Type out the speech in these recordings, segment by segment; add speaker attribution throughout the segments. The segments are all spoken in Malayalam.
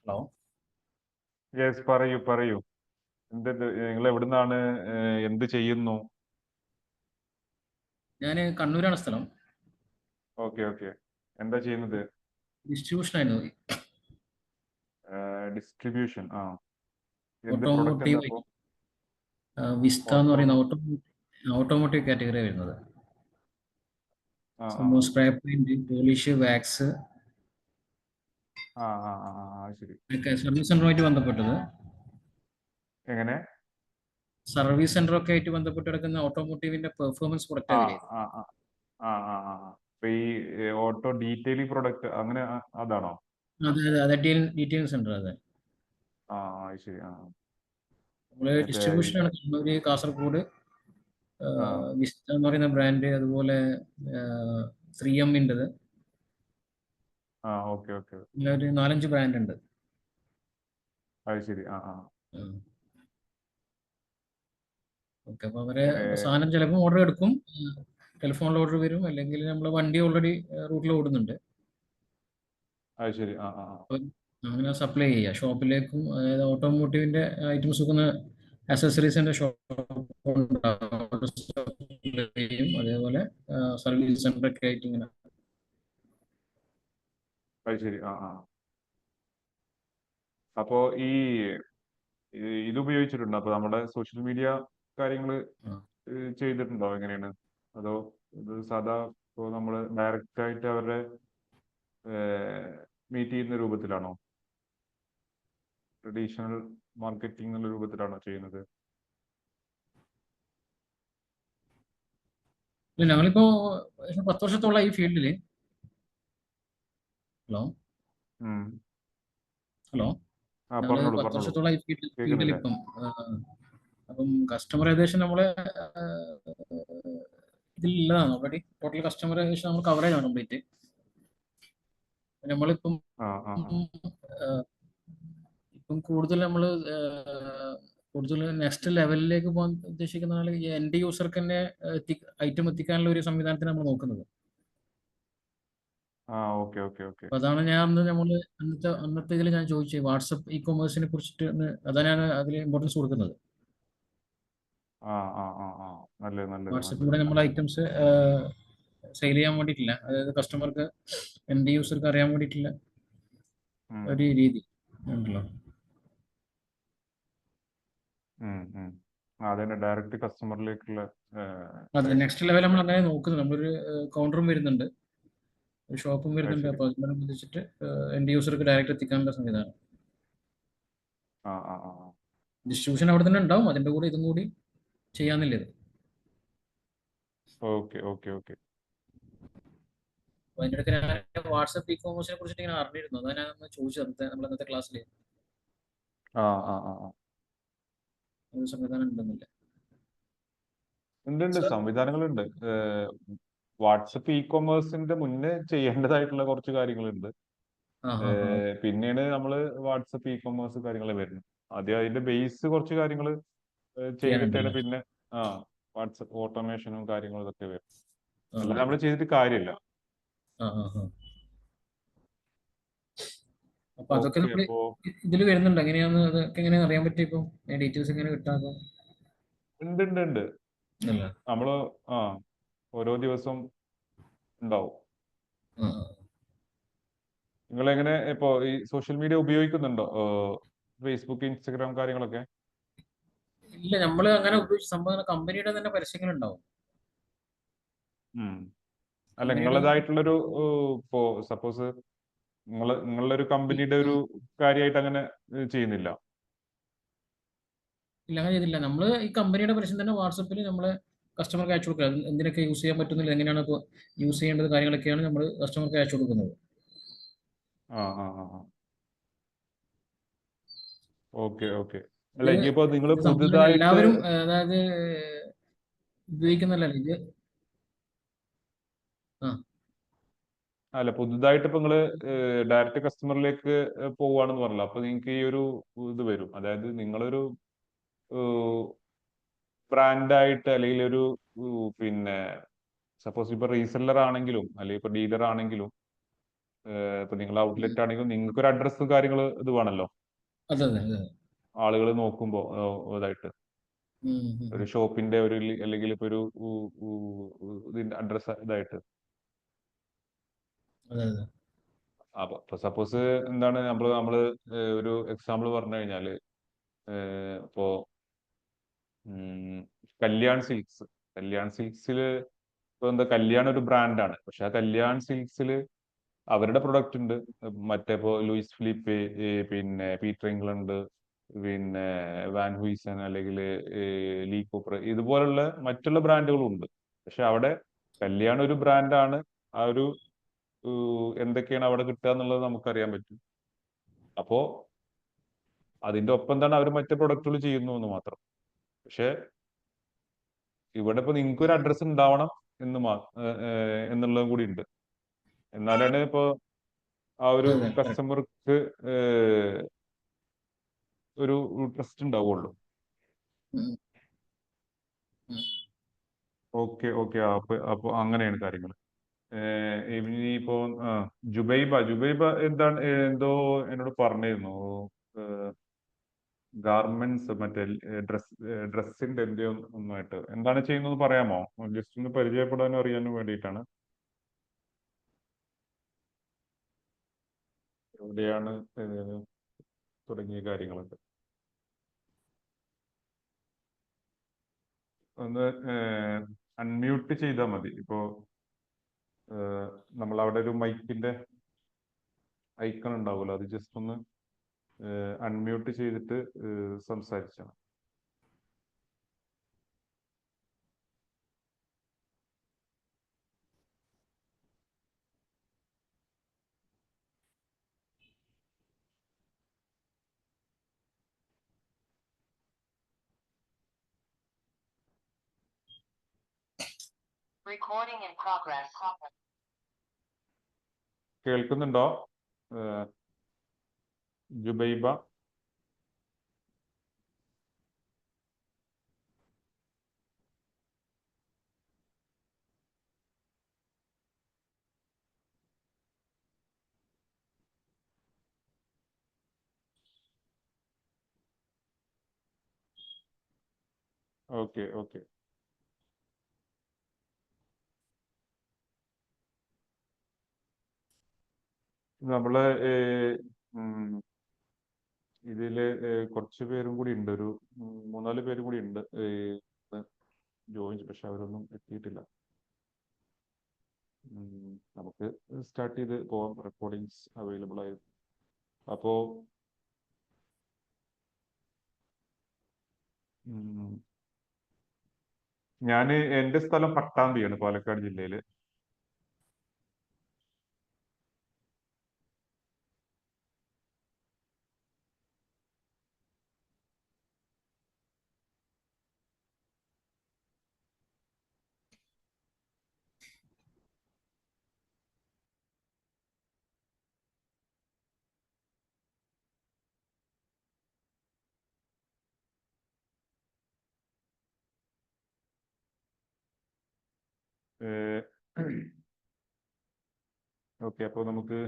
Speaker 1: ഹലോ.
Speaker 2: യെസ്, പറയൂ പറയൂ. നിങ്ങൾ എവിടുന്നാണ്? എന്ത് ചെയ്യുന്നു?
Speaker 1: ഞാൻ കണ്ണൂരാണ് സ്ഥലം.
Speaker 2: Okay okay. എന്താ ചെയ്യുന്നത്?
Speaker 1: ഡിസ്ട്രിബ്യൂഷൻ ആയിരുന്നു.
Speaker 2: ഡിസ്ട്രിബ്യൂഷൻ. എന്ത് പ്രൊഡക്റ്റ് എന്താ
Speaker 1: ഓട്ടോമോട്ടീവ്
Speaker 2: അപ്പോ?
Speaker 1: വിസ്ത എന്ന്
Speaker 2: ഓട്ടോ.
Speaker 1: പറയുന്ന ഓട്ടോമോട്ടീവ് കാറ്റഗറി വരുന്നത്.
Speaker 2: ആ ആ
Speaker 1: സംഭവം സ്പ്രേ പെയിന്റ്, പോളിഷ്, വാക്സ്
Speaker 2: ആ ആ ആ ആ ആ, ശരി.
Speaker 1: ഒക്കെ സർവീസ് സെന്ററുമായിട്ട് ബന്ധപ്പെട്ടത്.
Speaker 2: എങ്ങനെ?
Speaker 1: സർവീസ് സെന്ററൊക്കെ ആയിട്ട് ബന്ധപ്പെട്ട് കിടക്കുന്ന ഓട്ടോമോട്ടീവിന്റെ പെർഫോമൻസ് പ്രൊഡക്റ്റ്
Speaker 2: ആ
Speaker 1: വരിക.
Speaker 2: ആ ആ ആ ആ ആ ആ. അപ്പൊ ഈ ഓട്ടോ ഡീറ്റെയിലിംഗ് പ്രൊഡക്റ്റ് അങ്ങനെ അതാണോ?
Speaker 1: അതെ അതെ അതെ, ഡീറ്റെയിലിംഗ് സെന്റർ. അതെ,
Speaker 2: ശരി.
Speaker 1: നമ്മള്
Speaker 2: മറ്റേ
Speaker 1: ഡിസ്ട്രിബ്യൂഷനാണ്. കണ്ണൂര്, കാസർഗോഡ്.
Speaker 2: ആ
Speaker 1: വിസ്ത എന്ന് പറയുന്ന ബ്രാൻഡ്, അതുപോലെ 3Mൻ്റെത്,
Speaker 2: ഓക്കെ ഓക്കെ.
Speaker 1: ഇങ്ങനെ ഒരു 4-5 ബ്രാൻഡ് ഉണ്ട്.
Speaker 2: അത് ശരി.
Speaker 1: ഓക്കെ, അപ്പോൾ അവരെ
Speaker 2: ഏ,
Speaker 1: സാധനം ചിലപ്പോൾ ഓർഡർ എടുക്കും. ടെലിഫോണിൽ ഓർഡർ വരും, അല്ലെങ്കിൽ നമ്മൾ വണ്ടി ഓൾറെഡി റൂട്ടിൽ ഓടുന്നുണ്ട്.
Speaker 2: അത് ശരി.
Speaker 1: അപ്പോൾ അങ്ങനെ സപ്ലൈ ചെയ്യുക ഷോപ്പിലേക്കും. അതായത് ഓട്ടോമോട്ടീവിന്റെ ഐറ്റംസ് വെക്കുന്ന അക്സസറീസിന്റെ ഷോപ്പ് ചെയ്യും. അതേപോലെ സർവീസ് സെന്റർ ഒക്കെ ആയിട്ട് ഇങ്ങനെ.
Speaker 2: അത് ശരി. അപ്പോ ഈ ഇത് ഉപയോഗിച്ചിട്ടുണ്ടോ? അപ്പൊ നമ്മുടെ സോഷ്യൽ മീഡിയ കാര്യങ്ങൾ
Speaker 1: ആ.
Speaker 2: ചെയ്തിട്ടുണ്ടോ? എങ്ങനെയാണ്? അതോ ഇത് സാധാ ഇപ്പോൾ നമ്മൾ ഡയറക്റ്റ് ആയിട്ട് അവരെ മീറ്റ് ചെയ്യുന്ന രൂപത്തിലാണോ? ട്രഡീഷണൽ മാർക്കറ്റിംഗ് എന്നുള്ള രൂപത്തിലാണോ ചെയ്യുന്നത്?
Speaker 1: ഇല്ല, ഞങ്ങളിപ്പോ 10 വർഷത്തോളം ഈ ഫീൽഡിൽ. ഹലോ.
Speaker 2: ഉം.
Speaker 1: ഹലോ. ഞങ്ങള്
Speaker 2: പറഞ്ഞോളൂ
Speaker 1: 10
Speaker 2: പറഞ്ഞോളൂ.
Speaker 1: വർഷത്തോളം ഈ ഫീൽഡിൽ
Speaker 2: കേൾക്കുന്നില്ലേ?
Speaker 1: ഇപ്പം. അപ്പം കസ്റ്റമർ ഏകദേശം നമ്മളെ ഇതിലുള്ളതാണ്. ഓൾറെഡി ടോട്ടൽ കസ്റ്റമർ ഏകദേശം നമ്മൾ കവറേജ് ആണ് കംപ്ലീറ്റ്. നമ്മളിപ്പം
Speaker 2: ആ ആ ആ
Speaker 1: ഇപ്പം കൂടുതൽ നമ്മൾ കൂടുതൽ നെക്സ്റ്റ് ലെവലിലേക്ക് പോകാൻ ഉദ്ദേശിക്കുന്ന ആൾ ഈ എൻഡ് യൂസർക്ക് തന്നെ ഐറ്റം എത്തിക്കാനുള്ള ഒരു സംവിധാനത്തിന് നമ്മൾ നോക്കുന്നത്.
Speaker 2: Okay okay okay.
Speaker 1: അപ്പൊ അതാണ് ഞാൻ നമ്മൾ അന്നത്തെ ഇതിൽ ഞാൻ ചോദിച്ചത്, വാട്സപ്പ് ഇ കൊമേഴ്സിനെ കുറിച്ചിട്ട് അതാണ് ഞാൻ അതിൽ ഇമ്പോർട്ടൻസ് കൊടുക്കുന്നത്.
Speaker 2: ആ ആ ആ ആ നല്ലത് നല്ലത്
Speaker 1: വാട്സപ്പിലൂടെ
Speaker 2: നല്ലത്.
Speaker 1: നമ്മൾ ഐറ്റംസ് സെയിൽ ചെയ്യാൻ വേണ്ടിയിട്ടില്ല, അതായത് കസ്റ്റമർക്ക് എൻഡ് യൂസർക്ക് അറിയാൻ വേണ്ടിയിട്ടില്ല
Speaker 2: ഉം
Speaker 1: ഒരു രീതി ഉണ്ടല്ലോ.
Speaker 2: ഉം ഉം. അതന്നെ, ഡയറക്റ്റ് കസ്റ്റമറിലേക്കുള്ള.
Speaker 1: അതെ, നെക്സ്റ്റ് ലെവൽ നമ്മൾ അങ്ങനെ നോക്കുന്നത്. നമ്മളൊരു കൗണ്ടറും വരുന്നുണ്ട്, ഒരു ഷോപ്പും വരുന്നുണ്ട്.
Speaker 2: ശരി.
Speaker 1: അപ്പോൾ അതിനനുസരിച്ചിട്ട് എൻഡ് യൂസർക്ക് ഡയറക്റ്റ് എത്തിക്കാനുള്ള സംവിധാനം.
Speaker 2: ആ ആ ആ
Speaker 1: ഡിസ്ട്രിബ്യൂഷൻ അവിടെ തന്നെ ഉണ്ടാവും, അതിന്റെ കൂടെ ഇതും കൂടി ചെയ്യാന്നില്ല ഇത്.
Speaker 2: Okay okay okay.
Speaker 1: അപ്പൊ അതിന്റെ ഇടയ്ക്ക് ഞാൻ വാട്സപ്പ് ഇ കോമേഴ്സിനെ കുറിച്ചിട്ട് ഇങ്ങനെ അറിഞ്ഞിരുന്നു. അതാണ് ഞാൻ ചോദിച്ചത് നമ്മൾ അന്നത്തെ ക്ലാസ്സിൽ
Speaker 2: ആ ആ ആ ആ
Speaker 1: ഒരു സംവിധാനം ഉണ്ടെന്നില്ല.
Speaker 2: ഉണ്ട് ഉണ്ട്,
Speaker 1: സർ.
Speaker 2: സംവിധാനങ്ങളുണ്ട്. വാട്സപ്പ് ഇ കൊമേഴ്സിന്റെ മുന്നേ ചെയ്യേണ്ടതായിട്ടുള്ള കുറച്ച് കാര്യങ്ങളുണ്ട്.
Speaker 1: ആ ആ ആ
Speaker 2: പിന്നെയാണ് നമ്മൾ വാട്സപ്പ് ഇ കൊമേഴ്സ് കാര്യങ്ങൾ വരുന്നത്. ആദ്യം അതിന്റെ ബേസ് കുറച്ച് കാര്യങ്ങൾ ചെയ്തിട്ടാണ്
Speaker 1: ചെയ്യാനുണ്ടല്ലേ.
Speaker 2: പിന്നെ ആ വാട്സപ്പ് ഓട്ടോമേഷനും കാര്യങ്ങളും ഇതൊക്കെ വരും.
Speaker 1: ആ
Speaker 2: അല്ലാതെ നമ്മൾ ചെയ്തിട്ട് കാര്യമില്ല.
Speaker 1: ആ ആ ആ. അപ്പൊ അതൊക്കെ
Speaker 2: ഓക്കെ.
Speaker 1: നമ്മൾ
Speaker 2: അപ്പോ
Speaker 1: ഇതിൽ വരുന്നുണ്ട്. എങ്ങനെയാന്ന് അതൊക്കെ എങ്ങനെയാന്ന് അറിയാൻ പറ്റും. ഇപ്പം ഡീറ്റെയിൽസ് എങ്ങനെ കിട്ടാതെ
Speaker 2: ഉണ്ട് ഉണ്ട് ഉണ്ട്.
Speaker 1: അല്ല.
Speaker 2: നമ്മള് ആ ഓരോ ദിവസം ഉണ്ടാവും.
Speaker 1: ആ.
Speaker 2: നിങ്ങൾ എങ്ങനെ ഇപ്പോ ഈ സോഷ്യൽ മീഡിയ ഉപയോഗിക്കുന്നുണ്ടോ? ഫേസ്ബുക്ക്, ഇൻസ്റ്റഗ്രാം കാര്യങ്ങളൊക്കെ?
Speaker 1: ഇല്ല, നമ്മൾ അങ്ങനെ ഉപയോഗിച്ച സംഭവം കമ്പനിയുടെ തന്നെ പരസ്യങ്ങൾ ഉണ്ടാവും.
Speaker 2: ഉം. അല്ല,
Speaker 1: കമ്പനിയുടെ
Speaker 2: നിങ്ങളതായിട്ടുള്ളൊരു ഇപ്പോ സപ്പോസ് നിങ്ങളുടെ ഒരു കമ്പനിയുടെ ഒരു കാര്യമായിട്ട് അങ്ങനെ ചെയ്യുന്നില്ല?
Speaker 1: ഇല്ല, അങ്ങനെ ചെയ്തില്ല. നമ്മൾ ഈ കമ്പനിയുടെ പരസ്യം തന്നെ വാട്സപ്പിൽ നമ്മളെ കസ്റ്റമർക്ക് അയച്ചു കൊടുക്കുക. അത് എന്തിനൊക്കെ യൂസ് ചെയ്യാൻ പറ്റുന്നില്ല, എങ്ങനെയാണ് ഇപ്പോൾ യൂസ് ചെയ്യേണ്ടത്, കാര്യങ്ങളൊക്കെയാണ് നമ്മൾ കസ്റ്റമർക്ക് അയച്ചു കൊടുക്കുന്നത്.
Speaker 2: ആ ആ ആ ഓക്കെ ഓക്കെ. അല്ല,
Speaker 1: ഇത്
Speaker 2: ഇനിയിപ്പോ നിങ്ങൾ
Speaker 1: ഇത് സംഭവം
Speaker 2: പുതുതായിട്ട്
Speaker 1: എല്ലാവരും അതായത് ഉപയോഗിക്കുന്നല്ല ഇത്. ആ
Speaker 2: അല്ല, പുതുതായിട്ട് ഇപ്പൊ നിങ്ങള് ഡയറക്റ്റ് കസ്റ്റമറിലേക്ക് പോവുകയാണെന്ന് പറഞ്ഞല്ലോ. അപ്പൊ നിങ്ങൾക്ക് ഈ ഒരു ഇത് വരും. അതായത് നിങ്ങളൊരു ബ്രാൻഡായിട്ട് അല്ലെങ്കിൽ ഒരു പിന്നെ സപ്പോസ് ഇപ്പൊ റീസെല്ലർ ആണെങ്കിലും അല്ലെങ്കിൽ ഇപ്പൊ ഡീലർ ആണെങ്കിലും ഇപ്പൊ നിങ്ങൾ ഔട്ട്ലെറ്റ് ആണെങ്കിലും നിങ്ങൾക്ക് ഒരു അഡ്രസ്സും കാര്യങ്ങൾ ഇത് വേണമല്ലോ,
Speaker 1: അതെ അതെ അതെ.
Speaker 2: ആളുകൾ നോക്കുമ്പോൾ ഇതായിട്ട്
Speaker 1: ഉം, ഉം,
Speaker 2: ഒരു
Speaker 1: ഉം.
Speaker 2: ഷോപ്പിന്റെ ഒരു അല്ലെങ്കിൽ ഇപ്പൊ ഒരു ഇതിന്റെ അഡ്രസ് ഇതായിട്ട്.
Speaker 1: അതെ അതെ.
Speaker 2: അപ്പൊ സപ്പോസ് എന്താണ് നമ്മള് ഒരു എക്സാമ്പിൾ പറഞ്ഞു കഴിഞ്ഞാല് ഇപ്പോ കല്യാൺ സിൽക്സ്, കല്യാൺ സിൽക്സിൽ ഇപ്പൊ എന്താ, കല്യാൺ ഒരു ബ്രാൻഡാണ്, പക്ഷെ ആ കല്യാൺ സിൽക്സിൽ അവരുടെ പ്രൊഡക്റ്റ് ഉണ്ട്. മറ്റേ ഇപ്പോ ലൂയിസ് ഫിലിപ്പ്, പിന്നെ പീറ്റർ ഇംഗ്ലണ്ട്, പിന്നെ വാൻ ഹൂയ്സൺ, അല്ലെങ്കിൽ ലീ കൂപ്പർ, ഇതുപോലുള്ള മറ്റുള്ള ബ്രാൻഡുകളും ഉണ്ട്. പക്ഷെ അവിടെ കല്യാൺ ഒരു ബ്രാൻഡാണ്. ആ ഒരു എന്തൊക്കെയാണ് അവിടെ കിട്ടുക എന്നുള്ളത് നമുക്കറിയാൻ പറ്റും. അപ്പോ അതിന്റെ ഒപ്പം തന്നെ അവർ മറ്റു പ്രൊഡക്റ്റുകൾ ചെയ്യുന്നു എന്ന് മാത്രം. പക്ഷെ ഇവിടെ ഇപ്പൊ നിങ്ങൾക്ക് ഒരു അഡ്രസ്സ് ഉണ്ടാവണം എന്നുള്ളതും കൂടി ഉണ്ട്. എന്നാലാണ് ഇപ്പോ ആ ഒരു
Speaker 1: അതെ അതെ correct.
Speaker 2: കസ്റ്റമർക്ക് ഒരു ട്രസ്റ്റ് ഉണ്ടാവുള്ളൂ.
Speaker 1: ഉം, ഉം.
Speaker 2: ഓക്കെ ഓക്കെ, അപ്പൊ അങ്ങനെയാണ് കാര്യങ്ങൾ. ഇനിയിപ്പോ ജുബൈബ എന്താണ്, എന്തോ എന്നോട് പറഞ്ഞിരുന്നു. ഗാർമെന്റ്സ്, മറ്റേ ഡ്രസ്സിന്റെ എന്തോ ഒന്നായിട്ട് എന്താണ് ചെയ്യുന്നത് പറയാമോ? ജസ്റ്റ് ഒന്ന് പരിചയപ്പെടാനും അറിയാനും വേണ്ടിയിട്ടാണ്. എവിടെയാണ് തുടങ്ങിയ കാര്യങ്ങളൊക്കെ ഒന്ന് അൺമ്യൂട്ട് ചെയ്താൽ മതി. ഇപ്പോ നമ്മൾ അവിടെ ഒരു മൈക്കിന്റെ ഐക്കൺ ഉണ്ടാവുമല്ലോ, അത് ജസ്റ്റ് ഒന്ന് അൺമ്യൂട്ട് ചെയ്തിട്ട് സംസാരിച്ചാണ്.
Speaker 3: Recording in progress.
Speaker 2: കേൾക്കുന്നുണ്ടോ ജുബൈബ? Okay okay. നമ്മള് ഇതില് കുറച്ച് പേരും കൂടി ഉണ്ട്, ഒരു 3-4 പേരും കൂടി ഉണ്ട് ജോയിൻ, പക്ഷെ അവരൊന്നും എത്തിയിട്ടില്ല. നമുക്ക് സ്റ്റാർട്ട് ചെയ്ത് പോവാം. റെക്കോർഡിങ്സ് അവൈലബിൾ ആയി. അപ്പോ ഞാൻ, എൻ്റെ സ്ഥലം പട്ടാമ്പിയാണ്, പാലക്കാട് ജില്ലയില്. ഓക്കെ, അപ്പോൾ നമുക്ക്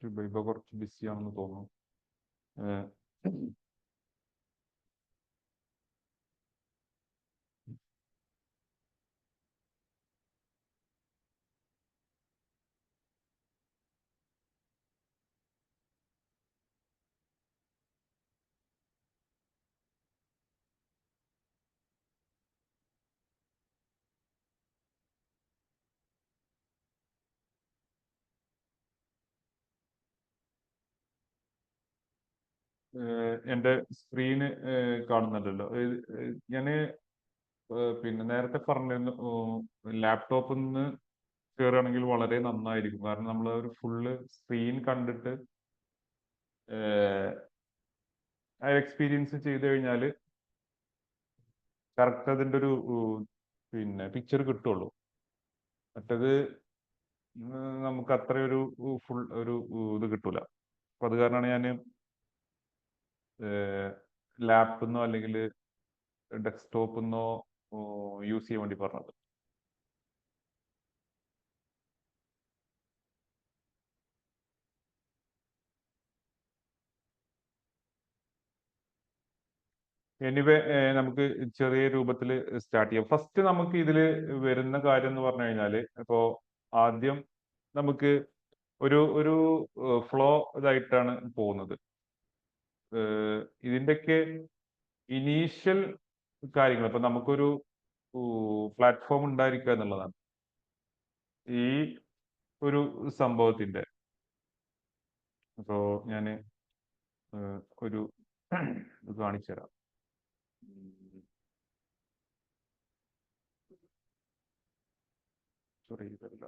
Speaker 2: ജുബൈബ കുറച്ച് ബിസിയാണെന്ന് തോന്നുന്നു. ഏഹ് എൻ്റെ സ്ക്രീന് കാണുന്നുണ്ടല്ലോ. ഞാൻ പിന്നെ നേരത്തെ പറഞ്ഞിരുന്നു, ലാപ്ടോപ്പിൽ നിന്ന് കയറുകയാണെങ്കിൽ വളരെ നന്നായിരിക്കും. കാരണം നമ്മൾ ഒരു ഫുള്ള് സ്ക്രീൻ കണ്ടിട്ട് ആ എക്സ്പീരിയൻസ് ചെയ്ത് കഴിഞ്ഞാൽ കറക്റ്റ് അതിൻ്റെ ഒരു പിന്നെ പിക്ചർ കിട്ടുള്ളൂ. മറ്റത് നമുക്ക് അത്ര ഒരു ഫുൾ ഒരു ഇത് കിട്ടൂല. അപ്പൊ അത് കാരണമാണ് ഞാൻ ലാപ്പിൽ നിന്നോ അല്ലെങ്കിൽ ഡെസ്ക്ടോപ്പിൽ നിന്നോ യൂസ് ചെയ്യാൻ വേണ്ടി പറഞ്ഞത്. എനിവേ നമുക്ക് ചെറിയ രൂപത്തിൽ സ്റ്റാർട്ട് ചെയ്യാം. ഫസ്റ്റ് നമുക്ക് ഇതിൽ വരുന്ന കാര്യം എന്ന് പറഞ്ഞു കഴിഞ്ഞാൽ, ഇപ്പോൾ ആദ്യം നമുക്ക് ഒരു ഒരു ഫ്ലോ ഇതായിട്ടാണ് പോകുന്നത്. ഇതിൻ്റെയൊക്കെ ഇനീഷ്യൽ കാര്യങ്ങൾ, ഇപ്പൊ നമുക്കൊരു പ്ലാറ്റ്ഫോം ഉണ്ടായിരിക്കുക എന്നുള്ളതാണ് ഈ ഒരു സംഭവത്തിന്റെ. അപ്പോൾ ഞാൻ ഒരു ഇത് കാണിച്ചു തരാം. സോറി, ഇതല്ല.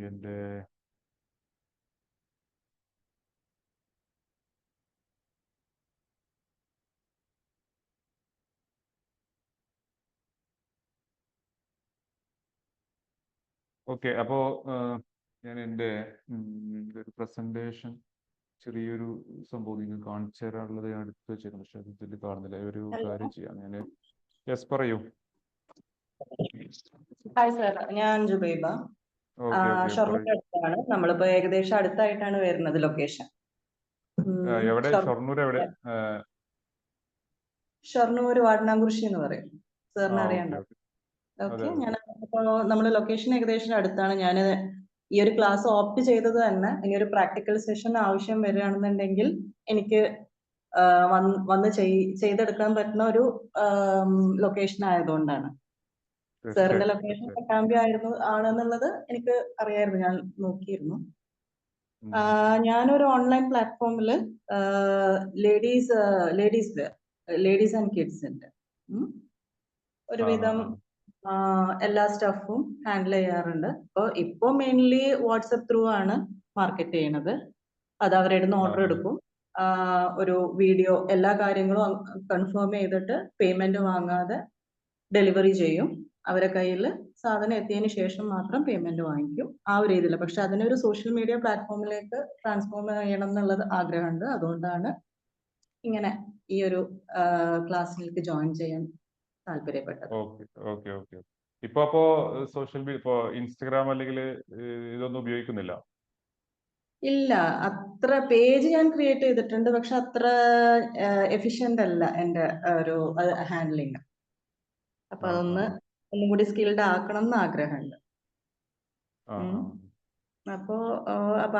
Speaker 2: എൻ്റെ ഓക്കെ. അപ്പോ ഞാൻ എൻ്റെ ഒരു പ്രസന്റേഷൻ ചെറിയൊരു സംഭവം നിങ്ങൾക്ക് കാണിച്ചു തരാനുള്ളത് ഞാൻ എടുത്തു വെച്ചേക്കുന്നു, പക്ഷെ അത് ഇതിൽ കാണുന്നില്ല. ഒരു കാര്യം ചെയ്യാം, ഞാൻ യെസ് പറയൂ.
Speaker 3: ഹായ് സാർ, ഞാൻ ജുബൈബ.
Speaker 2: ഓക്കെ ഓക്കെ
Speaker 3: ഷൊർണൂർ
Speaker 2: പറയൂ.
Speaker 3: അടുത്താണ്. നമ്മളിപ്പോ ഏകദേശം അടുത്തായിട്ടാണ് വരുന്നത് ലൊക്കേഷൻ.
Speaker 2: എവിടെ? ഷൊർണൂർ എവിടെ?
Speaker 3: ഷൊർണൂർ വാടനാംകുറിശി എന്ന് പറയും. സാറിന്
Speaker 2: ഓക്കെ
Speaker 3: അറിയാണ്ടോ?
Speaker 2: ഓക്കെ. അതെ
Speaker 3: ഓക്കെ,
Speaker 2: അതെ.
Speaker 3: ഞാൻ ഇപ്പോൾ നമ്മൾ ലൊക്കേഷൻ ഏകദേശം അടുത്താണ്. ഞാൻ ഈ ഒരു ക്ലാസ് ഓപ്റ്റ് ചെയ്തത് തന്നെ ഇനി ഒരു പ്രാക്ടിക്കൽ സെഷൻ ആവശ്യം വരികയാണെന്നുണ്ടെങ്കിൽ എനിക്ക് വന്ന് ചെയ്തെടുക്കാൻ പറ്റുന്ന ഒരു ലൊക്കേഷൻ ആയതുകൊണ്ടാണ്. സാറിന്റെ
Speaker 2: തീർച്ചയായിട്ടും
Speaker 3: ലൊക്കേഷൻ
Speaker 2: തീർച്ചയായിട്ടും.
Speaker 3: പട്ടാമ്പി ആണെന്നുള്ളത് എനിക്ക് അറിയായിരുന്നു, ഞാൻ നോക്കിയിരുന്നു.
Speaker 2: ഉം.
Speaker 3: ഞാനൊരു ഓൺലൈൻ പ്ലാറ്റ്ഫോമിൽ ലേഡീസ് ലേഡീസ് ആൻഡ് കിഡ്സിന്റെ ഒരുവിധം എല്ലാ സ്റ്റഫും ഹാൻഡിൽ ചെയ്യാറുണ്ട്. ഇപ്പോൾ മെയിൻലി വാട്സപ്പ് ത്രൂ ആണ് മാർക്കറ്റ് ചെയ്യണത്. അത് അവരുടെ നിന്ന് ഓർഡർ എടുക്കും, ഒരു വീഡിയോ എല്ലാ കാര്യങ്ങളും കൺഫേം ചെയ്തിട്ട് പേയ്മെന്റ് വാങ്ങാതെ ഡെലിവറി ചെയ്യും. അവരെ കയ്യിൽ സാധനം എത്തിയതിനു ശേഷം മാത്രം പേയ്മെന്റ് വാങ്ങിക്കും, ആ ഒരു രീതിയിൽ. പക്ഷെ അതിനൊരു സോഷ്യൽ മീഡിയ പ്ലാറ്റ്ഫോമിലേക്ക് ട്രാൻസ്ഫോം ചെയ്യണം എന്നുള്ളത് ആഗ്രഹമുണ്ട്. അതുകൊണ്ടാണ് ഇങ്ങനെ ഈ ഒരു ക്ലാസ്സിലേക്ക് ജോയിൻ ചെയ്യാൻ താല്പര്യപ്പെട്ടത്.
Speaker 2: Okay okay okay. അപ്പോ സോഷ്യൽ മീഡിയ, ഇപ്പോ ഇൻസ്റ്റഗ്രാം അല്ലെങ്കിൽ ഇതൊന്നും ഉപയോഗിക്കുന്നില്ല?
Speaker 3: ഇല്ല, അത്ര പേജ് ഞാൻ ക്രിയേറ്റ് ചെയ്തിട്ടുണ്ട്, പക്ഷെ അത്ര എഫിഷ്യന്റ് അല്ല എൻ്റെ ഒരു ഹാൻഡ്ലിങ്. അപ്പൊ അതൊന്ന് ഒന്നും കൂടി സ്കിൽഡ് ആക്കണം എന്ന് ആഗ്രഹമുണ്ട്. അപ്പോ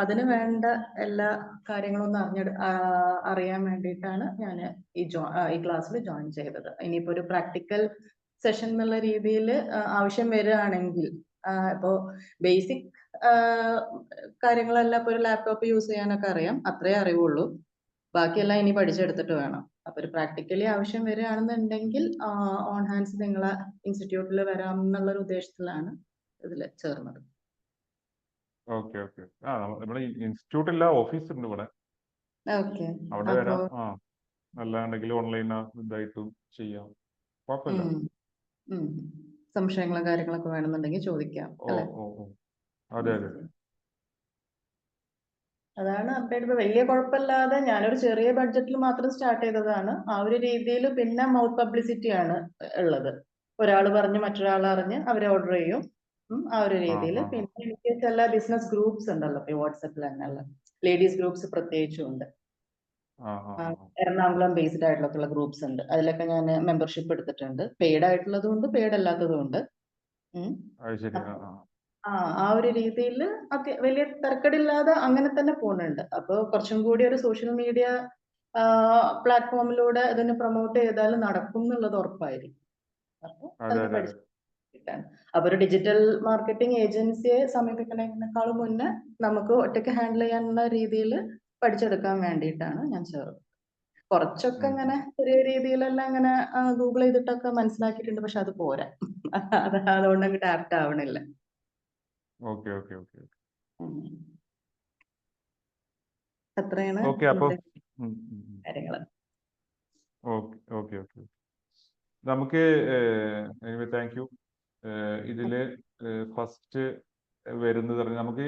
Speaker 3: അതിന് വേണ്ട എല്ലാ കാര്യങ്ങളും ഒന്ന് അറിയാൻ വേണ്ടിയിട്ടാണ് ഞാൻ ഈ ക്ലാസ്സിൽ ജോയിൻ ചെയ്തത്. ഇനിയിപ്പോ ഒരു പ്രാക്ടിക്കൽ സെഷൻ എന്നുള്ള രീതിയിൽ ആവശ്യം വരികയാണെങ്കിൽ, ഇപ്പോ ബേസിക് കാര്യങ്ങളെല്ലാം ഇപ്പൊ ഒരു ലാപ്ടോപ്പ് യൂസ് ചെയ്യാനൊക്കെ അറിയാം, അത്രേ അറിവുള്ളൂ. ബാക്കിയെല്ലാം ഇനി പഠിച്ചെടുത്തിട്ട് വേണം. അപ്പൊ ഒരു പ്രാക്ടിക്കലി ആവശ്യം വരികയാണെന്നുണ്ടെങ്കിൽ ഓൺ ഹാൻഡ്സ് നിങ്ങളെ ഇൻസ്റ്റിറ്റ്യൂട്ടിൽ വരാം എന്നുള്ളൊരു ഉദ്ദേശത്തിലാണ് ഇതിൽ ചേർന്നത്.
Speaker 2: Okay okay. നമ്മുടെ ഇൻസ്റ്റിറ്റ്യൂട്ട് ഇല്ല, ഓഫീസ് ഉണ്ട് ഇവിടെ.
Speaker 3: ഓക്കെ,
Speaker 2: അവിടെ വരാം. അല്ലാണ്ടെങ്കിൽ ഓൺലൈൻ ഇതായിട്ടും ചെയ്യാം, കുഴപ്പമില്ല.
Speaker 3: സംശയങ്ങളും കാര്യങ്ങളൊക്കെ വേണമെന്നുണ്ടെങ്കിൽ ചോദിക്കാം, അല്ലെ?
Speaker 2: അതെ അതെ.
Speaker 3: അതാണ് അപ്ഡേറ്റ്. ഇപ്പൊ വലിയ കുഴപ്പമില്ലാതെ ഞാനൊരു ചെറിയ ബഡ്ജറ്റിൽ മാത്രം സ്റ്റാർട്ട് ചെയ്തതാണ്. ആ ഒരു രീതിയിൽ പിന്നെ മൗത്ത് പബ്ലിസിറ്റി ആണ് ഉള്ളത്. ഒരാൾ പറഞ്ഞ് മറ്റൊരാൾ അറിഞ്ഞ് അവരെ ഓർഡർ ചെയ്യും, ആ ഒരു രീതിയിൽ. പിന്നെ എനിക്ക് ചില ബിസിനസ് ഗ്രൂപ്പ്സ് ഉണ്ടല്ലോ ഈ വാട്സപ്പിൽ തന്നെയുള്ള ലേഡീസ് ഗ്രൂപ്പ്സ് പ്രത്യേകിച്ചും ഉണ്ട്. എറണാകുളം ബേസ്ഡ് ആയിട്ടുള്ള ഗ്രൂപ്പ്സ് ഉണ്ട്. അതിലൊക്കെ ഞാൻ മെമ്പർഷിപ്പ് എടുത്തിട്ടുണ്ട്. പെയ്ഡ് ആയിട്ടുള്ളതും ഉണ്ട്, പെയ്ഡ് അല്ലാത്തതും ഉണ്ട്. ആ ഒരു രീതിയിൽ വലിയ തരക്കേടില്ലാതെ അങ്ങനെ തന്നെ പോകുന്നുണ്ട്. അപ്പൊ കുറച്ചും കൂടി ഒരു സോഷ്യൽ മീഡിയ പ്ലാറ്റ്ഫോമിലൂടെ ഇതിന് പ്രൊമോട്ട് ചെയ്താൽ നടക്കും എന്നുള്ളത് ഉറപ്പായിരിക്കും. അപ്പൊ അതിന് പഠിച്ചിട്ടാണ്. അപ്പൊ ഒരു ഡിജിറ്റൽ മാർക്കറ്റിംഗ് ഏജൻസിയെ സമീപിക്കുന്നതിനേക്കാളും മുന്നേ നമുക്ക് ഒറ്റയ്ക്ക് ഹാൻഡിൽ ചെയ്യാനുള്ള രീതിയിൽ പഠിച്ചെടുക്കാൻ വേണ്ടിയിട്ടാണ് ഞാൻ ചേർന്നത്. കുറച്ചൊക്കെ ഇങ്ങനെ ചെറിയ രീതിയിലെല്ലാം ഇങ്ങനെ ഗൂഗിൾ ചെയ്തിട്ടൊക്കെ മനസ്സിലാക്കിയിട്ടുണ്ട്, പക്ഷെ അത് പോരാ. അതുകൊണ്ട് അങ്ങോട്ട് ആപ്റ്റ് ആവണില്ല. അത്രയാണ് കാര്യങ്ങള്.
Speaker 2: നമുക്ക് താങ്ക് യു. ഇതില് ഫസ്റ്റ് വരുന്നത് നമുക്ക്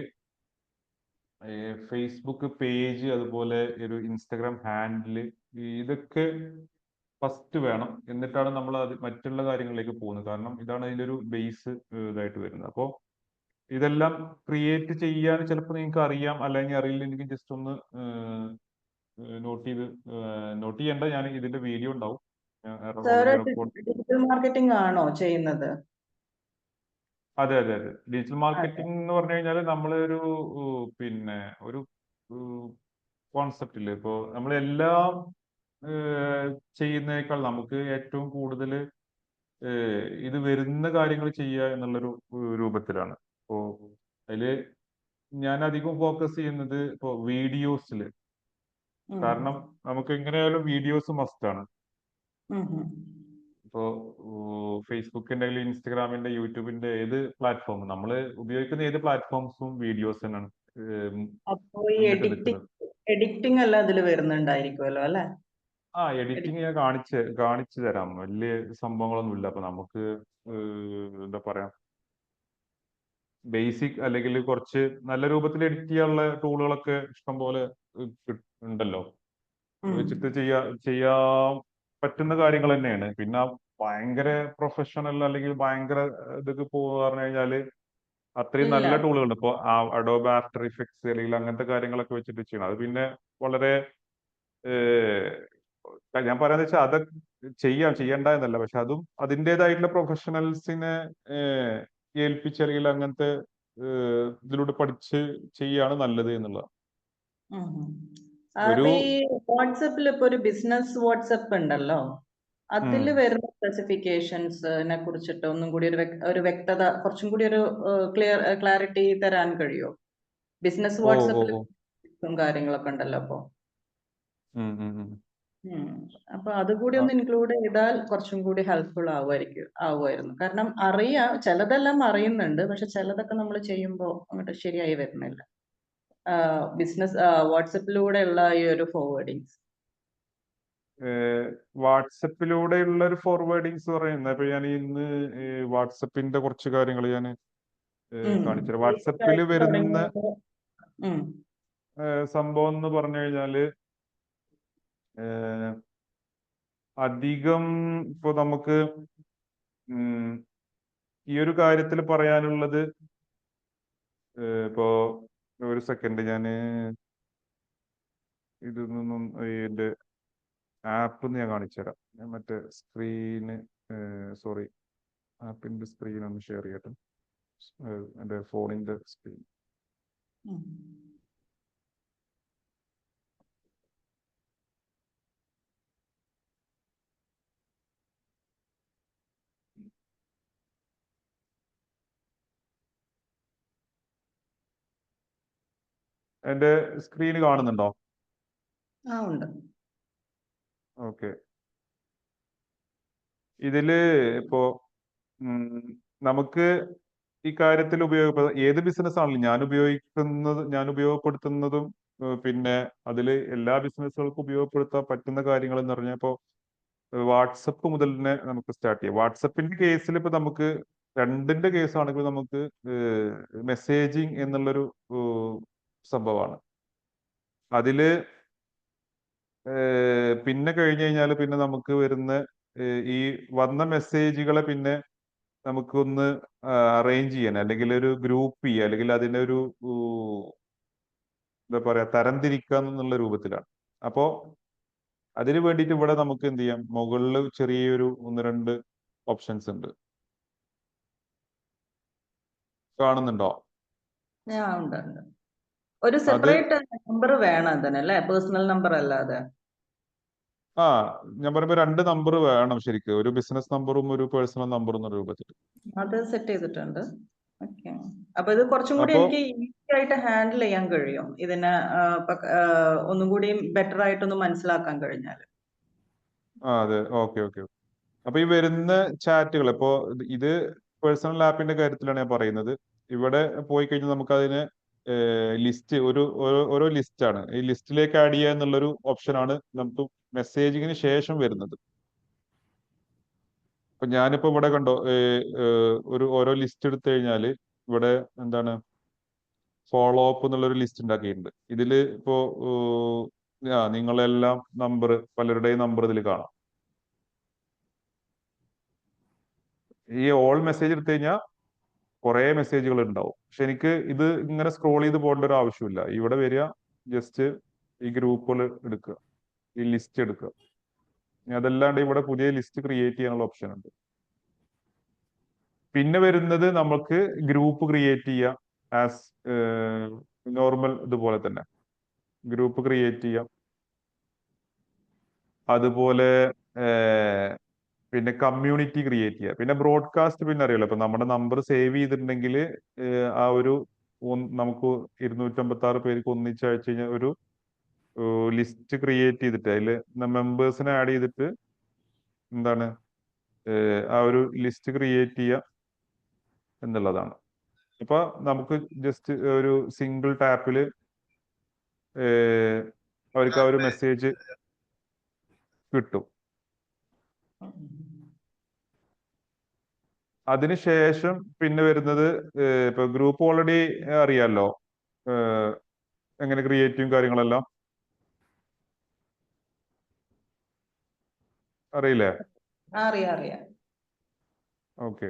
Speaker 2: ഫേസ്ബുക്ക് പേജ്, അതുപോലെ ഒരു ഇൻസ്റ്റഗ്രാം ഹാൻഡില്, ഇതൊക്കെ ഫസ്റ്റ് വേണം, എന്നിട്ടാണ് നമ്മൾ അത് മറ്റുള്ള കാര്യങ്ങളിലേക്ക് പോകുന്നത്. കാരണം ഇതാണ് അതിന്റെ ഒരു ബേസ് ഇതായിട്ട് വരുന്നത്. അപ്പോൾ ഇതെല്ലാം ക്രിയേറ്റ് ചെയ്യാൻ ചിലപ്പോൾ നിങ്ങൾക്ക് അറിയാം, അല്ലെങ്കിൽ അറിയില്ല. എനിക്ക് ജസ്റ്റ് ഒന്ന് നോട്ട് ചെയ്യേണ്ട, ഞാൻ ഇതിന്റെ വീഡിയോ ഉണ്ടാവും,
Speaker 3: sir
Speaker 2: already record.
Speaker 3: Digital marketing ആണോ ചെയ്യുന്നത്?
Speaker 2: അതെ അതെ അതെ. ഡിജിറ്റൽ മാർക്കറ്റിംഗ് എന്ന് പറഞ്ഞു കഴിഞ്ഞാൽ നമ്മളൊരു പിന്നെ ഒരു കോൺസെപ്റ്റില് ഇപ്പോൾ നമ്മളെല്ലാം ചെയ്യുന്നതിനേക്കാൾ നമുക്ക് ഏറ്റവും കൂടുതൽ ഇത് വരുന്ന കാര്യങ്ങൾ ചെയ്യുക എന്നുള്ളൊരു രൂപത്തിലാണ്. ഇപ്പോ അതില് ഞാൻ അധികം ഫോക്കസ് ചെയ്യുന്നത് ഇപ്പോ വീഡിയോസിൽ. കാരണം നമുക്ക് എങ്ങനെയായാലും വീഡിയോസ് മസ്റ്റ് ആണ്. ഇപ്പോ ഫേസ്ബുക്കിന്റെ അല്ലെങ്കിൽ ഇൻസ്റ്റഗ്രാമിന്റെ യൂട്യൂബിന്റെ ഏത് പ്ലാറ്റ്ഫോം, നമ്മൾ ഉപയോഗിക്കുന്ന ഏത് പ്ലാറ്റ്ഫോംസും വീഡിയോസ് തന്നെയാണ്
Speaker 3: അപ്പോ ഈ
Speaker 2: മുന്നിട്ട് നിൽക്കുന്നത്.
Speaker 3: എഡിറ്റിംഗ് എല്ലാം അതിൽ വരുന്നുണ്ടായിരിക്കുമല്ലോ അല്ലെ?
Speaker 2: എഡിറ്റിംഗ് ഞാൻ കാണിച്ചു തരാം. വലിയ സംഭവങ്ങളൊന്നുമില്ല. അപ്പൊ നമുക്ക് എന്താ പറയാ, ബേസിക് അല്ലെങ്കിൽ കുറച്ച് നല്ല രൂപത്തിൽ എഡിറ്റ് ചെയ്യാനുള്ള ടൂളുകളൊക്കെ ഇഷ്ടം പോലെ ഉണ്ടല്ലോ. വെച്ചിട്ട് ചെയ്യാൻ പറ്റുന്ന കാര്യങ്ങൾ തന്നെയാണ്. പിന്നെ ഭയങ്കര പ്രൊഫഷണൽ അല്ലെങ്കിൽ ഭയങ്കര ഇതൊക്കെ പറഞ്ഞു കഴിഞ്ഞാല് അത്രയും
Speaker 3: ഇല്ല.
Speaker 2: നല്ല ടൂളുകളുണ്ട്. ഇപ്പൊ അഡോബ് ആഫ്റ്റർ ഇഫക്ട്സ് അല്ലെങ്കിൽ അങ്ങനത്തെ കാര്യങ്ങളൊക്കെ വെച്ചിട്ട് ചെയ്യണം. അത് പിന്നെ വളരെ ഞാൻ പറയാന്ന് വെച്ചാൽ അത് ചെയ്യണ്ട എന്നല്ല, പക്ഷെ അതും അതിൻ്റെതായിട്ടുള്ള പ്രൊഫഷണൽസിനെ ഏൽപ്പിച്ച് അല്ലെങ്കിൽ അങ്ങനത്തെ ഇതിലൂടെ പഠിച്ച് ചെയ്യാണ് നല്ലത് എന്നുള്ളത്.
Speaker 3: അപ്പൊ ഈ വാട്സപ്പിൽ ഇപ്പൊ ഒരു ബിസിനസ് വാട്സപ്പ് ഉണ്ടല്ലോ, അതിൽ വരുന്ന സ്പെസിഫിക്കേഷൻസിനെ കുറിച്ചിട്ട് ഒന്നും കൂടി ഒരു വ്യക്തത, കുറച്ചും കൂടി ഒരു ക്ലാരിറ്റി തരാൻ കഴിയോ? ബിസിനസ് വാട്സപ്പിൽ കാര്യങ്ങളൊക്കെ ഉണ്ടല്ലോ അപ്പൊ. അപ്പൊ അതുകൂടി ഒന്ന് ഇൻക്ലൂഡ് ചെയ്താൽ കുറച്ചും കൂടി ഹെൽപ്ഫുൾ ആവുമായിരുന്നു. കാരണം ചിലതെല്ലാം അറിയുന്നുണ്ട്, പക്ഷെ ചിലതൊക്കെ നമ്മൾ ചെയ്യുമ്പോൾ അങ്ങോട്ട് ശരിയായി വരുന്നില്ല. ബിസിനസ് വാട്സപ്പിലൂടെയുള്ള ഈ ഒരു ഫോർവേഡിങ്സ്.
Speaker 2: വാട്സപ്പിലൂടെയുള്ള ഒരു ഫോർവേഡിങ്സ് പറയുന്നത്, ഇപ്പൊ ഞാൻ ഇന്ന് വാട്സപ്പിന്റെ കുറച്ച് കാര്യങ്ങൾ ഞാൻ കാണിച്ചു. വാട്സപ്പിൽ വരുന്ന സംഭവം എന്ന് പറഞ്ഞു കഴിഞ്ഞാല് അധികം ഇപ്പൊ നമുക്ക് ഈ ഒരു കാര്യത്തിൽ പറയാനുള്ളത്, ഇപ്പോ ഒരു സെക്കൻഡ് ഞാൻ ഇതൊന്നും എന്റെ ആപ്പ് ഞാൻ കാണിച്ചു തരാം. ഞാൻ മറ്റേ സ്ക്രീന് സോറി ആപ്പിന്റെ സ്ക്രീൻ ഒന്ന് ഷെയർ ചെയ്യട്ടെ. എന്റെ ഫോണിന്റെ സ്ക്രീൻ. എന്റെ സ്ക്രീൻ കാണുന്നുണ്ടോ?
Speaker 3: ഉണ്ട്.
Speaker 2: ഓക്കെ. ഇതില് ഇപ്പോ നമുക്ക് ഈ കാര്യത്തിൽ ഏത് ബിസിനസ് ആണെങ്കിലും ഞാൻ ഉപയോഗപ്പെടുത്തുന്നതും പിന്നെ അതില് എല്ലാ ബിസിനസ്സുകൾക്കും ഉപയോഗപ്പെടുത്താൻ പറ്റുന്ന കാര്യങ്ങൾ എന്ന് പറഞ്ഞാൽ ഇപ്പോ വാട്സപ്പ് മുതൽ തന്നെ നമുക്ക് സ്റ്റാർട്ട് ചെയ്യാം. വാട്സപ്പിന്റെ കേസിൽ ഇപ്പൊ നമുക്ക് രണ്ടിന്റെ കേസ് ആണെങ്കിൽ നമുക്ക് മെസ്സേജിങ് എന്നുള്ളൊരു സംഭവമാണ്. അതില് പിന്നെ കഴിഞ്ഞു കഴിഞ്ഞാൽ പിന്നെ നമുക്ക് വരുന്ന ഈ വന്ന മെസ്സേജുകളെ പിന്നെ നമുക്കൊന്ന് അറേഞ്ച് ചെയ്യാൻ, അല്ലെങ്കിൽ ഒരു ഗ്രൂപ്പ് ചെയ്യുക, അല്ലെങ്കിൽ അതിനെ ഒരു എന്താ പറയാ തരംതിരിക്കുക എന്നുള്ള രൂപത്തിലാണ്. അപ്പോ അതിന് വേണ്ടിയിട്ട് ഇവിടെ നമുക്ക് എന്ത് ചെയ്യാം, മുകളിൽ ചെറിയൊരു 1-2 ഓപ്ഷൻസ് ഉണ്ട്. കാണുന്നുണ്ടോ?
Speaker 3: ഉണ്ട്. ഒരു സെപ്പറേറ്റ് നമ്പർ വേണം അതിനല്ലേ, പേഴ്സണൽ നമ്പർ അല്ലാതെ?
Speaker 2: ഞാൻ പറയുമ്പോ 2 നമ്പർ വേണം ശരിക്കും, ഒരു ബിസിനസ് നമ്പറും ഒരു പേഴ്സണൽ നമ്പറും എന്ന രൂപത്തിൽ.
Speaker 3: അത് സെറ്റ് ചെയ്തിട്ടുണ്ട്. ഓക്കെ. അപ്പൊ ഇത് കുറച്ചും കൂടി എനിക്ക് ഈസി ആയിട്ട് ഹാൻഡിൽ ചെയ്യാൻ കഴിയും, ഇതിനെ ഒന്നും കൂടി ബെറ്റർ ആയിട്ടൊന്ന് മനസ്സിലാക്കാൻ കഴിഞ്ഞാൽ.
Speaker 2: അതെ. ഓക്കെ. അപ്പൊ ഈ വരുന്ന ചാറ്റുകൾ, ഇപ്പോ ഇത് പേഴ്സണൽ ആപ്പിന്റെ കാര്യത്തിലാണ് ഞാൻ പറയുന്നത്. ഇവിടെ പോയി കഴിഞ്ഞാൽ നമുക്ക് അതിനെ ലിസ്റ്റ് ഓരോ ലിസ്റ്റ് ആണ്. ഈ ലിസ്റ്റിലേക്ക് ആഡ് ചെയ്യുക എന്നുള്ളൊരു ഓപ്ഷനാണ് നമുക്ക് മെസ്സേജിങ്ങിന് ശേഷം വരുന്നത്. അപ്പൊ ഞാനിപ്പോ ഇവിടെ കണ്ടോ, ഓരോ ലിസ്റ്റ് എടുത്തു കഴിഞ്ഞാൽ ഇവിടെ എന്താണ് ഫോളോ അപ്പ് എന്നുള്ളൊരു ലിസ്റ്റ് ഉണ്ടാക്കിയിട്ടുണ്ട്. ഇതില് ഇപ്പോ നിങ്ങളെല്ലാം പലരുടെയും നമ്പർ ഇതിൽ കാണാം. ഈ ഓൾ മെസ്സേജ് എടുത്തു കഴിഞ്ഞാൽ കുറെ മെസ്സേജുകൾ ഉണ്ടാവും. പക്ഷെ എനിക്ക് ഇത് ഇങ്ങനെ സ്ക്രോൾ ചെയ്ത് പോകേണ്ട ഒരു ആവശ്യമില്ല. ഇവിടെ വരിക, ജസ്റ്റ് ഈ ഗ്രൂപ്പുകൾ എടുക്കുക, ഈ ലിസ്റ്റ് എടുക്കുക. ഇനി അതല്ലാണ്ട് ഇവിടെ പുതിയ ലിസ്റ്റ് ക്രിയേറ്റ് ചെയ്യാനുള്ള ഓപ്ഷൻ ഉണ്ട്. പിന്നെ വരുന്നത് നമുക്ക് ഗ്രൂപ്പ് ക്രിയേറ്റ് ചെയ്യാം. ആസ് നോർമൽ ഇതുപോലെ തന്നെ ഗ്രൂപ്പ് ക്രിയേറ്റ് ചെയ്യാം. അതുപോലെ പിന്നെ കമ്മ്യൂണിറ്റി ക്രിയേറ്റ് ചെയ്യുക. പിന്നെ ബ്രോഡ്കാസ്റ്റ് പിന്നെ അറിയാലോ, ഇപ്പൊ നമ്മുടെ നമ്പർ സേവ് ചെയ്തിട്ടുണ്ടെങ്കിൽ ആ ഒരു നമുക്ക് 256 പേർക്ക് ഒന്നിച്ച് അയച്ചു കഴിഞ്ഞാൽ ഒരു ലിസ്റ്റ് ക്രിയേറ്റ് ചെയ്തിട്ട് അതിൽ മെമ്പേഴ്സിനെ ആഡ് ചെയ്തിട്ട് എന്താണ് ആ ഒരു ലിസ്റ്റ് ക്രിയേറ്റ് ചെയ്യുക എന്നുള്ളതാണ്. ഇപ്പൊ നമുക്ക് ജസ്റ്റ് ഒരു സിംഗിൾ ടാപ്പിൽ അവർക്ക് ആ ഒരു മെസ്സേജ് കിട്ടും. അതിനുശേഷം പിന്നെ വരുന്നത് ഇപ്പൊ ഗ്രൂപ്പ് ഓൾറെഡി അറിയാലോ എങ്ങനെ ക്രിയേറ്റും കാര്യങ്ങളെല്ലാം അറിയില്ലേ?
Speaker 3: അറിയാം.
Speaker 2: ഓക്കെ.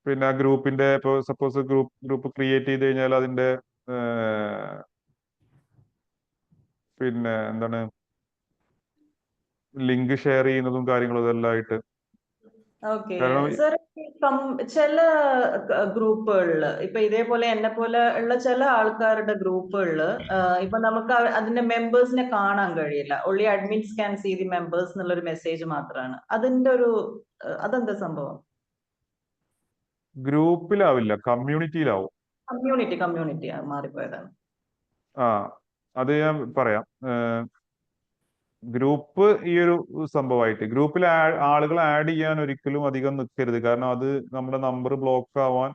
Speaker 2: പിന്നെ ആ ഗ്രൂപ്പിന്റെ ഇപ്പൊ സപ്പോസ് ഗ്രൂപ്പ് ക്രിയേറ്റ് ചെയ്ത് കഴിഞ്ഞാൽ അതിന്റെ പിന്നെ എന്താണ് ലിങ്ക് ഷെയർ ചെയ്യുന്നതും കാര്യങ്ങളും ഇതെല്ലാം ആയിട്ട്.
Speaker 3: ഓക്കെ
Speaker 2: കാരണം
Speaker 3: സർ, ചില ഗ്രൂപ്പുകളില് ഇപ്പൊ ഇതേപോലെ എന്നെ പോലെ ഉള്ള ചില ആൾക്കാരുടെ ഗ്രൂപ്പുകളില് ഇപ്പൊ നമുക്ക് അതിന്റെ മെമ്പേഴ്സിനെ കാണാൻ കഴിയില്ല. Only admins can see the members എന്നുള്ളൊരു മെസ്സേജ് മാത്രമാണ്. അതിന്റെ ഒരു അതെന്താ സംഭവം?
Speaker 2: ഗ്രൂപ്പിലാവില്ല, കമ്മ്യൂണിറ്റിയിലാവും.
Speaker 3: കമ്മ്യൂണിറ്റി മാറിപ്പോയതാണ്.
Speaker 2: ആ, അത് ഞാൻ പറയാം. ഗ്രൂപ്പ് ഈ ഒരു സംഭവമായിട്ട് ഗ്രൂപ്പിൽ ആളുകൾ ആഡ് ചെയ്യാൻ ഒരിക്കലും അധികം നിൽക്കരുത്. കാരണം അത് നമ്മുടെ നമ്പർ ബ്ലോക്ക് ആവാൻ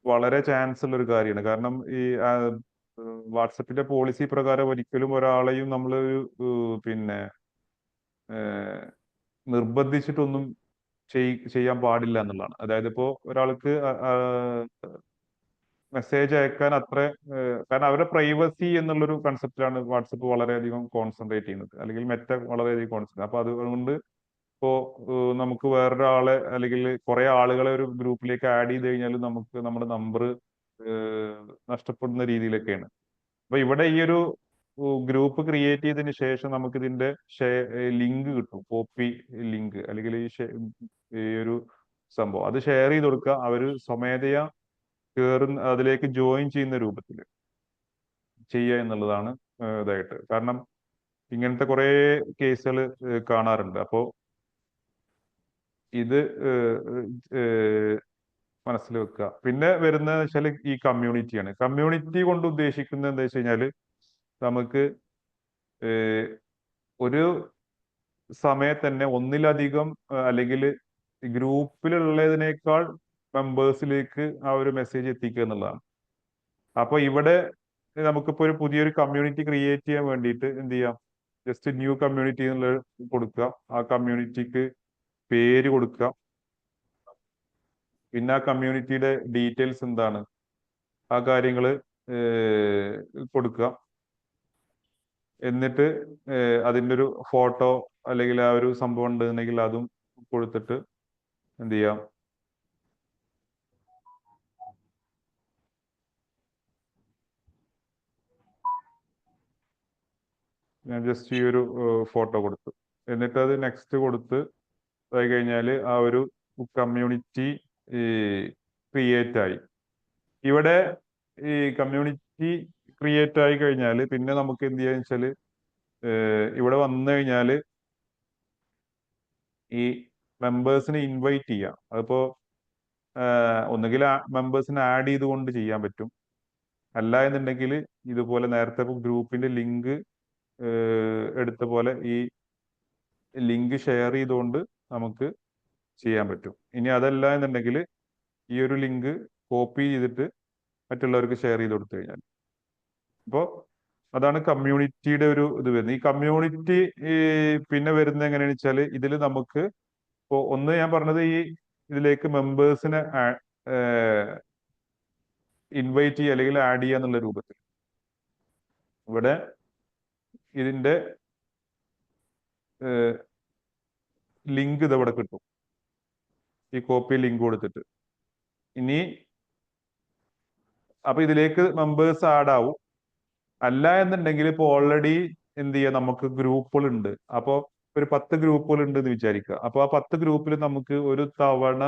Speaker 2: വളരെ ചാൻസ് ഉള്ള ഒരു കാര്യമാണ്. കാരണം ഈ വാട്സപ്പിന്റെ പോളിസി പ്രകാരം ഒരിക്കലും ഒരാളെയും നമ്മൾ പിന്നെ നിർബന്ധിച്ചിട്ടൊന്നും ചെയ്യാൻ പാടില്ല എന്നുള്ളതാണ്. അതായത് ഇപ്പോ ഒരാൾക്ക് മെസ്സേജ് അയക്കാൻ അത്ര കാരണം അവരുടെ പ്രൈവസി എന്നുള്ളൊരു കൺസെപ്റ്റിലാണ് വാട്സപ്പ് വളരെയധികം കോൺസെൻട്രേറ്റ് ചെയ്യുന്നത്, അല്ലെങ്കിൽ മെറ്റ വളരെയധികം കോൺസെൻട്രേറ്റ്. അപ്പൊ അതുകൊണ്ട് ഇപ്പോ നമുക്ക് വേറൊരാളെ അല്ലെങ്കിൽ കുറെ ആളുകളെ ഒരു ഗ്രൂപ്പിലേക്ക് ആഡ് ചെയ്ത് കഴിഞ്ഞാൽ നമുക്ക് നമ്മുടെ നമ്പർ നഷ്ടപ്പെടുന്ന രീതിയിലൊക്കെയാണ്. അപ്പൊ ഇവിടെ ഈ ഒരു ഗ്രൂപ്പ് ക്രിയേറ്റ് ചെയ്തതിന് ശേഷം നമുക്ക് ഇതിന്റെ ലിങ്ക് കിട്ടും, കോപ്പി ലിങ്ക്, അല്ലെങ്കിൽ ഈ ഒരു സംഭവം അത് ഷെയർ ചെയ്ത് കൊടുക്കുക. അവര് സ്വമേധയാ അതിലേക്ക് ജോയിൻ ചെയ്യുന്ന രൂപത്തിൽ ചെയ്യുക എന്നുള്ളതാണ് ഇതായിട്ട്. കാരണം ഇങ്ങനത്തെ കുറെ കേസുകൾ കാണാറുണ്ട്. അപ്പോ ഇത് മനസ്സിൽ വെക്കുക. പിന്നെ വരുന്നത് വെച്ചാൽ ഈ കമ്മ്യൂണിറ്റിയാണ്. കമ്മ്യൂണിറ്റി കൊണ്ട് ഉദ്ദേശിക്കുന്നത് എന്താ വെച്ച് കഴിഞ്ഞാൽ നമുക്ക് ഒരു സമയത്ത് തന്നെ ഒന്നിലധികം അല്ലെങ്കിൽ ഗ്രൂപ്പിലുള്ളതിനേക്കാൾ മെമ്പേഴ്സിലേക്ക് ആ ഒരു മെസ്സേജ് എത്തിക്കുക എന്നുള്ളതാണ്. അപ്പൊ ഇവിടെ നമുക്കിപ്പോ ഒരു പുതിയൊരു കമ്മ്യൂണിറ്റി ക്രിയേറ്റ് ചെയ്യാൻ വേണ്ടിയിട്ട് എന്ത് ചെയ്യാം, ജസ്റ്റ് ന്യൂ കമ്മ്യൂണിറ്റി എന്നുള്ളത് കൊടുക്കുക. ആ കമ്മ്യൂണിറ്റിക്ക് പേര് കൊടുക്കുക. പിന്നെ ആ കമ്മ്യൂണിറ്റിയുടെ ഡീറ്റെയിൽസ് എന്താണ് ആ കാര്യങ്ങൾ കൊടുക്കുക. എന്നിട്ട് അതിൻ്റെ ഒരു ഫോട്ടോ അല്ലെങ്കിൽ ആ ഒരു സംഭവം ഉണ്ടെന്നുണ്ടെങ്കിൽ അതും കൊടുത്തിട്ട് എന്ത് ചെയ്യാം, ഞാൻ ജസ്റ്റ് ഈ ഒരു ഫോട്ടോ കൊടുത്തു. എന്നിട്ട് അത് നെക്സ്റ്റ് കൊടുത്ത് ആയി കഴിഞ്ഞാൽ ആ ഒരു കമ്മ്യൂണിറ്റി ക്രിയേറ്റ് ആയി. ഇവിടെ ഈ കമ്മ്യൂണിറ്റി ക്രിയേറ്റ് ആയി കഴിഞ്ഞാൽ പിന്നെ നമുക്ക് എന്ത് ചെയ്യാന്ന് വെച്ചാൽ ഇവിടെ വന്നു കഴിഞ്ഞാൽ ഈ മെമ്പേഴ്സിനെ ഇൻവൈറ്റ് ചെയ്യാം. അതിപ്പോ ഒന്നുകിൽ മെമ്പേഴ്സിനെ ആഡ് ചെയ്തുകൊണ്ട് ചെയ്യാൻ പറ്റും, അല്ല എന്നുണ്ടെങ്കിൽ ഇതുപോലെ നേരത്തെ ഗ്രൂപ്പിന്റെ ലിങ്ക് എടുത്ത പോലെ ഈ ലിങ്ക് ഷെയർ ചെയ്തുകൊണ്ട് നമുക്ക് ചെയ്യാൻ പറ്റും. ഇനി അതല്ല എന്നുണ്ടെങ്കിൽ ഈ ഒരു ലിങ്ക് കോപ്പി ചെയ്തിട്ട് മറ്റുള്ളവർക്ക് ഷെയർ ചെയ്ത് കൊടുത്തു കഴിഞ്ഞാൽ. അപ്പോൾ അതാണ് കമ്മ്യൂണിറ്റിയുടെ ഒരു ഇത് വരുന്നത്. ഈ കമ്മ്യൂണിറ്റി പിന്നെ വരുന്നത് എങ്ങനെയാണെന്ന് വെച്ചാൽ ഇതിൽ നമുക്ക് ഇപ്പോൾ ഒന്ന് ഞാൻ പറഞ്ഞത് ഈ ഇതിലേക്ക് മെമ്പേഴ്സിനെ ഇൻവൈറ്റ് ചെയ്യുക അല്ലെങ്കിൽ ആഡ് ചെയ്യുക എന്നുള്ള രൂപത്തിൽ. ഇവിടെ ഇതിന്റെ ലിങ്ക് ഇതവിടെ കിട്ടും. ഈ കോപ്പി ലിങ്ക് കൊടുത്തിട്ട്. ഇനി അപ്പൊ ഇതിലേക്ക് മെമ്പേഴ്സ് ആഡ് ആവും. അല്ല എന്നുണ്ടെങ്കിൽ ഇപ്പോൾ ഓൾറെഡി എന്ത് ചെയ്യാം, നമുക്ക് ഗ്രൂപ്പുകൾ ഉണ്ട്. അപ്പോൾ ഒരു 10 ഗ്രൂപ്പുകൾ ഉണ്ട് എന്ന് വിചാരിക്കുക. അപ്പൊ ആ 10 ഗ്രൂപ്പിൽ നമുക്ക് ഒരു തവണ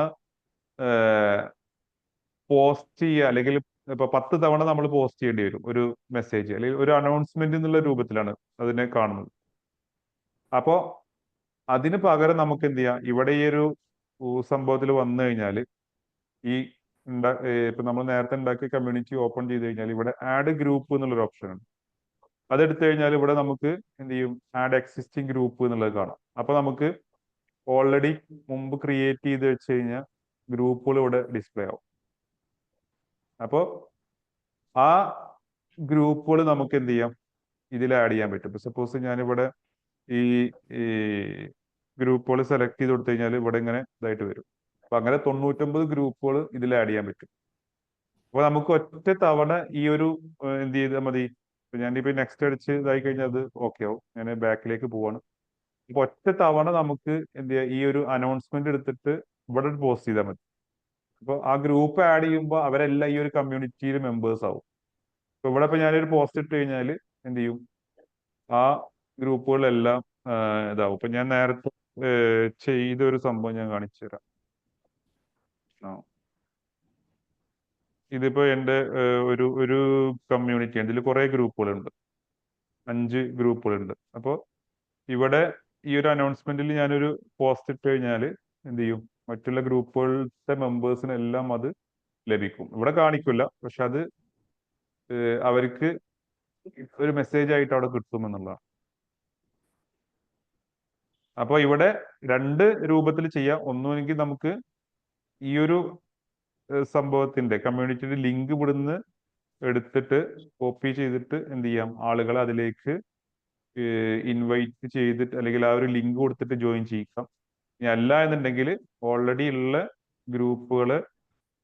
Speaker 2: പോസ്റ്റ് ചെയ്യുക, അല്ലെങ്കിൽ ഇപ്പൊ 10 തവണ നമ്മൾ പോസ്റ്റ് ചെയ്യേണ്ടി വരും ഒരു മെസ്സേജ്, അല്ലെങ്കിൽ ഒരു അനൗൺസ്മെന്റ് എന്നുള്ള രൂപത്തിലാണ് അതിനെ കാണുന്നത്. അപ്പോ അതിന് പകരം നമുക്ക് എന്ത് ചെയ്യാം, ഇവിടെ ഈ ഒരു സംഭവത്തിൽ വന്നു കഴിഞ്ഞാൽ ഈ ഇപ്പൊ നമ്മൾ നേരത്തെ ഉണ്ടാക്കിയ കമ്മ്യൂണിറ്റി ഓപ്പൺ ചെയ്ത് കഴിഞ്ഞാൽ ഇവിടെ ആഡ് ഗ്രൂപ്പ് എന്നുള്ളൊരു ഓപ്ഷൻ ഉണ്ട്. അതെടുത്തു കഴിഞ്ഞാൽ ഇവിടെ നമുക്ക് എന്ത് ചെയ്യും, ആഡ് എക്സിസ്റ്റിംഗ് ഗ്രൂപ്പ് എന്നുള്ളത് കാണാം. അപ്പൊ നമുക്ക് ഓൾറെഡി മുമ്പ് ക്രിയേറ്റ് ചെയ്ത് വെച്ച് കഴിഞ്ഞാൽ ഗ്രൂപ്പുകൾ ഇവിടെ ഡിസ്പ്ലേ ആവും. അപ്പോൾ ആ ഗ്രൂപ്പുകൾ നമുക്ക് എന്ത് ചെയ്യാം, ഇതിൽ ആഡ് ചെയ്യാൻ പറ്റും. ഇപ്പൊ സപ്പോസ് ഞാനിവിടെ ഈ ഗ്രൂപ്പുകൾ സെലക്ട് ചെയ്ത് കൊടുത്തു കഴിഞ്ഞാൽ ഇവിടെ ഇങ്ങനെ ഇതായിട്ട് വരും. അപ്പൊ അങ്ങനെ 99 ഗ്രൂപ്പുകൾ ഇതിൽ ആഡ് ചെയ്യാൻ പറ്റും. അപ്പൊ നമുക്ക് ഒറ്റ തവണ ഈ ഒരു എന്ത് ചെയ്താൽ മതി. ഇപ്പൊ ഞാനിപ്പോ നെക്സ്റ്റ് അടിച്ച് ഇതായി കഴിഞ്ഞാൽ അത് ഓക്കെ ആവും. ഞാൻ ബാക്കിലേക്ക് പോവാണ്. അപ്പൊ ഒറ്റ തവണ നമുക്ക് എന്ത് ചെയ്യാം, ഈ ഒരു അനൗൺസ്മെന്റ് എടുത്തിട്ട് ഇവിടെ പോസ്റ്റ് ചെയ്താൽ മതി. അപ്പോൾ ആ ഗ്രൂപ്പ് ആഡ് ചെയ്യുമ്പോൾ അവരെല്ലാം ഈ ഒരു കമ്മ്യൂണിറ്റിയിൽ മെമ്പേഴ്സ് ആവും. ഇപ്പൊ ഇവിടെ ഇപ്പൊ ഞാനൊരു പോസ്റ്റ് ഇട്ട് കഴിഞ്ഞാൽ എന്ത് ചെയ്യും, ആ ഗ്രൂപ്പുകളെല്ലാം ഇതാവും. ഇപ്പൊ ഞാൻ നേരത്തെ ചെയ്ത ഒരു സംഭവം ഞാൻ കാണിച്ചു തരാം. ഇതിപ്പോ എൻ്റെ ഒരു ഒരു കമ്മ്യൂണിറ്റിയാണ്. ഇതിൽ കുറെ ഗ്രൂപ്പുകളുണ്ട്, 5 ഗ്രൂപ്പുകളുണ്ട്. അപ്പോൾ ഇവിടെ ഈ ഒരു അനൗൺസ്മെന്റിൽ ഞാനൊരു പോസ്റ്റ് ഇട്ട് കഴിഞ്ഞാൽ എന്ത് ചെയ്യും, മറ്റുള്ള ഗ്രൂപ്പുകളുടെ മെമ്പേഴ്സിനെല്ലാം അത് ലഭിക്കും. ഇവിടെ കാണിക്കില്ല, പക്ഷെ അത് അവർക്ക് ഒരു മെസ്സേജ് ആയിട്ട് അവിടെ കിട്ടും എന്നുള്ളതാണ്. അപ്പൊ ഇവിടെ 2 രൂപത്തിൽ ചെയ്യാം. ഒന്നുമെങ്കിൽ നമുക്ക് ഈ ഒരു സംഭവത്തിന്റെ കമ്മ്യൂണിറ്റിയുടെ ലിങ്ക് ഇവിടുന്ന് എടുത്തിട്ട് കോപ്പി ചെയ്തിട്ട് എന്ത് ചെയ്യാം, ആളുകളെ അതിലേക്ക് ഇൻവൈറ്റ് ചെയ്തിട്ട് അല്ലെങ്കിൽ ആ ഒരു ലിങ്ക് കൊടുത്തിട്ട് ജോയിൻ ചെയ്യിക്കാം. ഇനി അല്ല എന്നുണ്ടെങ്കിൽ ഓൾറെഡി ഉള്ള ഗ്രൂപ്പുകള്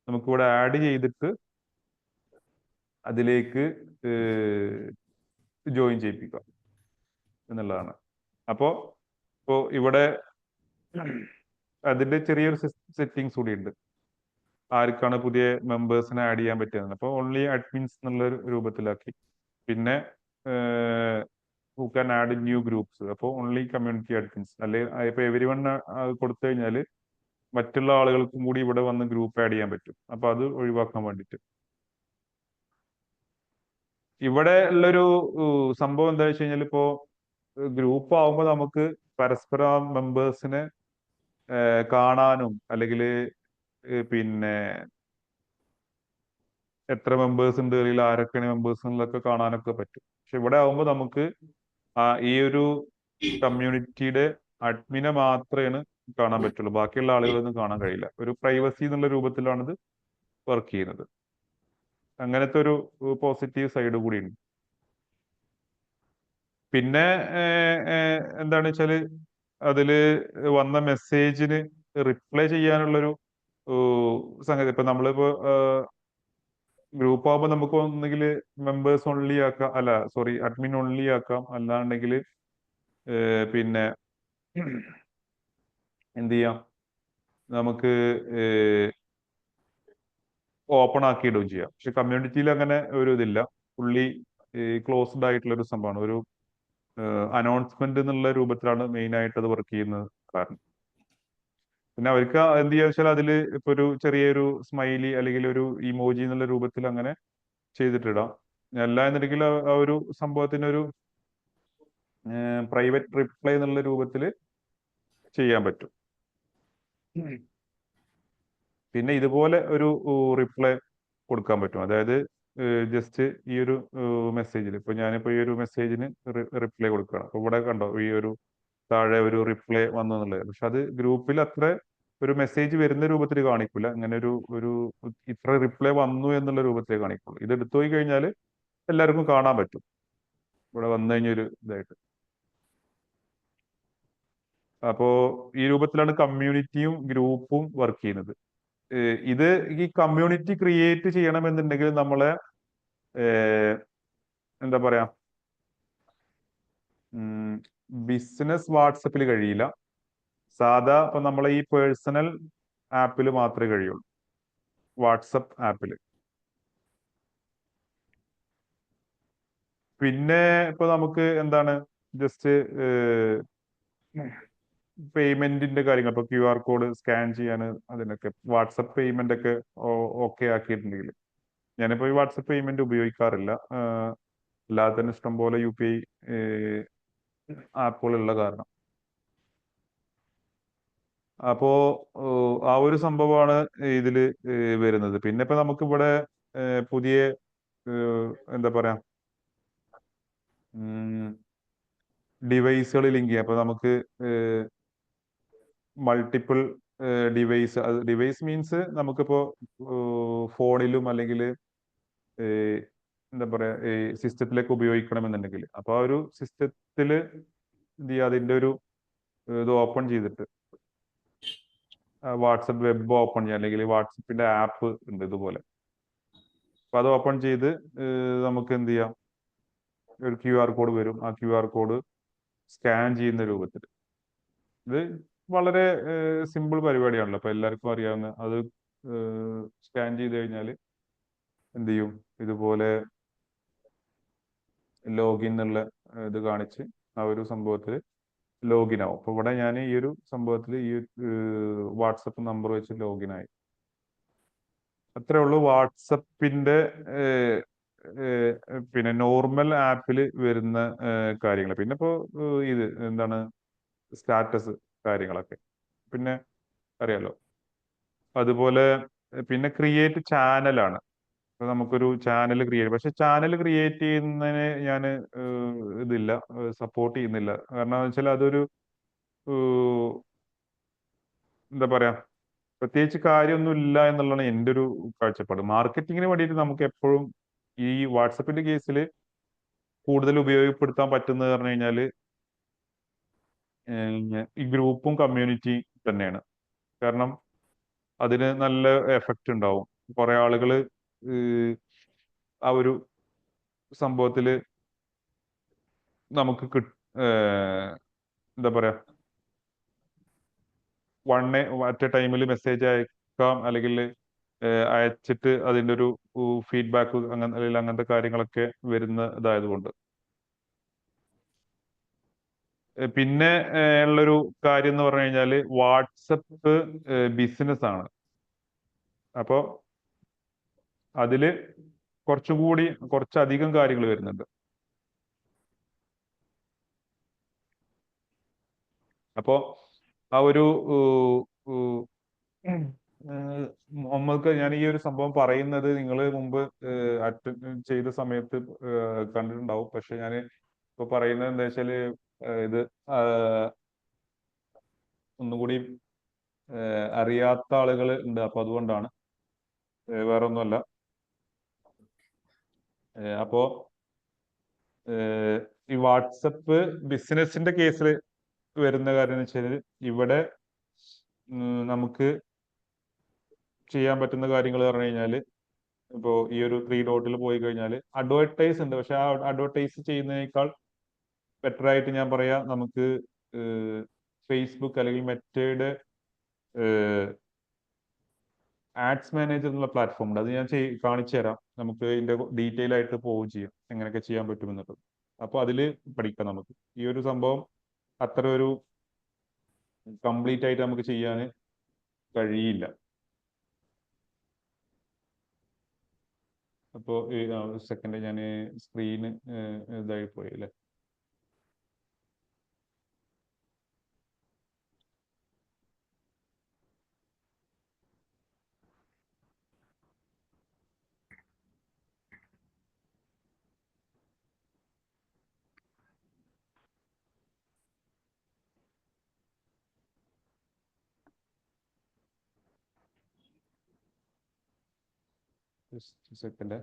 Speaker 2: നമുക്കിവിടെ ആഡ് ചെയ്തിട്ട് അതിലേക്ക് ജോയിൻ ചെയ്യിപ്പിക്കാം എന്നുള്ളതാണ്. അപ്പോൾ ഇവിടെ അതിന്റെ ചെറിയൊരു സെറ്റിങ്സ് കൂടി ഉണ്ട്, ആർക്കാണ് പുതിയ മെമ്പേഴ്സിനെ ആഡ് ചെയ്യാൻ പറ്റുന്നത്. അപ്പോൾ ഓൺലി അഡ്മിൻസ് എന്നുള്ള രൂപത്തിലാക്കി. പിന്നെ who can add new groups, അപ്പോൾ ഓൺലി കമ്മ്യൂണിറ്റി അഡ്മിൻസ്. അല്ലെങ്കിൽ ഇപ്പൊ എവരി വൺ കൊടുത്തു കഴിഞ്ഞാൽ മറ്റുള്ള ആളുകൾക്കും കൂടി ഇവിടെ വന്ന് ഗ്രൂപ്പ് ആഡ് ചെയ്യാൻ പറ്റും. അപ്പൊ അത് ഒഴിവാക്കാൻ വേണ്ടിയിട്ട് ഇവിടെ ഉള്ളൊരു സംഭവം എന്താ വെച്ച് കഴിഞ്ഞാൽ, ഇപ്പോ ഗ്രൂപ്പ് ആവുമ്പോൾ നമുക്ക് പരസ്പരം മെമ്പേഴ്സിനെ കാണാനും അല്ലെങ്കിൽ പിന്നെ എത്ര മെമ്പേഴ്സ് ഉണ്ട് അല്ലെങ്കിൽ ആരൊക്കെയാണ് മെമ്പേഴ്സ് എന്നുള്ളതൊക്കെ കാണാനൊക്കെ പറ്റും. പക്ഷെ ഇവിടെ ആവുമ്പോൾ നമുക്ക് ഈ ഒരു കമ്മ്യൂണിറ്റിയുടെ അഡ്മിനെ മാത്രമേ കാണാൻ പറ്റുള്ളൂ, ബാക്കിയുള്ള ആളുകളൊന്നും കാണാൻ കഴിയില്ല. ഒരു പ്രൈവസി എന്നുള്ള രൂപത്തിലാണ് ഇത് വർക്ക് ചെയ്യുന്നത്. അങ്ങനത്തെ ഒരു പോസിറ്റീവ് സൈഡ് കൂടിയുണ്ട്. പിന്നെ എന്താണ് വെച്ചാല് അതില് വന്ന മെസ്സേജിന് റിപ്ലൈ ചെയ്യാനുള്ളൊരു സംഗതി. ഇപ്പൊ നമ്മളിപ്പോ ഗ്രൂപ്പ് ആകുമ്പോൾ നമുക്ക് ഒന്നെങ്കിൽ മെമ്പേഴ്സ് ഓൺലി ആക്കാം, അല്ല സോറി അഡ്മിൻ ഓൺലി ആക്കാം. അല്ലാണ്ടെങ്കിൽ പിന്നെ എന്ത് ചെയ്യാം, നമുക്ക് ഓപ്പൺ ആക്കിയിടുകയും ചെയ്യാം. പക്ഷെ കമ്മ്യൂണിറ്റിയിൽ അങ്ങനെ ഒരു ഇതില്ല, ഫുള്ളി ക്ലോസ്ഡ് ആയിട്ടുള്ള ഒരു സംഭവമാണ്. ഒരു അനൗൺസ്മെന്റ് എന്നുള്ള രൂപത്തിലാണ് മെയിൻ ആയിട്ട് അത് വർക്ക് ചെയ്യുന്നത്. കാരണം പിന്നെ അവർക്ക് എന്ത് ചെയ്യാ വെച്ചാൽ അതിൽ ഇപ്പൊ ഒരു ചെറിയൊരു സ്മൈലി അല്ലെങ്കിൽ ഒരു ഇമോജി എന്നുള്ള രൂപത്തിൽ അങ്ങനെ ചെയ്തിട്ടിടാം. അല്ല എന്നുണ്ടെങ്കിൽ ആ ഒരു സംഭവത്തിനൊരു പ്രൈവറ്റ് റിപ്ലൈ എന്നുള്ള രൂപത്തിൽ ചെയ്യാൻ പറ്റും. പിന്നെ ഇതുപോലെ ഒരു റിപ്ലൈ കൊടുക്കാൻ പറ്റും. അതായത് ജസ്റ്റ് ഈ ഒരു മെസ്സേജിൽ ഇപ്പൊ ഞാനിപ്പോ ഈ ഒരു മെസ്സേജിന് റിപ്ലൈ കൊടുക്കുകയാണ്. അപ്പൊ ഇവിടെ കണ്ടോ ഈ ഒരു താഴെ ഒരു റിപ്ലൈ വന്നു എന്നുള്ളത്. പക്ഷെ അത് ഗ്രൂപ്പിൽ അത്ര ഒരു മെസ്സേജ് വരുന്ന രൂപത്തിൽ കാണിക്കില്ല. അങ്ങനെ ഒരു ഇത്ര റിപ്ലൈ വന്നു എന്നുള്ള രൂപത്തിലേ കാണിക്കുള്ളൂ. ഇത് എടുത്തു പോയി കഴിഞ്ഞാൽ എല്ലാവർക്കും കാണാൻ പറ്റും ഇവിടെ വന്നു കഴിഞ്ഞൊരു ഇതായിട്ട്. അപ്പോ ഈ രൂപത്തിലാണ് കമ്മ്യൂണിറ്റിയും ഗ്രൂപ്പും വർക്ക് ചെയ്യുന്നത്. ഇത് ഈ കമ്മ്യൂണിറ്റി ക്രിയേറ്റ് ചെയ്യണമെന്നുണ്ടെങ്കിൽ നമ്മളെ എന്താ പറയാ, ബിസിനസ് വാട്സപ്പിൽ കഴിയില്ല. സാധാ ഇപ്പൊ നമ്മളെ ഈ പേഴ്സണൽ ആപ്പിൽ മാത്രമേ കഴിയുള്ളൂ, വാട്സപ്പ് ആപ്പിൽ. പിന്നെ ഇപ്പൊ നമുക്ക് എന്താണ് ജസ്റ്റ് പേയ്മെന്റിന്റെ കാര്യങ്ങൾ, ഇപ്പൊ QR കോഡ് സ്കാൻ ചെയ്യാൻ, അതിനൊക്കെ വാട്സപ്പ് പേയ്മെന്റ് ഒക്കെ ഓക്കെ ആക്കിയിട്ടുണ്ടെങ്കിൽ, ഞാനിപ്പോ ഈ വാട്സപ്പ് പേയ്മെന്റ് ഉപയോഗിക്കാറില്ല, അല്ലാതെ തന്നെ ഇഷ്ടംപോലെ UPI ആപ്പുകളുള്ള കാരണം. അപ്പോ ആ ഒരു സംഭവമാണ് ഇതില് വരുന്നത്. പിന്നെ ഇപ്പൊ നമുക്ക് ഇവിടെ പുതിയ എന്താ പറയാ ഡിവൈസുകൾ ലിങ്ക് ചെയ്യാം. അപ്പൊ നമുക്ക് മൾട്ടിപ്പിൾ ഡിവൈസ് മീൻസ് നമുക്കിപ്പോ ഫോണിലും അല്ലെങ്കിൽ എന്താ പറയാ സിസ്റ്റത്തിലേക്ക് ഉപയോഗിക്കണമെന്നുണ്ടെങ്കിൽ, അപ്പൊ ആ ഒരു സിസ്റ്റത്തില് എന്ത് ചെയ്യുക, അതിന്റെ ഒരു ഇത് ഓപ്പൺ ചെയ്തിട്ട് വാട്സപ്പ് വെബ് ഓപ്പൺ ചെയ്യാം, അല്ലെങ്കിൽ വാട്സപ്പിന്റെ ആപ്പ് ഉണ്ട് ഇതുപോലെ. അപ്പൊ അത് ഓപ്പൺ ചെയ്ത് നമുക്ക് എന്ത് ചെയ്യാം, ഒരു QR കോഡ് വരും. ആ QR കോഡ് സ്കാൻ ചെയ്യുന്ന രൂപത്തിൽ. ഇത് വളരെ സിമ്പിൾ പരിപാടിയാണല്ലോ, അപ്പൊ എല്ലാവർക്കും അറിയാവുന്ന. അത് സ്കാൻ ചെയ്ത് കഴിഞ്ഞാൽ എന്ത് ചെയ്യും, ഇതുപോലെ ലോഗിൻ എന്നുള്ള ഇത് കാണിച്ച് ആ ഒരു സംഭവത്തിൽ ലോഗിൻ ആവും. അപ്പൊ ഇവിടെ ഞാൻ ഈ ഒരു സംഭവത്തിൽ ഈ വാട്സപ്പ് നമ്പർ വെച്ച് ലോഗിൻ ആയി. അത്രേ ഉള്ളൂ വാട്സപ്പിന്റെ പിന്നെ നോർമൽ ആപ്പിൽ വരുന്ന കാര്യങ്ങൾ. പിന്നെ ഇപ്പോ ഇത് എന്താണ് സ്റ്റാറ്റസ് കാര്യങ്ങളൊക്കെ പിന്നെ അറിയാലോ. അതുപോലെ പിന്നെ ക്രിയേറ്റ് ചാനലാണ്. അപ്പൊ നമുക്കൊരു ചാനൽ ക്രിയേറ്റ്, പക്ഷെ ചാനൽ ക്രിയേറ്റ് ചെയ്യുന്നതിന് ഞാൻ ഇതില്ല, സപ്പോർട്ട് ചെയ്യുന്നില്ല. കാരണം എന്താ വെച്ചാൽ അതൊരു എന്താ പറയാ, പ്രത്യേകിച്ച് കാര്യമൊന്നും ഇല്ല എന്നുള്ളതാണ് എൻ്റെ ഒരു കാഴ്ചപ്പാട്. മാർക്കറ്റിങ്ങിന് വേണ്ടിയിട്ട് നമുക്ക് എപ്പോഴും ഈ വാട്സപ്പിന്റെ കേസിൽ കൂടുതൽ ഉപയോഗപ്പെടുത്താൻ പറ്റുന്നത് പറഞ്ഞു കഴിഞ്ഞാൽ ഈ ഗ്രൂപ്പും കമ്മ്യൂണിറ്റി തന്നെയാണ്. കാരണം അതിന് നല്ല എഫക്റ്റ് ഉണ്ടാവും. കുറെ ആളുകൾ ആ ഒരു സംഭവത്തിൽ നമുക്ക് എന്താ പറയാ, അറ്റ് എ ടൈമിൽ മെസ്സേജ് അയക്കാം, അല്ലെങ്കിൽ അയച്ചിട്ട് അതിൻ്റെ ഒരു ഫീഡ്ബാക്ക് അല്ലെങ്കിൽ അങ്ങനത്തെ കാര്യങ്ങളൊക്കെ വരുന്ന ഇതായതുകൊണ്ട്. പിന്നെ ഉള്ളൊരു കാര്യം എന്ന് പറഞ്ഞു കഴിഞ്ഞാൽ വാട്സപ്പ് ബിസിനസ് ആണ്. അപ്പോ അതില് കുറച്ചധികം കാര്യങ്ങൾ വരുന്നുണ്ട്. അപ്പോ ആ ഒരു നമുക്ക് ഞാൻ ഈ ഒരു സംഭവം പറയുന്നത് നിങ്ങൾ മുമ്പ് അറ്റൻഡ് ചെയ്ത സമയത്ത് കണ്ടിട്ടുണ്ടാവും. പക്ഷെ ഞാൻ ഇപ്പൊ പറയുന്നത് എന്താ വെച്ചാല് ഇത് ഒന്നുകൂടി അറിയാത്ത ആളുകൾ ഉണ്ട്. അപ്പൊ അതുകൊണ്ടാണ്, വേറെ ഒന്നുമല്ല. അപ്പോ ഈ വാട്സപ്പ് ബിസിനസിന്റെ കേസിൽ വരുന്ന കാര്യം എന്ന് വെച്ചാൽ, ഇവിടെ നമുക്ക് ചെയ്യാൻ പറ്റുന്ന കാര്യങ്ങൾ പറഞ്ഞു കഴിഞ്ഞാൽ, ഇപ്പോൾ ഈ ഒരു 3 ഡോട്ടിൽ പോയി കഴിഞ്ഞാൽ അഡ്വർടൈസ് ഉണ്ട്. പക്ഷെ ആ അഡ്വർടൈസ് ചെയ്യുന്നതിനേക്കാൾ ബെറ്റർ ആയിട്ട് ഞാൻ പറയാ, നമുക്ക് ഫേസ്ബുക്ക് അല്ലെങ്കിൽ മെറ്റയുടെ ആഡ്സ് മാനേജർ എന്നുള്ള പ്ലാറ്റ്ഫോം ഉണ്ട്. അത് ഞാൻ കാണിച്ചു തരാം. നമുക്ക് ഇതിന്റെ ഡീറ്റെയിൽ ആയിട്ട് പോവുകയും ചെയ്യാം, എങ്ങനെയൊക്കെ ചെയ്യാൻ പറ്റുമെന്നുള്ളത്. അപ്പോൾ അതിൽ പഠിക്കാം. നമുക്ക് ഈ ഒരു സംഭവം അത്ര ഒരു കംപ്ലീറ്റ് ആയിട്ട് നമുക്ക് ചെയ്യാൻ കഴിയില്ല. അപ്പോൾ സെക്കൻഡ് ഞാൻ സ്ക്രീന് ഇതായി പോയി അല്ലേ. സെക്കൻഡ്.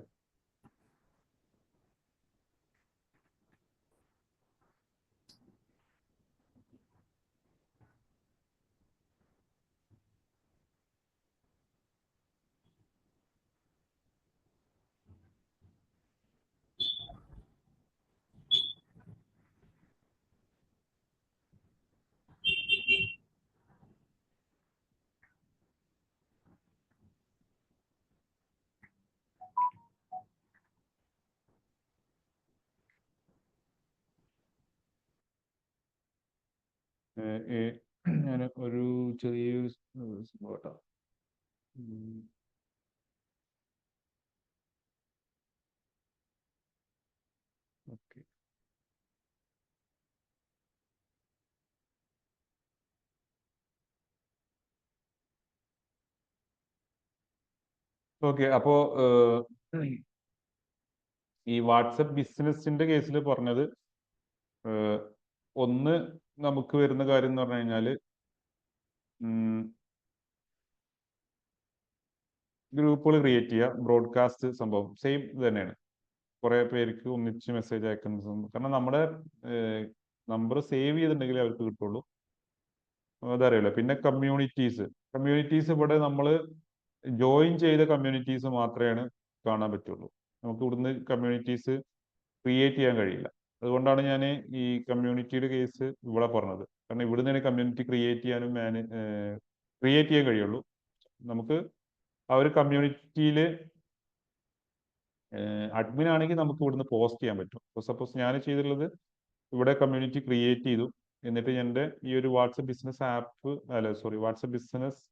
Speaker 2: ഞാൻ ഒരു ചെറിയൊരു സംഭവം കേട്ടോ. ഓക്കെ ഓക്കെ അപ്പോ ഈ വാട്സപ്പ് ബിസിനസിന്റെ കേസിൽ പറഞ്ഞത് ഒന്ന് നമുക്ക് വരുന്ന കാര്യം എന്ന് പറഞ്ഞു കഴിഞ്ഞാൽ ഗ്രൂപ്പുകൾ ക്രിയേറ്റ് ചെയ്യുക, ബ്രോഡ്കാസ്റ്റ് സംഭവം സെയിം ഇത് തന്നെയാണ്. കുറെ പേർക്ക് ഒന്നിച്ച് മെസ്സേജ് അയക്കുന്ന സംഭവം. കാരണം നമ്മുടെ നമ്പർ സേവ് ചെയ്തിട്ടുണ്ടെങ്കിലേ അവർക്ക് കിട്ടുള്ളൂ, അതറിയില്ല. പിന്നെ കമ്മ്യൂണിറ്റീസ് ഇവിടെ നമ്മൾ ജോയിൻ ചെയ്ത കമ്മ്യൂണിറ്റീസ് മാത്രമേ കാണാൻ പറ്റുള്ളൂ. നമുക്ക് ഇവിടുന്ന് കമ്മ്യൂണിറ്റീസ് ക്രിയേറ്റ് ചെയ്യാൻ കഴിയില്ല. അതുകൊണ്ടാണ് ഞാൻ ഈ കമ്മ്യൂണിറ്റിയുടെ കേസ് ഇവിടെ പറഞ്ഞത്. കാരണം ഇവിടുന്ന് തന്നെ കമ്മ്യൂണിറ്റി ക്രിയേറ്റ് ചെയ്യാനും ക്രിയേറ്റ് ചെയ്യാൻ കഴിയുള്ളൂ. നമുക്ക് ആ ഒരു കമ്മ്യൂണിറ്റിയിൽ അഡ്മിൻ ആണെങ്കിൽ നമുക്ക് ഇവിടുന്ന് പോസ്റ്റ് ചെയ്യാൻ പറ്റും. സപ്പോസ് ഞാൻ ചെയ്തിട്ടുള്ളത് ഇവിടെ കമ്മ്യൂണിറ്റി ക്രിയേറ്റ് ചെയ്തു, എന്നിട്ട് എൻ്റെ ഈ ഒരു WhatsApp business WhatsApp business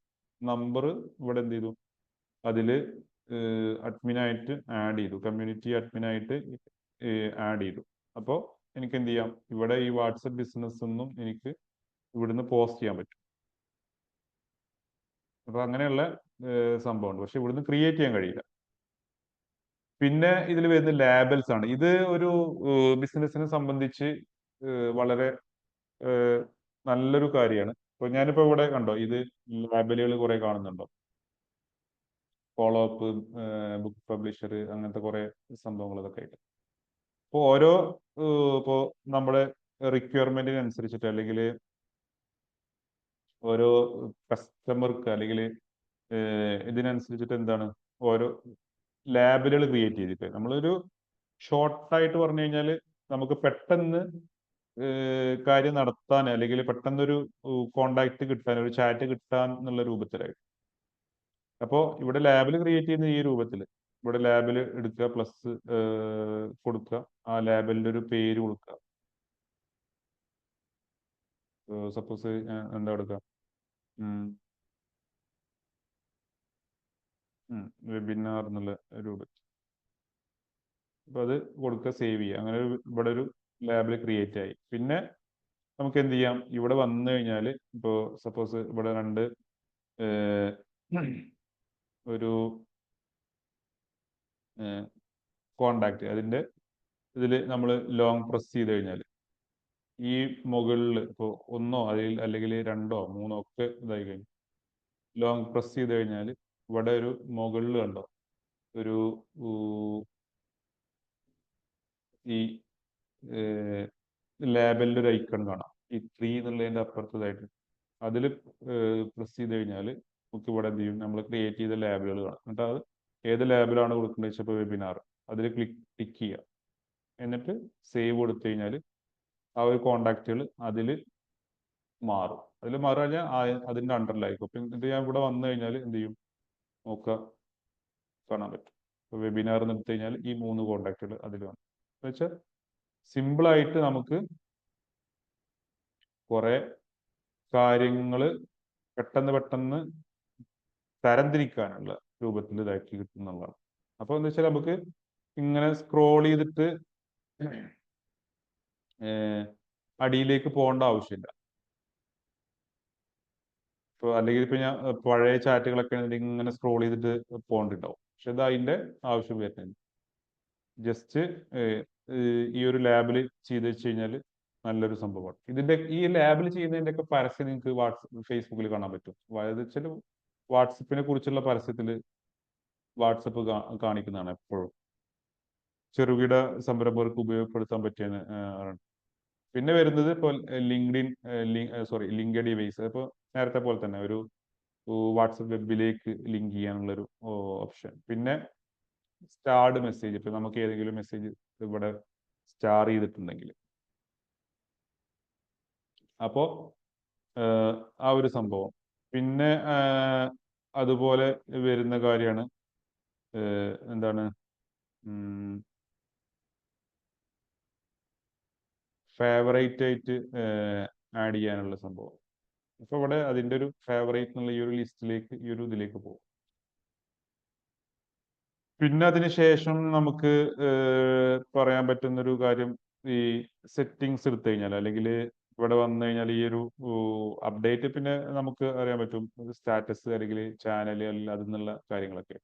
Speaker 2: number ഇവിടെ എന്ത് ചെയ്തു, അതിൽ അഡ്മിനായിട്ട് ആഡ് ചെയ്തു, കമ്മ്യൂണിറ്റി അഡ്മിനായിട്ട് ആഡ് ചെയ്തു. അപ്പോൾ എനിക്ക് എന്ത് ചെയ്യാം, ഇവിടെ ഈ വാട്സപ്പ് ബിസിനസ് ഒന്നും എനിക്ക് ഇവിടുന്ന് പോസ്റ്റ് ചെയ്യാൻ പറ്റും. അപ്പൊ അങ്ങനെയുള്ള സംഭവമുണ്ട്. പക്ഷെ ഇവിടുന്ന് ക്രിയേറ്റ് ചെയ്യാൻ കഴിയില്ല. പിന്നെ ഇതിൽ വരുന്ന ലേബൽസ് ആണ്. ഇത് ഒരു ബിസിനസിനെ സംബന്ധിച്ച് വളരെ നല്ലൊരു കാര്യമാണ്. ഇപ്പൊ ഞാനിപ്പോ ഇവിടെ കണ്ടോ, ഇത് ലേബലുകൾ കുറെ കാണുന്നുണ്ടോ? ഫോളോ അപ്പ്, ബുക്ക് പബ്ലിഷർ, അങ്ങനത്തെ കുറെ സംഭവങ്ങൾ ഇതൊക്കെ ആയിട്ട്. അപ്പോൾ ഓരോ ഇപ്പോൾ നമ്മുടെ റിക്വയർമെന്റിനനുസരിച്ചിട്ട് അല്ലെങ്കിൽ ഓരോ കസ്റ്റമർക്ക് അല്ലെങ്കിൽ ഇതിനനുസരിച്ചിട്ട് എന്താണ് ഓരോ ലാബുകൾ ക്രിയേറ്റ് ചെയ്തിട്ട് നമ്മളൊരു ഷോർട്ടായിട്ട് പറഞ്ഞു കഴിഞ്ഞാൽ നമുക്ക് പെട്ടെന്ന് കാര്യം നടത്താൻ അല്ലെങ്കിൽ പെട്ടെന്നൊരു കോണ്ടാക്ട് കിട്ടാൻ, ഒരു ചാറ്റ് കിട്ടാൻ എന്നുള്ള രൂപത്തിലായിട്ട്. അപ്പോൾ ഇവിടെ ലാബിൽ ക്രിയേറ്റ് ചെയ്യുന്ന ഈ രൂപത്തിൽ ഇവിടെ ലാബിൽ എടുക്കുക, പ്ലസ് കൊടുക്കുക, ആ ലാബലിന്റെ ഒരു പേര് കൊടുക്കുക. സപ്പോസ് എന്താ കൊടുക്കുക, വെബിനാർ എന്നുള്ള രൂപത്തിൽ. അപ്പൊ അത് കൊടുക്കുക, സേവ് ചെയ്യുക. അങ്ങനെ ഇവിടെ ഒരു ലാബിൽ ക്രിയേറ്റ് ആയി. പിന്നെ നമുക്ക് എന്ത് ചെയ്യാം, ഇവിടെ വന്നു കഴിഞ്ഞാൽ ഇപ്പോൾ സപ്പോസ് ഇവിടെ ഒരു കോണ്ടാക്ട്, അതിന്റെ ഇതിൽ നമ്മൾ ലോങ് പ്രസ് ചെയ്ത് കഴിഞ്ഞാൽ ഈ മുകളിൽ ഇപ്പോൾ ഒന്നോ അല്ലെങ്കിൽ രണ്ടോ മൂന്നോ ഒക്കെ ഇതായി കഴിഞ്ഞു, ലോങ് പ്രസ് ചെയ്ത് കഴിഞ്ഞാൽ ഇവിടെ ഒരു മുകളിൽ കണ്ടോ ഒരു ഈ ലേബലിന്റെ ഒരു ഐക്കൺ കാണാം, ഈ 3 എന്നുള്ളതിന്റെ അപ്പുറത്തതായിട്ട്. അതിൽ പ്രസ് ചെയ്ത് കഴിഞ്ഞാൽ നമുക്ക് ഇവിടെ എന്ത് ചെയ്യും, നമ്മൾ ക്രിയേറ്റ് ചെയ്ത ലാബുകൾ കാണാം. എന്നിട്ട് അത് ഏത് ലാബിലാണ് കൊടുക്കേണ്ടത് വെച്ചപ്പോൾ വെബിനാർ, അതിൽ ടിക്ക് ചെയ്യുക. എന്നിട്ട് സേവ് കൊടുത്തു കഴിഞ്ഞാൽ ആ ഒരു കോണ്ടാക്റ്റുകൾ അതിൽ മാറും. അതിൽ മാറുക കഴിഞ്ഞാൽ അതിന്റെ അണ്ടറിലായിരിക്കും. എന്നിട്ട് ഞാൻ ഇവിടെ വന്നു കഴിഞ്ഞാൽ എന്ത് ചെയ്യും നോക്കുക, കാണാൻ പറ്റും. ഇപ്പോൾ വെബിനാർ എടുത്തു കഴിഞ്ഞാൽ ഈ 3 കോണ്ടാക്റ്റുകൾ അതിൽ വന്നു. എന്ന് വെച്ചാൽ സിമ്പിളായിട്ട് നമുക്ക് കുറെ കാര്യങ്ങൾ പെട്ടെന്ന് തരംതിരിക്കാനുള്ള രൂപത്തിൽ ഇതാക്കി കിട്ടുന്നതാണ്. അപ്പൊ എന്താ വെച്ചാൽ നമുക്ക് ഇങ്ങനെ സ്ക്രോൾ ചെയ്തിട്ട് അടിയിലേക്ക് പോകേണ്ട ആവശ്യമില്ല. ഇപ്പൊ അല്ലെങ്കിൽ ഇപ്പൊ ഞാൻ പഴയ ചാറ്റുകളൊക്കെ ഇങ്ങനെ സ്ക്രോൾ ചെയ്തിട്ട് പോകേണ്ടിണ്ടാവും. പക്ഷെ ഇത് അതിന്റെ ആവശ്യം വരുന്നില്ല. ജസ്റ്റ് ഈ ഒരു ലാബിൽ ചെയ്ത് വെച്ച് കഴിഞ്ഞാൽ നല്ലൊരു സംഭവമാണ്. ഈ ലാബിൽ ചെയ്യുന്നതിന്റെ ഒക്കെ പരസ്യം നിങ്ങൾക്ക് ഫേസ്ബുക്കിൽ കാണാൻ പറ്റും. വെച്ചാൽ വാട്സപ്പിനെ കുറിച്ചുള്ള പരസ്യത്തിൽ വാട്സപ്പ് കാണിക്കുന്നതാണ് എപ്പോഴും. ചെറുകിട സംരംഭകർക്ക് ഉപയോഗപ്പെടുത്താൻ പറ്റിയ. പിന്നെ വരുന്നത് ഇപ്പോൾ ലിങ്കഡ് ഡിവൈസ്. ഇപ്പോൾ നേരത്തെ പോലെ തന്നെ ഒരു വാട്സപ്പ് വെബിലേക്ക് ലിങ്ക് ചെയ്യാനുള്ളൊരു ഓപ്ഷൻ. പിന്നെ സ്റ്റാർഡ് മെസ്സേജ്, ഇപ്പൊ നമുക്ക് ഏതെങ്കിലും മെസ്സേജ് ഇവിടെ സ്റ്റാർ ചെയ്തിട്ടുണ്ടെങ്കിൽ അപ്പോ ആ ഒരു സംഭവം. പിന്നെ അതുപോലെ വരുന്ന കാര്യമാണ് എന്താണ് ഫേവറേറ്റ് ആയിട്ട് ആഡ് ചെയ്യാനുള്ള സംഭവം. അപ്പൊ ഇവിടെ അതിന്റെ ഒരു ഫേവറേറ്റ് എന്നുള്ള ഈ ഒരു ലിസ്റ്റിലേക്ക് ഈ ഒരു ഇതിലേക്ക് പോകും. പിന്നെ അതിനുശേഷം നമുക്ക് പറയാൻ പറ്റുന്ന ഒരു കാര്യം, ഈ സെറ്റിങ്സ് എടുത്തു കഴിഞ്ഞാൽ അല്ലെങ്കിൽ ഇവിടെ വന്നു കഴിഞ്ഞാൽ ഈ ഒരു അപ്ഡേറ്റ് പിന്നെ നമുക്ക് അറിയാൻ പറ്റും സ്റ്റാറ്റസ് അല്ലെങ്കിൽ ചാനൽ അല്ലെങ്കിൽ അതിൽ നിന്നുള്ള കാര്യങ്ങളൊക്കെ.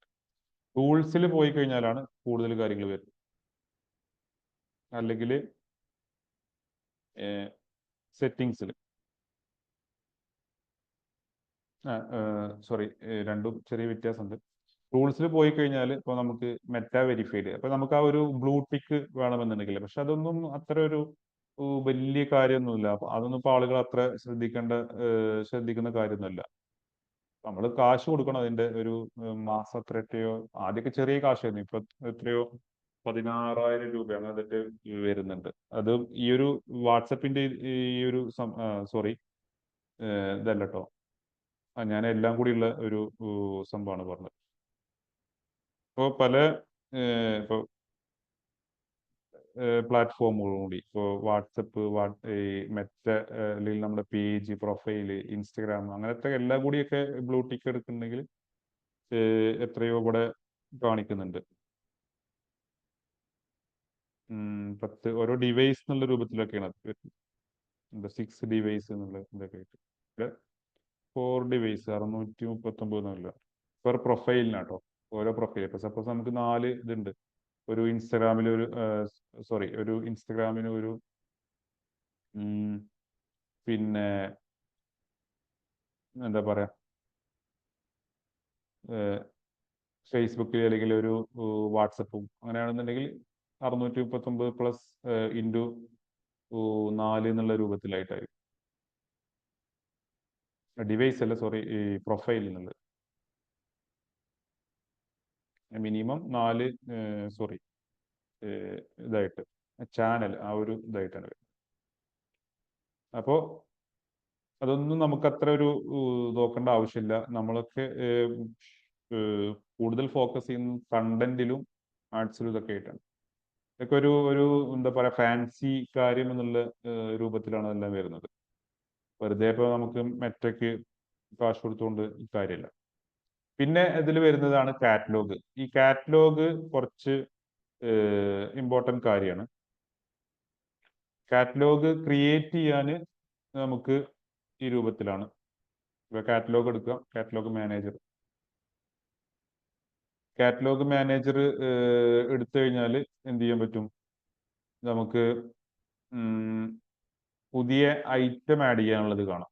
Speaker 2: ടൂൾസിൽ പോയി കഴിഞ്ഞാലാണ് കൂടുതൽ കാര്യങ്ങൾ വരുന്നത്. അല്ലെങ്കിൽ സെറ്റിങ്സിൽ സോറി, രണ്ടും ചെറിയ വ്യത്യാസമുണ്ട്. ടൂൾസിൽ പോയി കഴിഞ്ഞാൽ ഇപ്പോൾ നമുക്ക് മെറ്റാ വെരിഫൈഡ്, അപ്പൊ നമുക്ക് ആ ഒരു ബ്ലൂ ടിക്ക് വേണമെന്നുണ്ടെങ്കിൽ, പക്ഷെ അതൊന്നും അത്ര ഒരു വലിയ കാര്യമൊന്നുമില്ല. അപ്പൊ അതൊന്നും ഇപ്പോൾ ആളുകൾ അത്ര ശ്രദ്ധിക്കുന്ന കാര്യമൊന്നുമല്ല. നമ്മൾ കാശ് കൊടുക്കണം അതിന്റെ ഒരു മാസം എത്രയോ. ആദ്യമൊക്കെ ചെറിയ കാശായിരുന്നു, ഇപ്പൊ എത്രയോ 16,000 രൂപ അങ്ങനത്തെ വരുന്നുണ്ട്. അത് ഈ ഒരു വാട്സപ്പിന്റെ ഈ ഒരു സോറി ഇതല്ല കേട്ടോ, ഞാൻ എല്ലാം കൂടിയുള്ള ഒരു സംഭവമാണ് പറഞ്ഞത്. ഇപ്പോൾ പല ഇപ്പോൾ പ്ലാറ്റ്ഫോമുകളും കൂടി, ഇപ്പോൾ വാട്സപ്പ്, ഈ മെറ്റ അല്ലെങ്കിൽ നമ്മുടെ പേജ്, പ്രൊഫൈല്, ഇൻസ്റ്റഗ്രാം, അങ്ങനത്തെ എല്ലാം കൂടിയൊക്കെ ബ്ലൂ ടിക്ക് എടുക്കുന്നുണ്ടെങ്കിൽ എത്രയോ ഇവിടെ കാണിക്കുന്നുണ്ട്. 10 ഓരോ ഡിവൈസ് എന്നുള്ള രൂപത്തിലൊക്കെയാണ് അത് 6 ഡിവൈസ് എന്നുള്ള ഇതൊക്കെ ആയിട്ട് 4 ഡിവൈസ് 639 പെർ പ്രൊഫൈലിനാട്ടോ. ഓരോ പ്രൊഫൈൽ ഇപ്പൊ സപ്പോസ് നമുക്ക് 4 ഇതുണ്ട്. ഒരു ഇൻസ്റ്റഗ്രാമിൽ ഒരു ഇൻസ്റ്റഗ്രാമിന് ഒരു പിന്നെ എന്താ പറയാ, ഫേസ്ബുക്കിൽ അല്ലെങ്കിൽ ഒരു വാട്സപ്പും അങ്ങനെയാണെന്നുണ്ടെങ്കിൽ 639 പ്ലസ് ഇൻറ്റു 4 എന്നുള്ള രൂപത്തിലായിട്ടായിരിക്കും. ഡിവൈസ് അല്ല, സോറി, ഈ പ്രൊഫൈൽ എന്നുള്ളത് മിനിമം 4 സോറി ഇതായിട്ട് ചാനൽ ആ ഒരു ഇതായിട്ടാണ് വരുന്നത്. അപ്പോൾ അതൊന്നും നമുക്ക് അത്ര ഒരു നോക്കേണ്ട ആവശ്യമില്ല. നമ്മളൊക്കെ കൂടുതൽ ഫോക്കസ് ചെയ്യുന്ന കണ്ടന്റിലും ആർട്സിലും ഇതൊക്കെ ആയിട്ടാണ്. ഇതൊക്കെ ഒരു എന്താ പറയാ, ഫാൻസി കാര്യം എന്നുള്ള രൂപത്തിലാണ് അതെല്ലാം വരുന്നത്. വെറുതെ ഇപ്പോൾ നമുക്ക് മെറ്റയ്ക്ക് കാശ് കൊടുത്തുകൊണ്ട് കാര്യമില്ല. പിന്നെ ഇതിൽ വരുന്നതാണ് കാറ്റലോഗ്. ഈ കാറ്റലോഗ് കുറച്ച് ഇമ്പോർട്ടൻറ്റ് കാര്യമാണ്. കാറ്റലോഗ് ക്രിയേറ്റ് ചെയ്യാൻ നമുക്ക് ഈ രൂപത്തിലാണ്. കാറ്റലോഗ് എടുക്കുക, കാറ്റലോഗ് മാനേജർ എടുത്തു കഴിഞ്ഞാൽ എന്ത് ചെയ്യാൻ പറ്റും, നമുക്ക് പുതിയ ഐറ്റം ആഡ് ചെയ്യാനുള്ളത് കാണാം.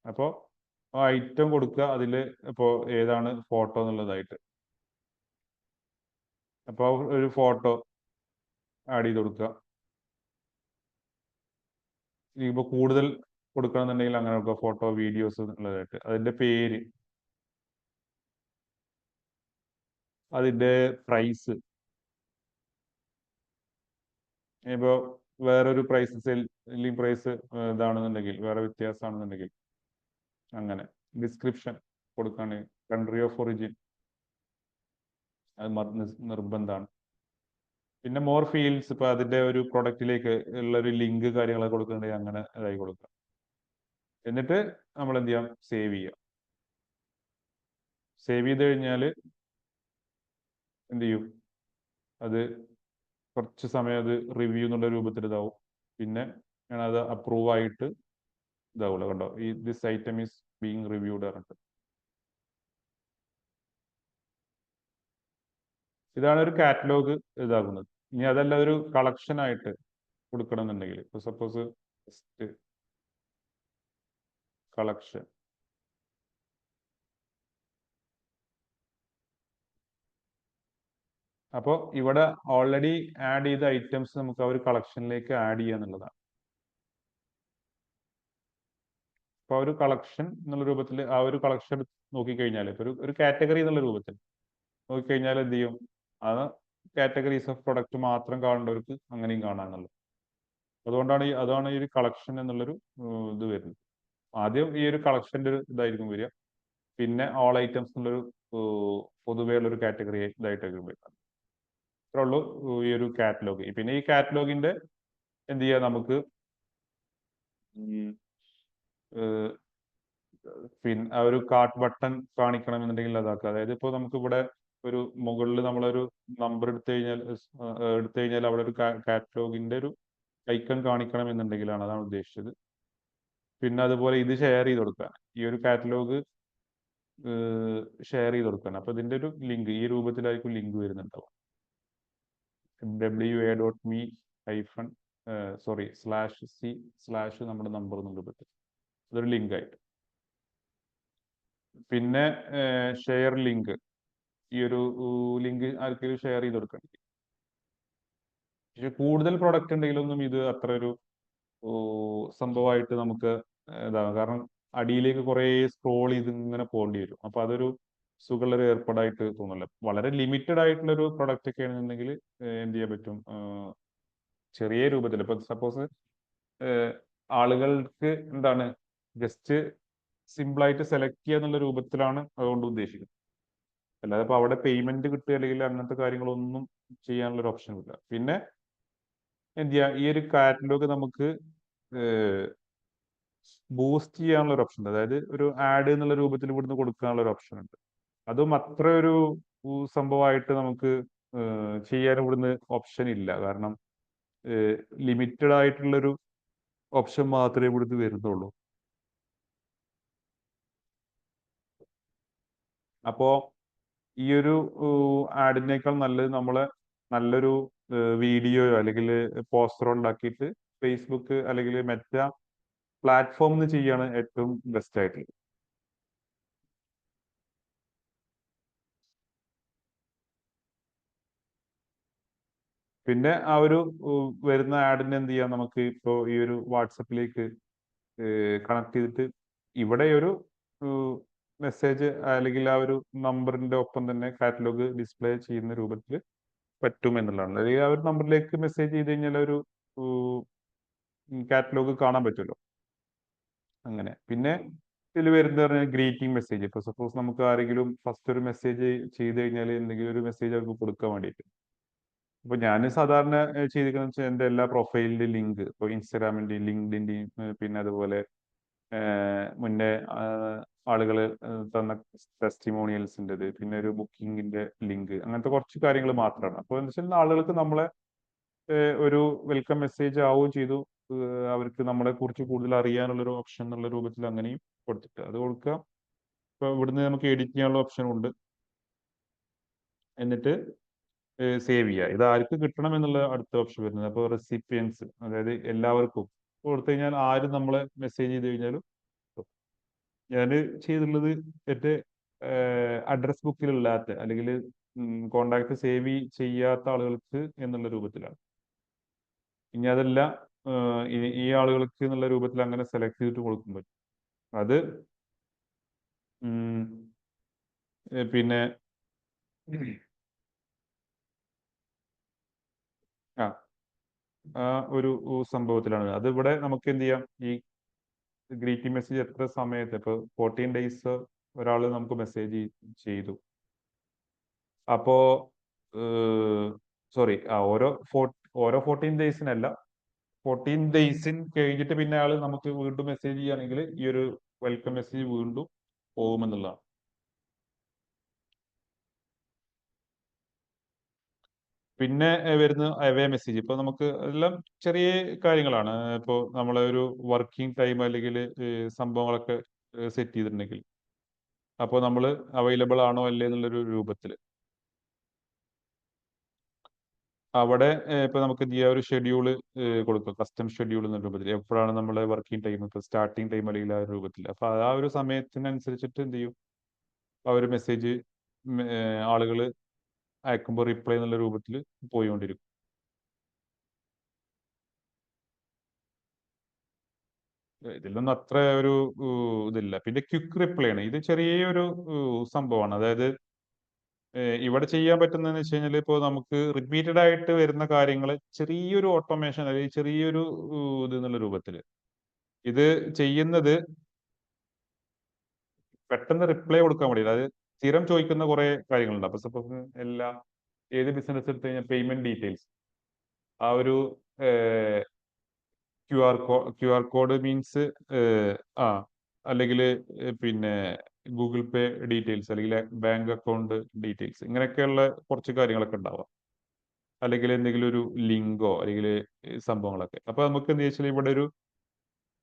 Speaker 2: അപ്പോൾ ആ ഐറ്റം കൊടുക്കുക, അതിൽ ഇപ്പോൾ ഏതാണ് ഫോട്ടോ എന്നുള്ളതായിട്ട്. അപ്പോൾ ഒരു ഫോട്ടോ ആഡ് ചെയ്ത് കൊടുക്കുക. ഇപ്പോൾ കൂടുതൽ കൊടുക്കണമെന്നുണ്ടെങ്കിൽ അങ്ങനെ കൊടുക്കുക, ഫോട്ടോ, വീഡിയോസ് എന്നുള്ളതായിട്ട്. അതിൻ്റെ പേര്, അതിൻ്റെ പ്രൈസ്, ഇപ്പോൾ വേറൊരു പ്രൈസ്, സെല്ലിംഗ് പ്രൈസ് ഇതാണെന്നുണ്ടെങ്കിൽ, വേറെ വ്യത്യാസമാണെന്നുണ്ടെങ്കിൽ അങ്ങനെ. ഡിസ്ക്രിപ്ഷൻ കൊടുക്കുകയാണെങ്കിൽ കൺട്രി ഓഫ് ഒറിജിൻ അത് നിർബന്ധമാണ്. പിന്നെ മോർ ഫീൽഡ്സ്, ഇപ്പൊ അതിന്റെ ഒരു പ്രൊഡക്റ്റിലേക്ക് ഉള്ള ഒരു ലിങ്ക് കാര്യങ്ങളൊക്കെ കൊടുക്കുന്നുണ്ടെങ്കിൽ അങ്ങനെ ഇതായി കൊടുക്കാം. എന്നിട്ട് നമ്മൾ എന്ത് ചെയ്യാം, സേവ് ചെയ്യാം. സേവ് ചെയ്ത് കഴിഞ്ഞാൽ എന്ത് ചെയ്യും, അത് കുറച്ച് സമയം അത് റിവ്യൂ എന്നുള്ള രൂപത്തിൽ ഇതാവും. പിന്നെ അത് അപ്രൂവ് ആയിട്ട് ഇതാവുള്ളൂ. കണ്ടോ, ഈ this item is being reviewed പറഞ്ഞിട്ട്. ഇതാണ് ഒരു കാറ്റലോഗ് ഇതാകുന്നത്. ഇനി അതല്ല ഒരു കളക്ഷൻ ആയിട്ട് കൊടുക്കണമെന്നുണ്ടെങ്കിൽ, ഇപ്പൊ സപ്പോസ് കളക്ഷൻ, അപ്പോൾ ഇവിടെ ഓൾറെഡി ആഡ് ചെയ്ത ഐറ്റംസ് നമുക്ക് ആ ഒരു കളക്ഷനിലേക്ക് ആഡ് ചെയ്യുക എന്നുള്ളതാണ്. അപ്പോൾ ഒരു കളക്ഷൻ എന്നുള്ള രൂപത്തിൽ ആ ഒരു കളക്ഷൻ നോക്കിക്കഴിഞ്ഞാൽ, ഇപ്പൊ ഒരു കാറ്റഗറി എന്നുള്ള രൂപത്തിൽ നോക്കിക്കഴിഞ്ഞാൽ എന്ത് ചെയ്യും, ആ കാറ്റഗറീസ് ഓഫ് പ്രൊഡക്റ്റ് മാത്രം കാണേണ്ടവർക്ക് അങ്ങനെയും കാണാന്നുള്ളത്. അതാണ് ഈ ഒരു കളക്ഷൻ എന്നുള്ളൊരു ഇത് വരുന്നത്. ആദ്യം ഈ ഒരു കളക്ഷന്റെ ഒരു ഇതായിരിക്കും വരിക, പിന്നെ ഓൾ ഐറ്റംസ് എന്നുള്ളൊരു പൊതുവേ ഉള്ളൊരു കാറ്റഗറി ഇതായിട്ടായിരിക്കും വരിക. ഇത്രേ ഉള്ളൂ ഈ ഒരു കാറ്റലോഗ്. പിന്നെ ഈ കാറ്റലോഗിന്റെ എന്ത് ചെയ്യാം, നമുക്ക് പിന്നെ ആ ഒരു കാർട്ട് ബട്ടൺ കാണിക്കണമെന്നുണ്ടെങ്കിൽ അതാക്കുക. അതായത് ഇപ്പോൾ നമുക്ക് ഇവിടെ ഒരു മുകളിൽ നമ്മളൊരു നമ്പർ എടുത്തു കഴിഞ്ഞാൽ അവിടെ ഒരു കാറ്റലോഗിന്റെ ഒരു ഐക്കൺ കാണിക്കണം എന്നുണ്ടെങ്കിലാണ്, അതാണ് ഉദ്ദേശിച്ചത്. പിന്നെ അതുപോലെ ഇത് ഷെയർ ചെയ്ത് കൊടുക്കാൻ, ഈ ഒരു കാറ്റലോഗ് ഷെയർ ചെയ്ത് കൊടുക്കാൻ. അപ്പൊ ഇതിന്റെ ഒരു ലിങ്ക് ഈ രൂപത്തിലായിരിക്കും ലിങ്ക് വരുന്നുണ്ടാവും. wa.me /c/ നമ്മുടെ നമ്പർ എന്നുള്ള രൂപത്തിൽ അതൊരു ലിങ്ക് ആയിട്ട്. പിന്നെ ഷെയർ ലിങ്ക്, ഈ ഒരു ലിങ്ക് ആർക്കെങ്കിലും ഷെയർ ചെയ്ത് കൊടുക്കണം. പക്ഷെ കൂടുതൽ പ്രൊഡക്റ്റ് ഉണ്ടെങ്കിലൊന്നും ഇത് അത്ര ഒരു സംഭവമായിട്ട് നമുക്ക് ഇതാകും. കാരണം അടിയിലേക്ക് കുറേ സ്ക്രോൾ ചെയ്ത് ഇങ്ങനെ പോകേണ്ടി വരും. അപ്പൊ അതൊരു സുഖമുള്ള ഒരു ഏർപ്പാടായിട്ട് തോന്നില്ല. വളരെ ലിമിറ്റഡ് ആയിട്ടുള്ള ഒരു പ്രൊഡക്റ്റ് ഒക്കെ ആണെന്നുണ്ടെങ്കിൽ എന്ത് ചെയ്യാൻ പറ്റും, ചെറിയ രൂപത്തിൽ. ഇപ്പൊ സപ്പോസ് ആളുകൾക്ക് എന്താണ് ജസ്റ്റ് സിമ്പിളായിട്ട് സെലക്ട് ചെയ്യുക എന്നുള്ള രൂപത്തിലാണ് അതുകൊണ്ട് ഉദ്ദേശിക്കുന്നത്. അല്ലാതെ ഇപ്പൊ അവിടെ പേയ്മെന്റ് കിട്ടുക അല്ലെങ്കിൽ അങ്ങനത്തെ കാര്യങ്ങളൊന്നും ചെയ്യാനുള്ള ഒരു ഓപ്ഷൻ ഇല്ല. പിന്നെ എന്ത് ചെയ്യാം, ഈ ഒരു കാറ്റലോഗ് നമുക്ക് ബൂസ്റ്റ് ചെയ്യാനുള്ള ഒരു ഓപ്ഷൻ ഉണ്ട്. അതായത് ഒരു ആഡ് എന്നുള്ള രൂപത്തിൽ ഇവിടുന്ന് കൊടുക്കാനുള്ള ഒരു ഓപ്ഷൻ ഉണ്ട്. അതും അത്ര ഒരു സംഭവമായിട്ട് നമുക്ക് ചെയ്യാൻ ഇവിടുന്ന് ഓപ്ഷൻ ഇല്ല. കാരണം ലിമിറ്റഡ് ആയിട്ടുള്ളൊരു ഓപ്ഷൻ മാത്രമേ ഇവിടുന്ന് വരുന്നുള്ളൂ. അപ്പോ ഈ ഒരു ആഡിനേക്കാൾ നല്ലത് നമ്മളെ നല്ലൊരു വീഡിയോയോ അല്ലെങ്കിൽ പോസ്റ്ററോ ഉണ്ടാക്കിയിട്ട് ഫേസ്ബുക്ക് അല്ലെങ്കിൽ മെറ്റ പ്ലാറ്റ്ഫോമിൽ ചെയ്യാണ് ഏറ്റവും ബെസ്റ്റ് ആയിട്ടുള്ളത്. പിന്നെ ആ ഒരു വരുന്ന ആഡിനെ എന്ത് ചെയ്യാം, നമുക്ക് ഇപ്പോൾ ഈ ഒരു വാട്സപ്പിലേക്ക് കണക്ട് ചെയ്തിട്ട് ഇവിടെ ഒരു മെസ്സേജ് അല്ലെങ്കിൽ ആ ഒരു നമ്പറിന്റെ ഒപ്പം തന്നെ കാറ്റലോഗ് ഡിസ്പ്ലേ ചെയ്യുന്ന രൂപത്തിൽ പറ്റും എന്നുള്ളതാണ്. അല്ലെങ്കിൽ ആ ഒരു നമ്പറിലേക്ക് മെസ്സേജ് ചെയ്ത് കഴിഞ്ഞാൽ ഒരു കാറ്റലോഗ് കാണാൻ പറ്റുമല്ലോ. അങ്ങനെ പിന്നെ ഇതിൽ വരുന്നത് പറഞ്ഞാൽ ഗ്രീറ്റിംഗ് മെസ്സേജ്. ഇപ്പൊ സപ്പോസ് നമുക്ക് ആരെങ്കിലും ഫസ്റ്റ് ഒരു മെസ്സേജ് ചെയ്ത് കഴിഞ്ഞാൽ എന്തെങ്കിലും ഒരു മെസ്സേജ് അവർക്ക് കൊടുക്കാൻ വേണ്ടിയിട്ട്, അപ്പൊ ഞാൻ സാധാരണ ചെയ്തിരിക്കുന്നത് വെച്ചാൽ എൻ്റെ എല്ലാ പ്രൊഫൈലിന്റെ ലിങ്ക്, ഇപ്പോൾ ഇൻസ്റ്റാഗ്രാമിന്റെയും ലിങ്ക്ഡിന്റെയും പിന്നെ അതുപോലെ മുന്നേ ആളുകൾ തന്ന ടെസ്റ്റിമോണിയൽസിൻ്റെത്, പിന്നെ ഒരു ബുക്കിങ്ങിന്റെ ലിങ്ക്, അങ്ങനത്തെ കുറച്ച് കാര്യങ്ങൾ മാത്രമാണ്. അപ്പോൾ എന്താ വെച്ചാൽ ആളുകൾക്ക് നമ്മളെ ഒരു വെൽക്കം മെസ്സേജ് ആവുകയും ചെയ്തു, അവർക്ക് നമ്മളെ കുറിച്ച് കൂടുതൽ അറിയാനുള്ള ഒരു ഓപ്ഷൻ എന്നുള്ള രൂപത്തിൽ അങ്ങനെയും കൊടുത്തിട്ട് അത് കൊടുക്കുക. ഇപ്പൊ ഇവിടുന്ന് നമുക്ക് എഡിറ്റ് ചെയ്യാനുള്ള ഓപ്ഷൻ ഉണ്ട്. എന്നിട്ട് സേവ് ചെയ്യുക. ഇത് ആർക്ക് കിട്ടണം എന്നുള്ള അടുത്ത ഓപ്ഷൻ വരുന്നത്. അപ്പോൾ റെസിപ്പിയൻസ്, അതായത് എല്ലാവർക്കും കൊടുത്തു കഴിഞ്ഞാൽ ആരും നമ്മളെ മെസ്സേജ് ചെയ്ത് കഴിഞ്ഞാലും. ഞാൻ ചെയ്തിട്ടുള്ളത് എൻ്റെ അഡ്രസ് ബുക്കിലില്ലാത്ത അല്ലെങ്കിൽ കോണ്ടാക്ട് സേവ് ചെയ്യാത്ത ആളുകൾക്ക് എന്നുള്ള രൂപത്തിലാണ്. ഇനി അതല്ല ഈ ആളുകൾക്ക് എന്നുള്ള രൂപത്തിൽ അങ്ങനെ സെലക്ട് ചെയ്തിട്ട് കൊടുക്കാൻ പറ്റും. അത് പിന്നെ ആ ഒരു സംഭവത്തിലാണ്. അത് ഇവിടെ നമുക്ക് എന്ത് ചെയ്യാം, ഈ ഗ്രീറ്റിംഗ് മെസ്സേജ് എത്ര സമയത്ത്, ഇപ്പൊ 14 ഡേയ്സ് ഒരാൾ നമുക്ക് മെസ്സേജ് ചെയ്തു. അപ്പോ സോറി, ഓരോ 14 ഡേയ്സിനല്ല, 14 ഡേയ്സിൻ കഴിഞ്ഞിട്ട് പിന്നെ ആള് നമുക്ക് വീണ്ടും മെസ്സേജ് ചെയ്യുകയാണെങ്കിൽ ഈ ഒരു വെൽക്കം മെസ്സേജ് വീണ്ടും പോകുമെന്നുള്ളതാണ്. പിന്നെ വരുന്ന അവേ മെസ്സേജ്. ഇപ്പൊ നമുക്ക് എല്ലാം ചെറിയ കാര്യങ്ങളാണ്. ഇപ്പോൾ നമ്മളെ ഒരു വർക്കിംഗ് ടൈം അല്ലെങ്കിൽ സംഭവങ്ങളൊക്കെ സെറ്റ് ചെയ്തിട്ടുണ്ടെങ്കിൽ അപ്പോൾ നമ്മൾ അവൈലബിൾ ആണോ അല്ലേ എന്നുള്ളൊരു രൂപത്തിൽ അവിടെ ഇപ്പൊ നമുക്ക് എന്ത് ചെയ്യാം, ഒരു ഷെഡ്യൂള് കൊടുക്കുക, കസ്റ്റം ഷെഡ്യൂൾ എന്ന രൂപത്തിൽ. എപ്പോഴാണ് നമ്മളെ വർക്കിംഗ് ടൈം, ഇപ്പൊ സ്റ്റാർട്ടിംഗ് ടൈം അല്ലെങ്കിൽ ആ ഒരു രൂപത്തിൽ. അപ്പൊ ആ ഒരു സമയത്തിനനുസരിച്ചിട്ട് എന്ത് ചെയ്യും, ആ ഒരു മെസ്സേജ് ആളുകൾ അയക്കുമ്പോൾ റിപ്ലൈ എന്നുള്ള രൂപത്തിൽ പോയിക്കൊണ്ടിരിക്കും. ഇതിലൊന്നും അത്ര ഒരു ഇതില്ല. പിന്നെ ക്വിക്ക് റിപ്ലൈ ആണ് ഇത്, ചെറിയൊരു സംഭവമാണ്. അതായത് ഇവിടെ ചെയ്യാൻ പറ്റുന്നതെന്ന് വെച്ച് കഴിഞ്ഞാൽ, ഇപ്പോൾ നമുക്ക് റിപ്പീറ്റഡ് ആയിട്ട് വരുന്ന കാര്യങ്ങൾ ചെറിയൊരു ഓട്ടോമേഷൻ അല്ലെങ്കിൽ ചെറിയൊരു ഇത് എന്നുള്ള രൂപത്തിൽ ഇത് ചെയ്യുന്നത് പെട്ടെന്ന് റിപ്ലൈ കൊടുക്കാൻ വേണ്ടി. അതായത് സ്ഥിരം ചോദിക്കുന്ന കുറെ കാര്യങ്ങളുണ്ട്. അപ്പൊ സപ്പോസ് ഏത് ബിസിനസ് എടുത്തു കഴിഞ്ഞാൽ പേയ്മെന്റ് ഡീറ്റെയിൽസ്, ആ ഒരു ക്യു ആർ കോഡ് മീൻസ് ആ അല്ലെങ്കിൽ പിന്നെ ഗൂഗിൾ പേ ഡീറ്റെയിൽസ് അല്ലെങ്കിൽ ബാങ്ക് അക്കൗണ്ട് ഡീറ്റെയിൽസ് ഇങ്ങനെയൊക്കെയുള്ള കുറച്ച് കാര്യങ്ങളൊക്കെ ഉണ്ടാവാം. അല്ലെങ്കിൽ എന്തെങ്കിലും ഒരു ലിങ്കോ അല്ലെങ്കിൽ സംഭവങ്ങളൊക്കെ. അപ്പൊ നമുക്ക് എന്താ വെച്ചാൽ ഇവിടെ ഒരു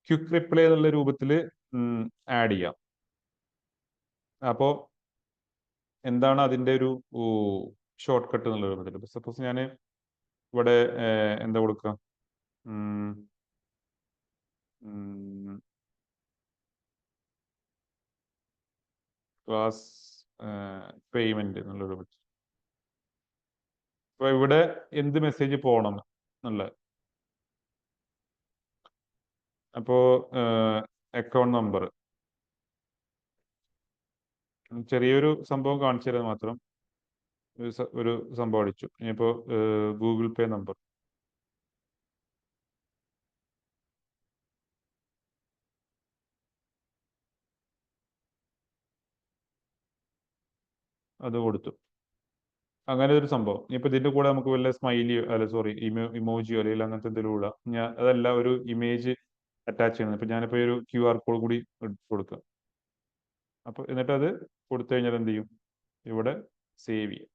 Speaker 2: ക്വിക്ക് റിപ്ലൈ എന്നുള്ള രൂപത്തിൽ ആഡ് ചെയ്യാം. അപ്പോ എന്താണ് അതിന്റെ ഒരു ഷോർട്ട് കട്ട് എന്നുള്ള രൂപത്തിൽ. സപ്പോസ് ഞാൻ ഇവിടെ എന്താ കൊടുക്കുക, ക്ലാസ് പേയ്മെന്റ് എന്നുള്ള രൂപത്തിൽ. അപ്പൊ ഇവിടെ എന്ത് മെസ്സേജ് പോകണം എന്നുള്ള, അപ്പോ അക്കൗണ്ട് നമ്പർ ചെറിയൊരു സംഭവം കാണിച്ചു തരാൻ മാത്രം ഒരു സംഭവം അടിച്ചു. ഇനിയിപ്പോ ഗൂഗിൾ പേ നമ്പർ അത് കൊടുത്തു. അങ്ങനെ ഒരു സംഭവം. ഇനിയിപ്പോ ഇതിന്റെ കൂടെ നമുക്ക് വല്ല സ്മൈലിയോ അല്ല സോറി ഇമോജിയോ അല്ലെങ്കിൽ അങ്ങനത്തെ എന്തെങ്കിലും ഇടാം. ഞാൻ അതല്ല ഒരു ഇമേജ് അറ്റാച്ച് ചെയ്യണം. ഇപ്പൊ ഞാനിപ്പോ ഒരു QR കോഡ് കൂടി കൊടുക്കുക. അപ്പൊ എന്നിട്ട് അത് കൊടുത്തു കഴിഞ്ഞാൽ എന്ത് ചെയ്യും, ഇവിടെ സേവ് ചെയ്യും.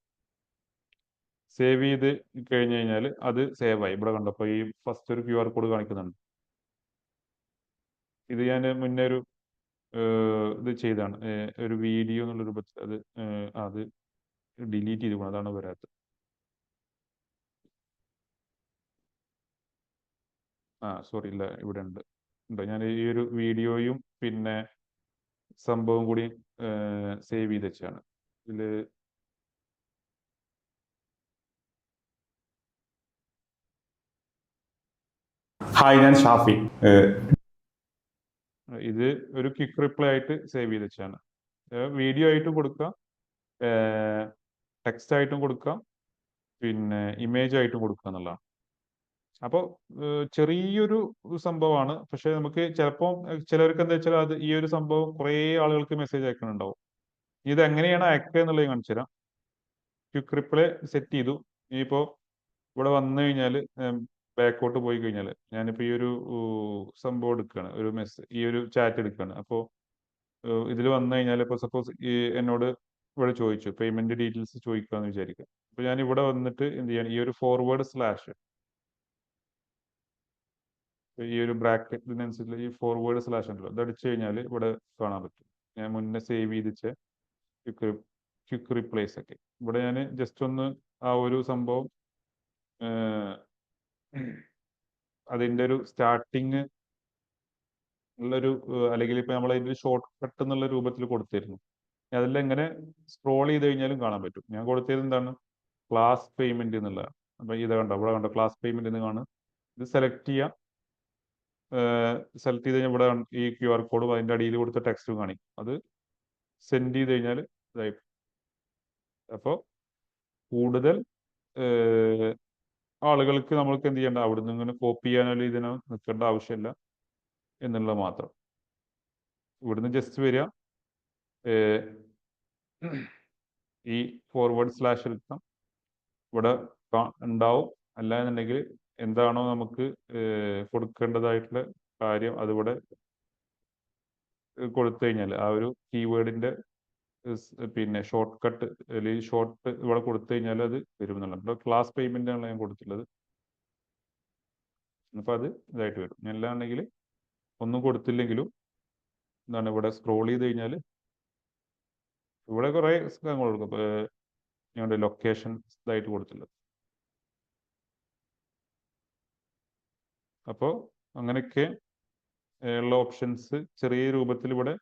Speaker 2: സേവ് ചെയ്ത് കഴിഞ്ഞു കഴിഞ്ഞാൽ അത് സേവ് ആയി. ഇവിടെ കണ്ടപ്പോ ഈ ഫസ്റ്റ് ഒരു QR കോഡ് കാണിക്കുന്നുണ്ട്. ഇത് ഞാൻ മുന്നേ ഒരു ഇത് ചെയ്താണ്, ഒരു വീഡിയോ എന്നുള്ള രൂപത്തിൽ അത് ഡിലീറ്റ് ചെയ്ത് പോകണം, അതാണ് വരാത്തത്. സോറി ഇല്ല, ഇവിടെ ഉണ്ട്. ഞാൻ ഈ ഒരു വീഡിയോയും പിന്നെ സംഭവം കൂടി സേവ് ചെയ്ത് വെച്ചാണ്. ഇതില് ഹായ്, ഞാൻ ഷാഫി. ഇത് ഒരു ക്വിക്ക് റിപ്ലൈ ആയിട്ട് സേവ് ചെയ്ത് വെച്ചാണ്. വീഡിയോ ആയിട്ടും കൊടുക്കാം, ടെക്സ്റ്റ് ആയിട്ടും കൊടുക്കാം, പിന്നെ ഇമേജ് ആയിട്ടും കൊടുക്കുക എന്നുള്ളതാണ്. അപ്പോൾ ചെറിയൊരു സംഭവമാണ്. പക്ഷെ നമുക്ക് ചിലപ്പോൾ ചിലർക്ക് എന്താ വെച്ചാൽ അത് ഈ ഒരു സംഭവം കുറേ ആളുകൾക്ക് മെസ്സേജ് അയക്കുന്നുണ്ടാവും. ഇത് എങ്ങനെയാണ് അയക്കുക എന്നുള്ളത് കാണിച്ചു തരാം. ക്വിക്ക് റിപ്ലൈ സെറ്റ് ചെയ്തു. ഇനിയിപ്പോൾ ഇവിടെ വന്നു കഴിഞ്ഞാൽ ബാക്കോട്ട് പോയി കഴിഞ്ഞാൽ ഞാനിപ്പോൾ ഈ ഒരു സംഭവം എടുക്കുകയാണ്, ഒരു ഈ ഒരു ചാറ്റ് എടുക്കുകയാണ്. അപ്പോൾ ഇതിൽ വന്നു കഴിഞ്ഞാൽ ഇപ്പോൾ സപ്പോസ് എന്നോട് ഇവിടെ ചോദിച്ചു പേയ്മെന്റ് ഡീറ്റെയിൽസ് ചോദിക്കാന്ന് വിചാരിക്കുക. അപ്പോൾ ഞാൻ ഇവിടെ വന്നിട്ട് എന്ത് ചെയ്യാൻ, ഈ ഒരു ഫോർവേഡ് സ്ലാഷ്, ഈ ഒരു ബ്രാക്കറ്റിനനുസരിച്ചുള്ള ഈ ഫോർവേഡ് സ്ലാഷ് ഉണ്ടല്ലോ, അത് അടിച്ചു കഴിഞ്ഞാൽ ഇവിടെ കാണാൻ പറ്റും ഞാൻ മുന്നേ സേവ് ചെയ്തിച്ച ക്വിക്ക് റിപ്ലേസ് ഒക്കെ. ഇവിടെ ഞാൻ ജസ്റ്റ് ഒന്ന് ആ ഒരു സംഭവം അതിന്റെ ഒരു സ്റ്റാർട്ടിങ് ഉള്ളൊരു അല്ലെങ്കിൽ ഇപ്പൊ നമ്മൾ അതിന്റെ ഷോർട്ട് കട്ട് എന്നുള്ള രൂപത്തിൽ കൊടുത്തിരുന്നു. അതെല്ലാം ഇങ്ങനെ സ്ക്രോൾ ചെയ്ത് കഴിഞ്ഞാലും കാണാൻ പറ്റും. ഞാൻ കൊടുത്തത് എന്താണ്, ക്ലാസ് പേയ്മെന്റ് എന്നുള്ളതാണ്. അപ്പൊ ഇത് കണ്ടോ, ഇവിടെ കണ്ടോ ക്ലാസ് പേയ്മെന്റ് എന്ന് കാണും. ഇത് സെലക്ട് ചെയ്യാം. സെലക്ട് ചെയ്ത് കഴിഞ്ഞാൽ ഇവിടെ ഈ QR കോഡും അതിന്റെ അടിയിൽ കൊടുത്ത ടെക്സ്റ്റും കാണിക്കും. അത് സെൻഡ് ചെയ്ത് കഴിഞ്ഞാൽ ഇതായി. അപ്പോൾ കൂടുതൽ ആളുകൾക്ക് നമ്മൾക്ക് എന്ത് ചെയ്യേണ്ട, അവിടുന്ന് ഇങ്ങനെ കോപ്പി ചെയ്യാനോ ഇതിനോ നിൽക്കേണ്ട ആവശ്യമില്ല എന്നുള്ളത് മാത്രം. ഇവിടുന്ന് ജസ്റ്റ് വരിക, ഈ ഫോർവേഡ് സ്ലാഷ് എടുക്കാം, ഇവിടെ ഉണ്ടാവും. അല്ല എന്നുണ്ടെങ്കിൽ എന്താണോ നമുക്ക് കൊടുക്കേണ്ടതായിട്ടുള്ള കാര്യം അതിവിടെ കൊടുത്തു കഴിഞ്ഞാൽ ആ ഒരു കീവേഡിന്റെ പിന്നെ ഷോർട്ട് കട്ട് അല്ലെങ്കിൽ ഷോർട്ട് ഇവിടെ കൊടുത്തു കഴിഞ്ഞാൽ അത് വരും എന്നുള്ളത്. ഇവിടെ ക്ലാസ് പേയ്മെന്റ് ആണ് ഞാൻ കൊടുത്തിട്ടുള്ളത്. അപ്പൊ അത് ഇതായിട്ട് വരും. ഞാൻ അല്ലാണ്ടെങ്കിൽ ഒന്നും കൊടുത്തില്ലെങ്കിലും എന്താണ് ഇവിടെ സ്ക്രോൾ ചെയ്ത് കഴിഞ്ഞാൽ ഇവിടെ കുറെ സംഭവങ്ങൾ കൊടുക്കും. ഞങ്ങളുടെ ലൊക്കേഷൻ ഇതായിട്ട് കൊടുത്തിട്ടുള്ളത്. അപ്പോൾ അങ്ങനെയൊക്കെ ഉള്ള ഓപ്ഷൻസ് ചെറിയ രൂപത്തിൽ ഇവിടെ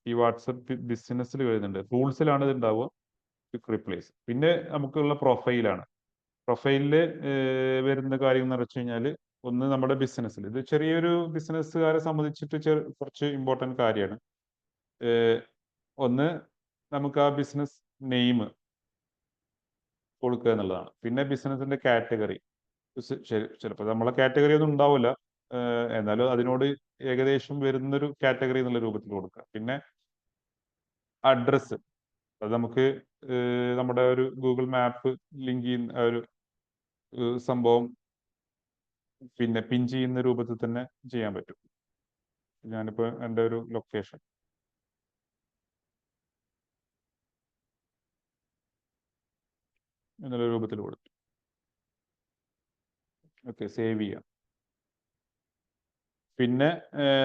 Speaker 2: ഈ വാട്സപ്പ് ബിസിനസ്സിൽ വരുന്നുണ്ട്. റൂൾസിലാണ് ഇത് ഉണ്ടാവുക, ക്വിക്ക് റിപ്ലേസ്. പിന്നെ നമുക്കുള്ള പ്രൊഫൈലാണ്. പ്രൊഫൈലില് വരുന്ന കാര്യം എന്ന് വെച്ച് കഴിഞ്ഞാൽ ഒന്ന് നമ്മുടെ ബിസിനസ്സിൽ, ഇത് ചെറിയൊരു ബിസിനസ്സുകാരെ സംബന്ധിച്ചിട്ട് കുറച്ച് ഇമ്പോർട്ടൻറ്റ് കാര്യമാണ്. ഒന്ന് നമുക്ക് ആ ബിസിനസ് നെയിം കൊടുക്കുക എന്നുള്ളതാണ്. പിന്നെ ബിസിനസിന്റെ കാറ്റഗറി, ചിലപ്പോൾ നമ്മളെ കാറ്റഗറി ഒന്നും ഉണ്ടാവില്ല, എന്നാലും അതിനോട് ഏകദേശം വരുന്നൊരു കാറ്റഗറി എന്നുള്ള രൂപത്തിൽ കൊടുക്കുക. പിന്നെ അഡ്രസ്സ്, അത് നമുക്ക് നമ്മുടെ ഒരു ഗൂഗിൾ മാപ്പ് ലിങ്ക് ചെയ്യുന്ന ഒരു സംഭവം പിന്നെ പിൻ ചെയ്യുന്ന രൂപത്തിൽ തന്നെ ചെയ്യാൻ പറ്റും. ഞാനിപ്പോൾ എൻ്റെ ഒരു ലൊക്കേഷൻ എന്നുള്ള രൂപത്തിൽ കൊടുത്തു. ഓക്കെ, സേവ് ചെയ്യാം. പിന്നെ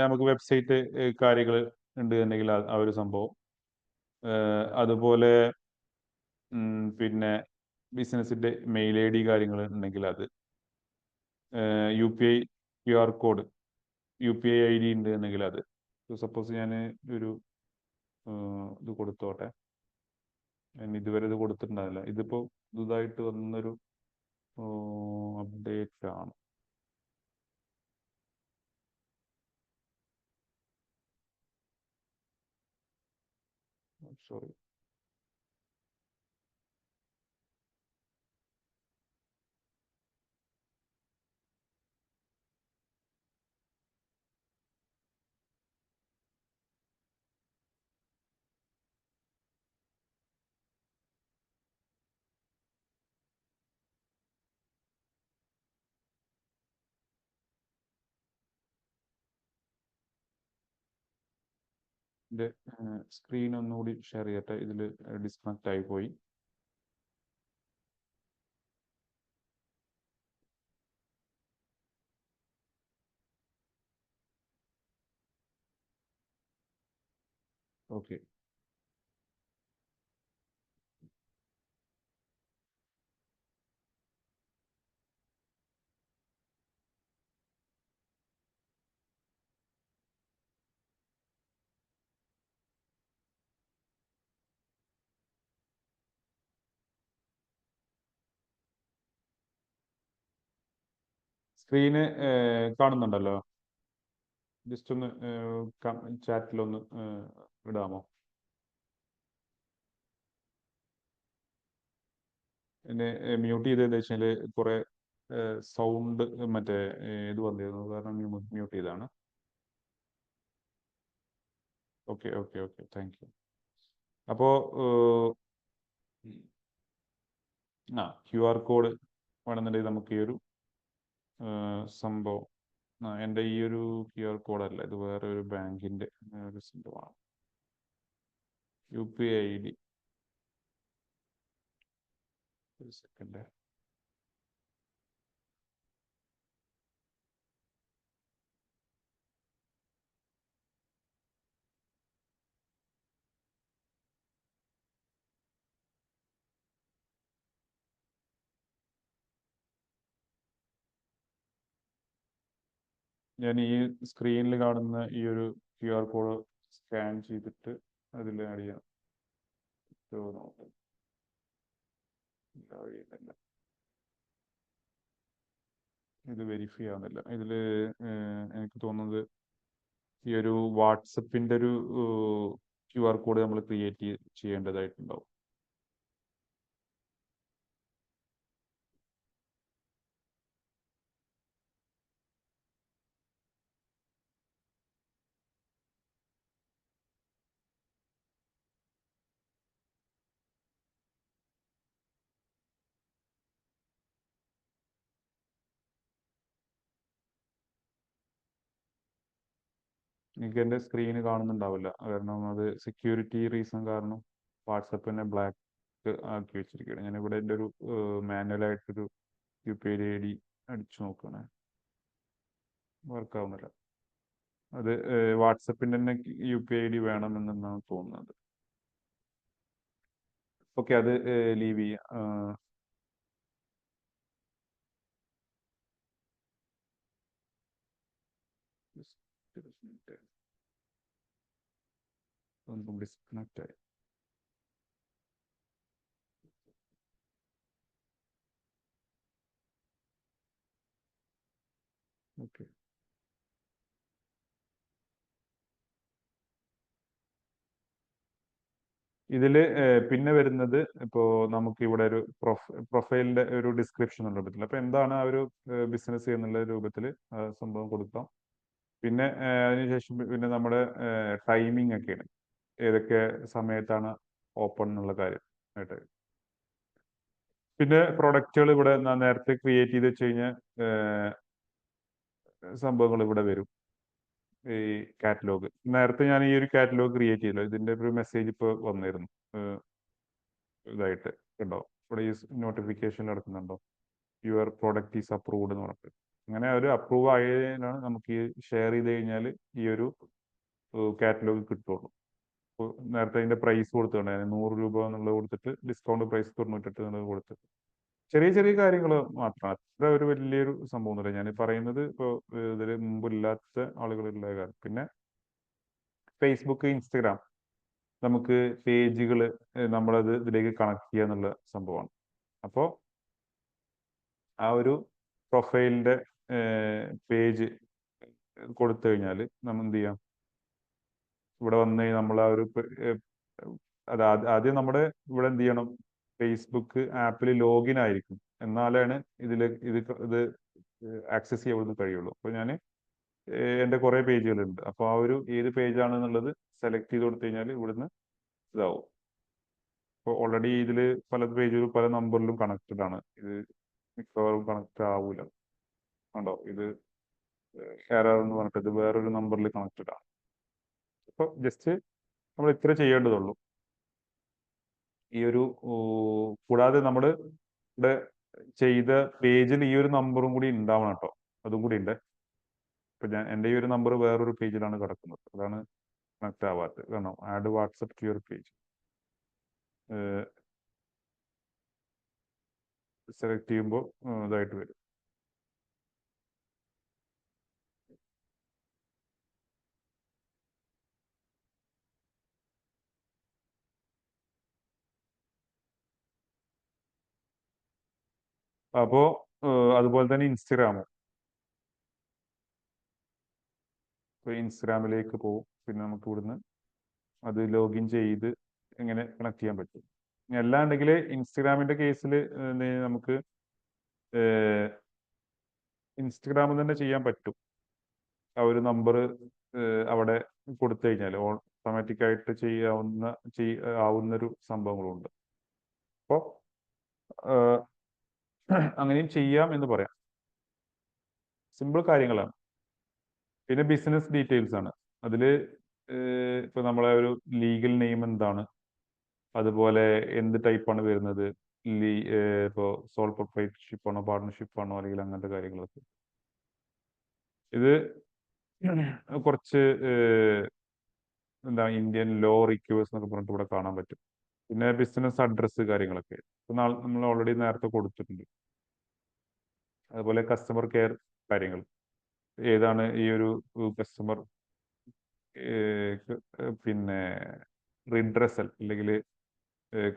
Speaker 2: നമുക്ക് വെബ്സൈറ്റ് കാര്യങ്ങൾ ഉണ്ട് എന്നുണ്ടെങ്കിൽ ആ ഒരു സംഭവം, അതുപോലെ പിന്നെ ബിസിനസിന്റെ മെയിൽ ID കാര്യങ്ങൾ ഉണ്ടെങ്കിൽ അത്, UPI QR code UPI ID ഉണ്ട് എന്നെങ്കിൽ അത്. സപ്പോസ് ഞാൻ ഒരു ഇത് കൊടുത്തോട്ടെ, ഞാൻ ഇതുവരെ ഇത് കൊടുത്തിട്ടുണ്ടാവില്ല. ഇതിപ്പോൾ പുതുതായിട്ട് വന്നൊരു അപ്ഡേറ്റ് ആണ്. സോറി, എൻ്റെ സ്ക്രീൻ ഒന്നുകൂടി ഷെയർ ചെയ്യട്ടെ. ഇതിൽ ഡിസ്കണക്റ്റ് ആയി പോയി. ഓക്കെ, സ്ക്രീന് കാണുന്നുണ്ടല്ലോ. ജസ്റ്റ് ഒന്ന് ചാറ്റിലൊന്ന് ഇടാമോ? എന്നെ മ്യൂട്ട് ചെയ്തതെന്ന് വെച്ചാൽ കുറെ സൗണ്ട് മറ്റേ ഇത് വന്നിരുന്നു, കാരണം മ്യൂട്ട് ചെയ്താണ്. Okay okay okay, thank you. അപ്പോൾ QR കോഡ് വേണമെന്നുണ്ടെങ്കിൽ നമുക്ക് ഈ ഒരു സംഭവം, എൻ്റെ ഈ ഒരു QR കോഡല്ല, ഇത് വേറെ ഒരു ബാങ്കിൻ്റെ ഒരു സംഭവമാണ്. UPI ID, ഒരു സെക്കൻഡ്. ഞാൻ ഈ സ്ക്രീനിൽ കാണുന്ന ഈ ഒരു QR കോഡ് സ്കാൻ ചെയ്തിട്ട് അതിൽ ആഡ് ചെയ്യാം. ഇത് വെരിഫൈ ആവുന്നില്ല. ഇതിൽ എനിക്ക് തോന്നുന്നത് ഈ ഒരു വാട്സപ്പിൻ്റെ ഒരു QR കോഡ് നമ്മൾ ക്രിയേറ്റ് ചെയ്യേണ്ടതായിട്ടുണ്ടാവും. എനിക്ക് എൻ്റെ സ്ക്രീന് കാണുന്നുണ്ടാവില്ല, കാരണം അത് സെക്യൂരിറ്റി റീസൺ കാരണം വാട്സപ്പ് തന്നെ ബ്ലാക്ക് ആക്കി വെച്ചിരിക്കുകയാണ്. ഞാനിവിടെ എൻ്റെ ഒരു മാനുവലായിട്ടൊരു UPI ID അടിച്ചു നോക്കുകയാണ്, വർക്ക് ആവുന്നില്ല. അത് വാട്സപ്പിൻ്റെ തന്നെ UPI ID വേണമെന്നാണ് തോന്നുന്നത്. ഓക്കെ, അത് ലീവ് ചെയ്യാം. ഡിസ്കണക്റ്റ് ആയി. ഓക്കെ, ഇതിൽ പിന്നെ വരുന്നത് ഇപ്പോൾ നമുക്ക് ഇവിടെ ഒരു പ്രൊഫൈലിന്റെ ഒരു ഡിസ്ക്രിപ്ഷൻ എന്നുള്ള രൂപത്തിൽ, അപ്പോൾ എന്താണ് ആ ഒരു ബിസിനസ് എന്നുള്ള രൂപത്തിൽ സംഭവം കൊടുക്കാം. പിന്നെ അതിനുശേഷം പിന്നെ നമ്മുടെ ടൈമിംഗ് ഒക്കെയാണ്, ഏതൊക്കെ സമയത്താണ് ഓപ്പൺ എന്നുള്ള കാര്യം ആയിട്ട്. പിന്നെ പ്രൊഡക്റ്റുകൾ ഇവിടെ നേരത്തെ ക്രിയേറ്റ് ചെയ്ത് വെച്ച് കഴിഞ്ഞാൽ സംഭവങ്ങൾ ഇവിടെ വരും. ഈ കാറ്റലോഗ് നേരത്തെ ഞാൻ ഈ ഒരു കാറ്റലോഗ് ക്രിയേറ്റ് ചെയ്തല്ലോ, ഇതിന്റെ ഒരു മെസ്സേജ് ഇപ്പോൾ വന്നിരുന്നു. ഇതായിട്ട് ഉണ്ടോ ഇവിടെ ഈ നോട്ടിഫിക്കേഷൻ നടക്കുന്നുണ്ടോ, യുവർ പ്രോഡക്റ്റ് ഈസ് അപ്രൂവ്ഡ് എന്ന് പറഞ്ഞിട്ട്. അങ്ങനെ ഒരു അപ്രൂവ് ആയതിനാണ് നമുക്ക് ഈ ഷെയർ ചെയ്ത് കഴിഞ്ഞാൽ ഈ ഒരു കാറ്റലോഗ് കിട്ടുള്ളൂ. അപ്പോൾ നേരത്തെ അതിന്റെ പ്രൈസ് കൊടുത്തിട്ടുണ്ടായിരുന്നു 100 രൂപ എന്നുള്ളത് കൊടുത്തിട്ട് ഡിസ്കൗണ്ട് പ്രൈസ് 98 എന്നുള്ളത് കൊടുത്തിട്ട് ചെറിയ ചെറിയ കാര്യങ്ങൾ മാത്രമാണ്. അത്ര ഒരു വലിയൊരു സംഭവമൊന്നുമില്ല. ഞാൻ പറയുന്നത് ഇപ്പോൾ ഇതിൽ മുമ്പില്ലാത്ത ആളുകളുള്ള കാര്യം. പിന്നെ ഫേസ്ബുക്ക്, ഇൻസ്റ്റഗ്രാം നമുക്ക് പേജുകൾ നമ്മളത് ഇതിലേക്ക് കണക്ട് ചെയ്യുക എന്നുള്ള സംഭവമാണ്. അപ്പോൾ ആ ഒരു പ്രൊഫൈലിന്റെ പേജ് കൊടുത്തു കഴിഞ്ഞാൽ നമ്മൾ എന്ത് ചെയ്യാം, ഇവിടെ വന്ന് നമ്മൾ ആ ഒരു അത് ആദ്യം നമ്മുടെ ഇവിടെ എന്ത് ചെയ്യണം, ഫേസ്ബുക്ക് ആപ്പിൽ ലോഗിൻ ആയിരിക്കും, എന്നാലാണ് ഇത് ആക്സസ് ചെയ്യാൻ കഴിയുള്ളൂ. അപ്പോൾ ഞാൻ എൻ്റെ കുറേ പേജുകളുണ്ട്. അപ്പോൾ ആ ഒരു ഏത് പേജാണെന്നുള്ളത് സെലക്ട് ചെയ്ത് കൊടുത്തു കഴിഞ്ഞാൽ ഇവിടുന്ന് ഇതാവും. ഇപ്പോൾ ഓൾറെഡി ഇതിൽ പല പേജുകളും പല നമ്പറിലും കണക്റ്റഡ് ആണ്. ഇത് മിക്കവാറും കണക്ട് ആവൂല. കണ്ടോ, ഇത് എറർ എന്ന് പറഞ്ഞിട്ട് ഇത് വേറൊരു നമ്പറിൽ കണക്റ്റഡ് ആണ്. അപ്പോൾ ജസ്റ്റ് നമ്മൾ ഇത്ര ചെയ്യേണ്ടതുള്ളൂ. ഈ ഒരു കൂടാതെ നമ്മൾ ഇവിടെ ചെയ്ത പേജിൽ ഈ ഒരു നമ്പറും കൂടി ഉണ്ടാവണം കേട്ടോ, അതും കൂടി ഉണ്ട്. ഇപ്പൊ എൻ്റെ ഈ ഒരു നമ്പർ വേറൊരു പേജിലാണ് കിടക്കുന്നത്, അതാണ് കണക്ട് ആവാത്തത്. കാരണം add WhatsApp to your page select ചെയ്യുമ്പോൾ ഇതായിട്ട് വരും. അപ്പോ അതുപോലെ തന്നെ ഇൻസ്റ്റഗ്രാമിലേക്ക് പോകും. പിന്നെ നമുക്ക് ഇവിടുന്ന് അത് ലോഗിൻ ചെയ്ത് എങ്ങനെ കണക്ട് ചെയ്യാൻ പറ്റും. അല്ലാണ്ടെങ്കിൽ ഇൻസ്റ്റഗ്രാമിന്റെ കേസിൽ നമുക്ക് ഇൻസ്റ്റഗ്രാമിൽ തന്നെ ചെയ്യാൻ പറ്റും. ആ ഒരു നമ്പർ അവിടെ കൊടുത്തു കഴിഞ്ഞാൽ ഓട്ടോമാറ്റിക് ആയിട്ട് ആവുന്നൊരു സംഭവങ്ങളുണ്ട്. അപ്പോൾ അങ്ങനെയും ചെയ്യാം എന്ന് പറയാം. സിമ്പിൾ കാര്യങ്ങളാണ്. പിന്നെ ബിസിനസ് ഡീറ്റെയിൽസ് ആണ്. അതിൽ ഇപ്പൊ നമ്മളെ ഒരു ലീഗൽ നെയിം എന്താണ്, അതുപോലെ എന്ത് ടൈപ്പാണ് വരുന്നത്, ഇപ്പോൾ സോൾ പ്രൊപ്രൈറ്റർഷിപ്പ് ആണോ പാർട്ണർഷിപ്പ് ആണോ അല്ലെങ്കിൽ അങ്ങനത്തെ കാര്യങ്ങളൊക്കെ. ഇത് കുറച്ച് എന്താ ഇന്ത്യൻ ലോ റിക്വേഴ്സ് എന്നൊക്കെ പറഞ്ഞിട്ട് ഇവിടെ കാണാൻ പറ്റും. പിന്നെ ബിസിനസ് അഡ്രസ്സ് കാര്യങ്ങളൊക്കെ നമ്മൾ ഓൾറെഡി നേരത്തെ കൊടുത്തിട്ടുണ്ട്. അതുപോലെ കസ്റ്റമർ കെയർ കാര്യങ്ങൾ, ഏതാണ് ഈ ഒരു കസ്റ്റമർ പിന്നെ റിഡ്രസൽ അല്ലെങ്കിൽ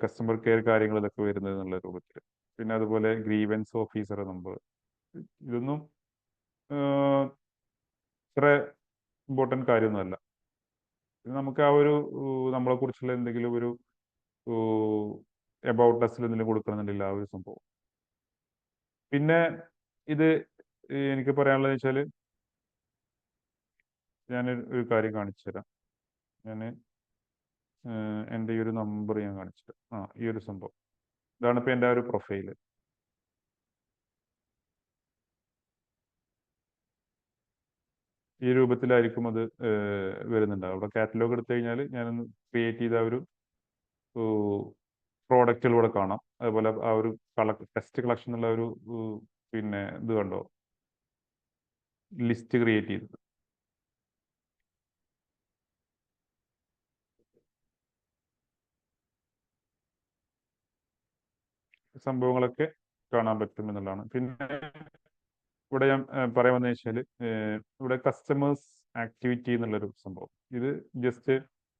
Speaker 2: കസ്റ്റമർ കെയർ കാര്യങ്ങൾ ഇതൊക്കെ വരുന്നത് എന്നുള്ള രൂപത്തിൽ. പിന്നെ അതുപോലെ ഗ്രീവൻസ് ഓഫീസർ നമ്പർ. ഇതൊന്നും ഇത്ര ഇമ്പോർട്ടൻറ്റ് കാര്യമൊന്നുമല്ല. നമുക്ക് ആ ഒരു നമ്മളെ കുറിച്ചുള്ള എന്തെങ്കിലും ഒരു എബൌട്ട് അസിൽ എന്തെങ്കിലും കൊടുക്കണമെന്നുണ്ടെങ്കിൽ ആ ഒരു സംഭവം. പിന്നെ ഇത് എനിക്ക് പറയാനുള്ളത് വെച്ചാൽ, ഞാൻ ഒരു കാര്യം കാണിച്ചു തരാം. ഞാൻ എൻ്റെ ഈ ഒരു നമ്പർ ഞാൻ കാണിച്ചു തരാം. ഈ ഒരു സംഭവം ഇതാണ് ഇപ്പൊ എൻ്റെ ആ ഒരു പ്രൊഫൈല്. ഈ രൂപത്തിലായിരിക്കും അത് വരുന്നുണ്ടാവും. അവിടെ കാറ്റലോഗ് എടുത്തു കഴിഞ്ഞാൽ ഞാനൊന്ന് ക്രിയേറ്റ് ചെയ്ത ഒരു പ്രോഡക്റ്റുകൾ ഇവിടെ കാണാം. അതുപോലെ ആ ഒരു ടെസ്റ്റ് കളക്ഷൻ എന്നുള്ള ഒരു പിന്നെ ഇത് കണ്ടോ, ലിസ്റ്റ് ക്രിയേറ്റ് ചെയ്തത്. സംഭവങ്ങളൊക്കെ കാണാൻ പറ്റും എന്നുള്ളതാണ്. പിന്നെ ഇവിടെ ഞാൻ പറയാൻ വന്നത് വെച്ചാൽ, ഇവിടെ കസ്റ്റമേഴ്സ് ആക്ടിവിറ്റി എന്നുള്ളൊരു സംഭവം, ഇത് ജസ്റ്റ്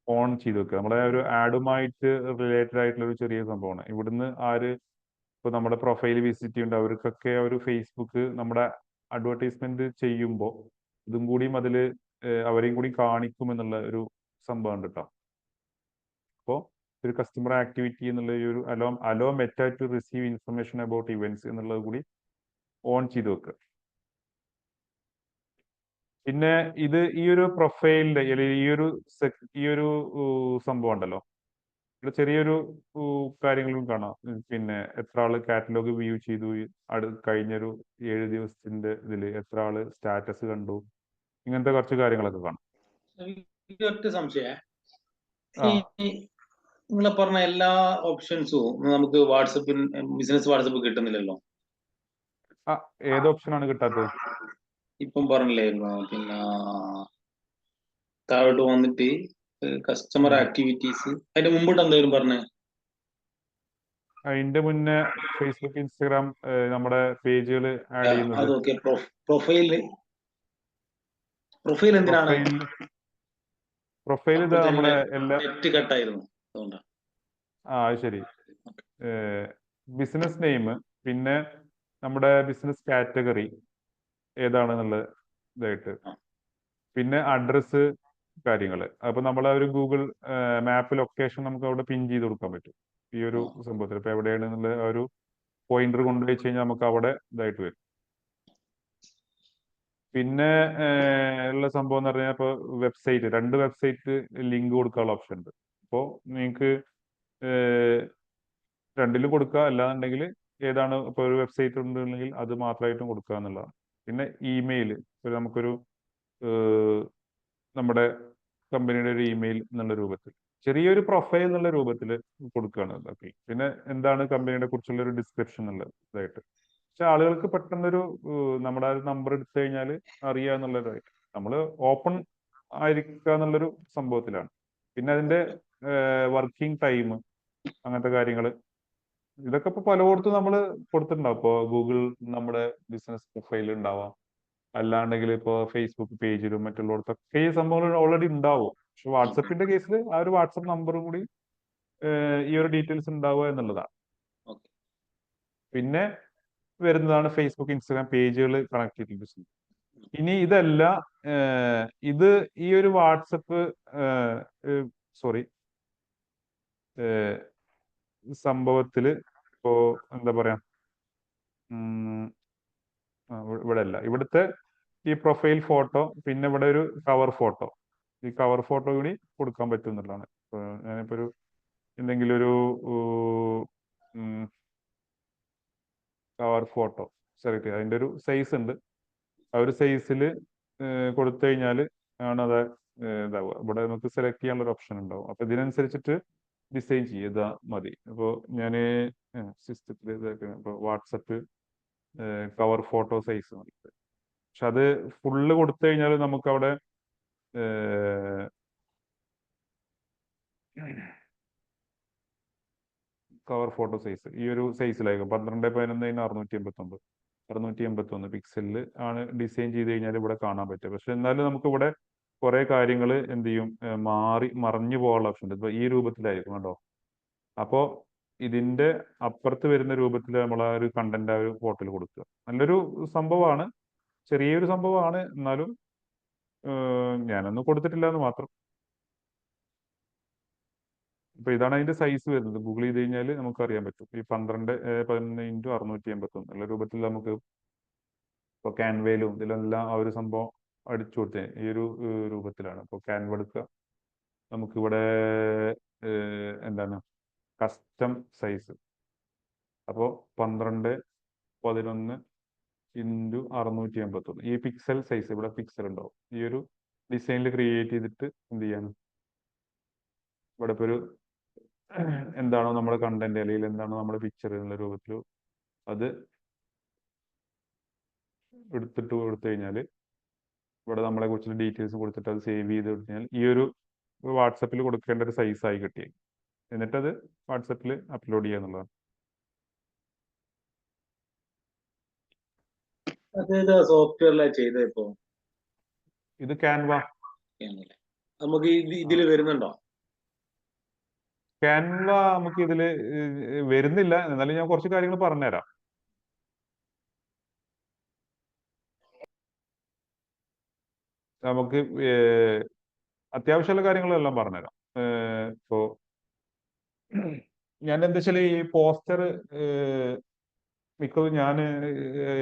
Speaker 2: ഓൺ ചെയ്ത് വെക്കുക. നമ്മുടെ ഒരു ആഡുമായിട്ട് റിലേറ്റഡ് ആയിട്ടുള്ള ഒരു ചെറിയ സംഭവമാണ്. ഇവിടുന്ന് ഇപ്പോൾ നമ്മുടെ പ്രൊഫൈൽ വിസിറ്റ് ചെയ്യുന്നുണ്ട്, അവർക്കൊക്കെ ഒരു ഫേസ്ബുക്ക് നമ്മുടെ അഡ്വർടൈസ്മെന്റ് ചെയ്യുമ്പോൾ ഇതും കൂടിയും അതിൽ അവരെയും കൂടി കാണിക്കും എന്നുള്ള ഒരു സംഭവം ഉണ്ട് കേട്ടോ. അപ്പോൾ ഒരു കസ്റ്റമർ ആക്ടിവിറ്റി എന്നുള്ള ഒരു allow Meta to receive information about events എന്നുള്ളത് കൂടി ഓൺ ചെയ്ത് വെക്കുക. പിന്നെ ഈ ഒരു പ്രൊഫൈലിന്റെ ഈ ഒരു സംഭവം ഉണ്ടല്ലോ, ഇവിടെ ചെറിയൊരു കാര്യങ്ങളും കാണാം. പിന്നെ എത്ര ആള് കാറ്റലോഗ് വ്യൂ ചെയ്തു, കഴിഞ്ഞൊരു 7 ദിവസത്തിന്റെ ഇതില് എത്ര ആള് സ്റ്റാറ്റസ് കണ്ടു, ഇങ്ങനത്തെ കുറച്ച് കാര്യങ്ങളൊക്കെ കാണാം.
Speaker 4: ഒറ്റ സംശയ,
Speaker 2: ആ
Speaker 4: ഈ നിങ്ങളെ പറഞ്ഞ എല്ലാ ഓപ്ഷൻസും നമുക്ക് വാട്സപ്പിൽ ബിസിനസ് വാട്സപ്പ് കിട്ടുന്നില്ലല്ലോ.
Speaker 2: ഏത് ഓപ്ഷനാണ് കിട്ടാത്തത്?
Speaker 4: ഇപ്പം പറഞ്ഞില്ലായിരുന്നു, പിന്നെ താഴോട്ട് വന്നിട്ട് കസ്റ്റമർ ആക്ടിവിറ്റീസ്, അതിന്റെ മുമ്പോട്ട് എന്തായാലും പറഞ്ഞേ.
Speaker 2: അതിന്റെ മുന്നേ ഫേസ്ബുക്ക്, ഇൻസ്റ്റാഗ്രാം നമ്മുടെ പേജുകൾ ആഡ് ചെയ്യുന്നത്.
Speaker 4: അതൊക്കെ പ്രൊഫൈൽ എന്തിനാണ്?
Speaker 2: പ്രൊഫൈൽ ഇത് നമ്മുടെ എല്ലാ
Speaker 4: നെറ്റ് കട്ടായിരുന്നു അതുകൊണ്ടാണ്.
Speaker 2: അത് ശരി. ബിസിനസ് നെയിം, പിന്നെ നമ്മുടെ ബിസിനസ് കാറ്റഗറി ഏതാണെന്നുള്ള ഇതായിട്ട്, പിന്നെ അഡ്രസ്സ് കാര്യങ്ങൾ. അപ്പൊ നമ്മളെ ഒരു ഗൂഗിൾ മാപ്പ് ലൊക്കേഷൻ നമുക്ക് അവിടെ പിൻ ചെയ്ത് കൊടുക്കാൻ പറ്റും ഈ ഒരു സംഭവത്തിൽ. ഇപ്പൊ എവിടെയാണ് എന്നുള്ള ഒരു പോയിന്റർ കൊണ്ടുവച്ച് കഴിഞ്ഞാൽ നമുക്ക് അവിടെ ഇതായിട്ട് വരും. പിന്നെ ഉള്ള സംഭവം എന്ന് പറഞ്ഞാൽ ഇപ്പോൾ വെബ്സൈറ്റ്, 2 വെബ്സൈറ്റ് ലിങ്ക് കൊടുക്കാനുള്ള ഓപ്ഷൻ ഉണ്ട്. അപ്പോൾ നിങ്ങൾക്ക് രണ്ടിലും കൊടുക്കുക, അല്ലാന്നുണ്ടെങ്കിൽ ഏതാണ് ഇപ്പോൾ ഒരു വെബ്സൈറ്റ് ഉണ്ടെങ്കിൽ അത് മാത്രമായിട്ടും കൊടുക്കുക എന്നുള്ളതാണ്. പിന്നെ ഇമെയിൽ, നമുക്കൊരു നമ്മുടെ കമ്പനിയുടെ ഒരു ഇമെയിൽ എന്നുള്ള രൂപത്തിൽ ചെറിയൊരു പ്രൊഫൈൽ എന്നുള്ള രൂപത്തിൽ കൊടുക്കുകയാണ് ഇതൊക്കെ. പിന്നെ എന്താണ് കമ്പനിയെ കുറിച്ചുള്ള ഒരു ഡിസ്ക്രിപ്ഷൻ എന്നുള്ള ഇതായിട്ട്. പക്ഷെ ആളുകൾക്ക് പെട്ടെന്നൊരു നമ്മുടെ ഒരു നമ്പർ എടുത്തു കഴിഞ്ഞാൽ അറിയുക എന്നുള്ളതായിട്ട് നമ്മൾ ഓപ്പൺ ആയിരിക്കുക എന്നുള്ളൊരു സംഭവത്തിലാണ്. പിന്നെ അതിന്റെ വർക്കിംഗ് ടൈം, അങ്ങനത്തെ കാര്യങ്ങൾ, ഇതൊക്കെ ഇപ്പൊ പലയിടത്തും നമ്മൾ കൊടുത്തിട്ടുണ്ടാവും. ഇപ്പോൾ ഗൂഗിൾ നമ്മുടെ ബിസിനസ് പ്രൊഫൈൽ ഉണ്ടാവാം, അല്ലാണ്ടെങ്കിൽ ഇപ്പോൾ ഫേസ്ബുക്ക് പേജിലും മറ്റുള്ളിടത്തൊക്കെ ഈ സംഭവങ്ങൾ ഓൾറെഡി ഉണ്ടാവും. പക്ഷെ വാട്സപ്പിന്റെ കേസിൽ ആ ഒരു വാട്സപ്പ് നമ്പറും കൂടി ഈ ഒരു ഡീറ്റെയിൽസ് ഉണ്ടാവുക എന്നുള്ളതാണ്. പിന്നെ വരുന്നതാണ് ഫേസ്ബുക്ക്, ഇൻസ്റ്റാഗ്രാം പേജുകൾ കണക്ട് ചെയ്തിട്ട്. ഇനി ഇതല്ല, ഇത് ഈ ഒരു വാട്സപ്പ് സംഭവത്തില് ഇപ്പോ എന്താ പറയാ, ഇവിടെ അല്ല, ഇവിടുത്തെ ഈ പ്രൊഫൈൽ ഫോട്ടോ, പിന്നെ ഇവിടെ ഒരു കവർ ഫോട്ടോ, ഈ കവർ ഫോട്ടോ കൂടി കൊടുക്കാൻ പറ്റും എന്നുള്ളതാണ്. ഞാനിപ്പോ ഒരു എന്തെങ്കിലും ഒരു കവർ ഫോട്ടോ സെലക്ട് ചെയ്യുക, അതിന്റെ ഒരു സൈസ് ഉണ്ട്, ആ ഒരു സൈസിൽ കൊടുത്തു കഴിഞ്ഞാൽ ആണ് അത് ഇതാവുക. ഇവിടെ നമുക്ക് സെലക്ട് ചെയ്യാനുള്ള ഒരു ഓപ്ഷൻ ഉണ്ടാവും. അപ്പൊ ഇതിനനുസരിച്ചിട്ട് ഡിസൈൻ ചെയ്താൽ മതി. അപ്പോൾ ഞാൻ സിസ്റ്റത്തിൽ ഇപ്പോൾ വാട്സപ്പ് കവർ ഫോട്ടോ സൈസ് മതി. പക്ഷെ അത് ഫുള്ള് കൊടുത്തു കഴിഞ്ഞാൽ നമുക്ക് അവിടെ കവർ ഫോട്ടോ സൈസ് ഈ ഒരു സൈസിലായിരിക്കും 12x11 689 പിക്സലിൽ ആണ് ഡിസൈൻ ചെയ്ത് കഴിഞ്ഞാൽ ഇവിടെ കാണാൻ പറ്റുക. പക്ഷെ എന്നാലും നമുക്ക് ഇവിടെ കുറെ കാര്യങ്ങൾ എന്ത് ചെയ്യും, മറഞ്ഞു പോകാനുള്ള ഓപ്ഷൻ ഉണ്ട്. ഇപ്പൊ ഈ രൂപത്തിലായിരിക്കും കേട്ടോ. അപ്പോ ഇതിന്റെ അപ്പുറത്ത് വരുന്ന രൂപത്തിൽ നമ്മൾ ആ ഒരു കണ്ടന്റ് ആ ഒരു ഫോട്ടോയിൽ കൊടുക്കുക. നല്ലൊരു സംഭവമാണ്, ചെറിയൊരു സംഭവമാണ്, എന്നാലും ഞാനൊന്നും കൊടുത്തിട്ടില്ല എന്ന് മാത്രം. ഇപ്പൊ ഇതാണ് അതിന്റെ സൈസ് വരുന്നത്. ഗൂഗിൾ ചെയ്ത് കഴിഞ്ഞാൽ നമുക്ക് അറിയാൻ പറ്റും. ഈ 12x11 ഉള്ള രൂപത്തിൽ നമുക്ക് ഇപ്പൊ ക്യാൻവയിലും ഇതിലെല്ലാം ആ ഒരു സംഭവം അടിച്ചു കൊടുത്തേ ഈ ഒരു രൂപത്തിലാണ്. ഇപ്പോൾ ക്യാൻവ എടുക്കുക, നമുക്കിവിടെ എന്താണ് കസ്റ്റം സൈസ്, അപ്പോൾ 12x11 ഈ പിക്സൽ സൈസ്, ഇവിടെ പിക്സൽ ഉണ്ടാവും. ഈ ഒരു ഡിസൈനിൽ ക്രിയേറ്റ് ചെയ്തിട്ട് എന്ത് ചെയ്യാണ്, ഇവിടെ ഇപ്പോൾ ഒരു എന്താണോ നമ്മുടെ കണ്ടന്റ് അല്ലെങ്കിൽ എന്താണോ നമ്മുടെ പിക്ചർ എന്നുള്ള രൂപത്തിൽ അത് എടുത്തിട്ട് കൊടുത്തു കഴിഞ്ഞാൽ ഇവിടെ നമ്മളെ കുറിച്ചുള്ള ഡീറ്റെയിൽസ് കൊടുത്തിട്ട് അത് സേവ് ചെയ്ത് കഴിഞ്ഞാൽ ഈ ഒരു വാട്സപ്പിൽ കൊടുക്കേണ്ട ഒരു സൈസായി കിട്ടി. എന്നിട്ടത് വാട്സപ്പിൽ അപ്ലോഡ് ചെയ്യുക എന്നുള്ളതാണ്.
Speaker 4: സോഫ്റ്റ്വെയറിലാണ് ചെയ്തത്. ഇപ്പോ
Speaker 2: ഇത് ക്യാൻവ.
Speaker 4: നമുക്ക് ഇതിൽ വരുന്നുണ്ടോ?
Speaker 2: ക്യാൻവ നമുക്ക് ഇതില് വരുന്നില്ല, എന്നാലും ഞാൻ കുറച്ച് കാര്യങ്ങൾ പറഞ്ഞുതരാം. നമുക്ക് അത്യാവശ്യമുള്ള കാര്യങ്ങളെല്ലാം പറഞ്ഞുതരാം. ഇപ്പോ ഞാൻ എന്താ വെച്ചാൽ ഈ പോസ്റ്റർ മിക്കതും ഞാൻ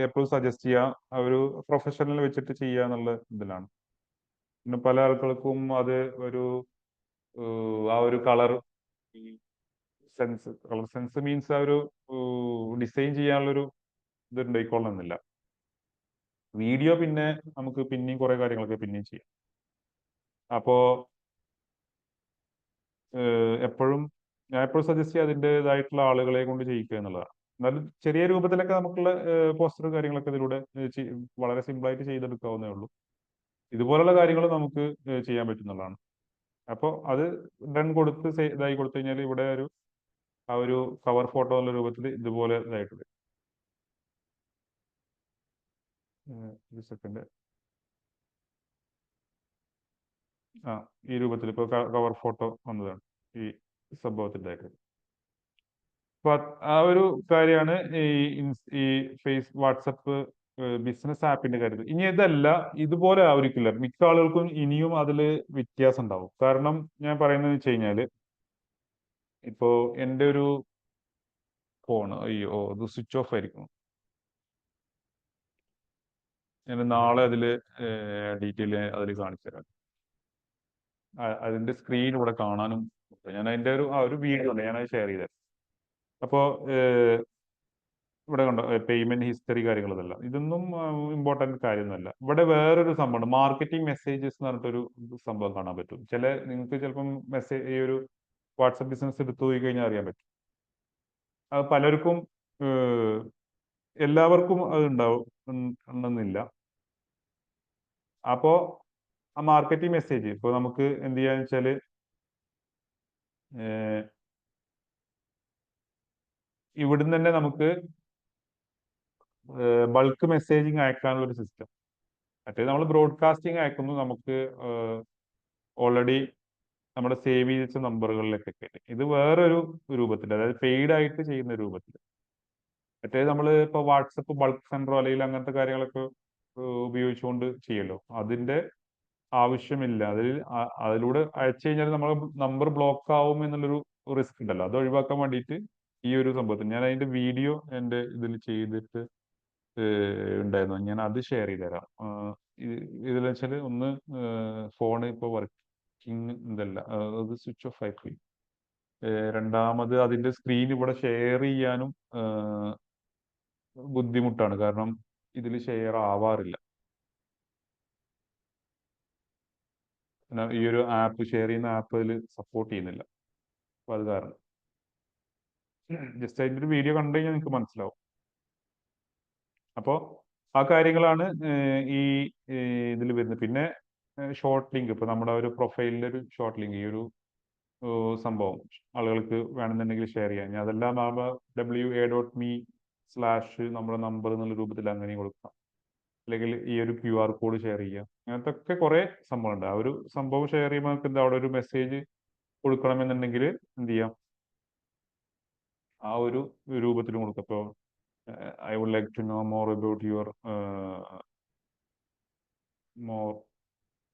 Speaker 2: എപ്പോഴും സജസ്റ്റ് ചെയ്യാം ഒരു പ്രൊഫഷണൽ വെച്ചിട്ട് ചെയ്യുക എന്നുള്ള ഇതിലാണ്. പിന്നെ പല ആൾക്കാർക്കും അത് ഒരു ആ ഒരു colour sense, colour sense means ആ ഒരു ഡിസൈൻ ചെയ്യാനുള്ളൊരു ഇത് ഉണ്ടായിക്കൊള്ളണമെന്നില്ല. വീഡിയോ പിന്നെ നമുക്ക് പിന്നെയും കുറെ കാര്യങ്ങളൊക്കെ പിന്നെയും ചെയ്യാം. അപ്പോ എപ്പോഴും ഞാൻ എപ്പോഴും സജസ്റ്റ് ചെയ്യുക അതിൻ്റെതായിട്ടുള്ള ആളുകളെ കൊണ്ട് ചെയ്യിക്കുക എന്നുള്ളതാണ്. എന്നാലും ചെറിയ രൂപത്തിലൊക്കെ നമുക്കുള്ള പോസ്റ്റർ കാര്യങ്ങളൊക്കെ ഇതിലൂടെ വളരെ സിമ്പിളായിട്ട് ചെയ്തെടുക്കാവുന്നേ ഉള്ളൂ. ഇതുപോലുള്ള കാര്യങ്ങൾ നമുക്ക് ചെയ്യാൻ പറ്റുന്നതാണ്. അപ്പോൾ അത് ഡൺ കൊടുത്ത് ഇതായി കൊടുത്തു കഴിഞ്ഞാൽ ഇവിടെ ആ ഒരു കവർ ഫോട്ടോ എന്നുള്ള രൂപത്തിൽ ഇതുപോലെ ഇതായിട്ട് വരും. ഒരു സെക്കൻഡ്. ഈ രൂപത്തിൽ ഇപ്പോൾ കവർ ഫോട്ടോ വന്നതാണ് ഈ സംഭവത്തിൻ്റെയൊക്കെ. അപ്പൊ ആ ഒരു കാര്യമാണ് ഈ വാട്സപ്പ് ബിസിനസ് ആപ്പിന്റെ കാര്യത്തിൽ. ഇനി ഇതല്ല, ഇതുപോലെ ആയിരിക്കില്ല മിക്ക ആളുകൾക്കും ഇനിയും അതിൽ വ്യത്യാസം ഉണ്ടാവും. കാരണം ഞാൻ പറയുന്നത് വെച്ച് കഴിഞ്ഞാല് ഇപ്പോ എൻ്റെ ഒരു ഫോൺ, അയ്യോ ഇത് സ്വിച്ച് ഓഫ് ആയിരിക്കും. ഞാൻ നാളെ അതിൽ ഡീറ്റെയിൽ അതിൽ കാണിച്ചു തരാം. അതിന്റെ സ്ക്രീൻ ഇവിടെ കാണാനും ഞാൻ അതിന്റെ ഒരു വീഡിയോ ഉണ്ട്, ഞാനത് ഷെയർ ചെയ്തത്. അപ്പോൾ ഇവിടെ കണ്ടോ പേയ്മെന്റ് ഹിസ്റ്ററി കാര്യങ്ങളതെല്ലാം, ഇതൊന്നും ഇമ്പോർട്ടന്റ് കാര്യമൊന്നുമല്ല. ഇവിടെ വേറൊരു സംഭവമുണ്ട്, മാർക്കറ്റിംഗ് മെസ്സേജസ് എന്ന് പറഞ്ഞിട്ടൊരു സംഭവം കാണാൻ പറ്റും. നിങ്ങൾക്ക് ചിലപ്പം ഈ ഒരു വാട്സപ്പ് ബിസിനസ് എടുത്തു പോയി കഴിഞ്ഞാൽ അറിയാൻ പറ്റും. അത് പലർക്കും എല്ലാവർക്കും അത് ഉണ്ടെന്നില്ല. അപ്പോ ആ മാർക്കറ്റിംഗ് മെസ്സേജ് ഇപ്പോൾ നമുക്ക് എന്ത് ചെയ്യാന്ന് വെച്ചാല് ഇവിടുന്ന് തന്നെ നമുക്ക് ബൾക്ക് മെസ്സേജിങ് അയക്കാനുള്ള ഒരു സിസ്റ്റം. മറ്റേത് നമ്മൾ ബ്രോഡ്കാസ്റ്റിംഗ് അയക്കുന്നു, നമുക്ക് ഓൾറെഡി നമ്മുടെ സേവ് ചെയ്ത് വെച്ച നമ്പറുകളിലേക്കൊക്കെ. ഇത് വേറൊരു രൂപത്തിൽ, അതായത് പെയ്ഡ് ആയിട്ട് ചെയ്യുന്ന രൂപത്തിൽ. മറ്റേത് നമ്മൾ ഇപ്പോൾ വാട്സപ്പ് ബൾക്ക് സെൻറ്ററോ അല്ലെങ്കിൽ അങ്ങനത്തെ കാര്യങ്ങളൊക്കെ ഉപയോഗിച്ചുകൊണ്ട് ചെയ്യല്ലോ, അതിന്റെ ആവശ്യമില്ല. അതിലൂടെ അയച്ചു കഴിഞ്ഞാൽ നമ്മളെ നമ്പർ ബ്ലോക്ക് ആവും എന്നുള്ളൊരു റിസ്ക് ഉണ്ടല്ലോ, അത് ഒഴിവാക്കാൻ വേണ്ടിയിട്ട് ഈ ഒരു സംഭവത്തിൽ ഞാൻ അതിന്റെ വീഡിയോ എൻ്റെ ഇതിൽ ചെയ്തിട്ട് ഉണ്ടായിരുന്നു. ഞാൻ അത് ഷെയർ ചെയ്ത് തരാം. ഇതിൽ വെച്ചാൽ ഒന്ന് ഫോൺ ഇപ്പോൾ വർക്കിംഗ് ഇതല്ല, അത് സ്വിച്ച് ഓഫ് ആയിപ്പോയി. രണ്ടാമത് അതിന്റെ സ്ക്രീൻ ഇവിടെ ഷെയർ ചെയ്യാനും ബുദ്ധിമുട്ടാണ്, കാരണം ഇതിൽ ഷെയർ ആവാറില്ല. ഈ ഒരു ആപ്പ് ഷെയർ ചെയ്യുന്ന ആപ്പ് അതിൽ സപ്പോർട്ട് ചെയ്യുന്നില്ല. അപ്പൊ അത് കാരണം ജസ്റ്റ് അതിന്റെ ഒരു വീഡിയോ കണ്ടു കഴിഞ്ഞാൽ നിങ്ങൾക്ക് മനസ്സിലാവും. അപ്പോൾ ആ കാര്യങ്ങളാണ് ഈ ഇതിൽ വരുന്നത്. പിന്നെ ഷോർട്ട് ലിങ്ക്, ഇപ്പൊ നമ്മുടെ ഒരു പ്രൊഫൈലിന്റെ ഒരു ഷോർട്ട് ലിങ്ക്, ഈ ഒരു സംഭവം ആളുകൾക്ക് വേണമെന്നുണ്ടെങ്കിൽ ഷെയർ ചെയ്യാം. ഞാൻ അതെല്ലാം WA.me/ നമ്മുടെ നമ്പർ എന്നുള്ള രൂപത്തിൽ അങ്ങനെ കൊടുക്കാം. അല്ലെങ്കിൽ ഈ ഒരു QR കോഡ് ഷെയർ ചെയ്യാം. അങ്ങനത്തെ ഒക്കെ കുറെ സംഭവമുണ്ട്. ആ ഒരു സംഭവം ഷെയർ ചെയ്യുമ്പോൾ നമുക്ക് എന്താ അവിടെ ഒരു മെസ്സേജ് കൊടുക്കണമെന്നുണ്ടെങ്കിൽ എന്ത് ചെയ്യാം, ആ ഒരു രൂപത്തിൽ കൊടുക്കാം. ഇപ്പോൾ I would like to know more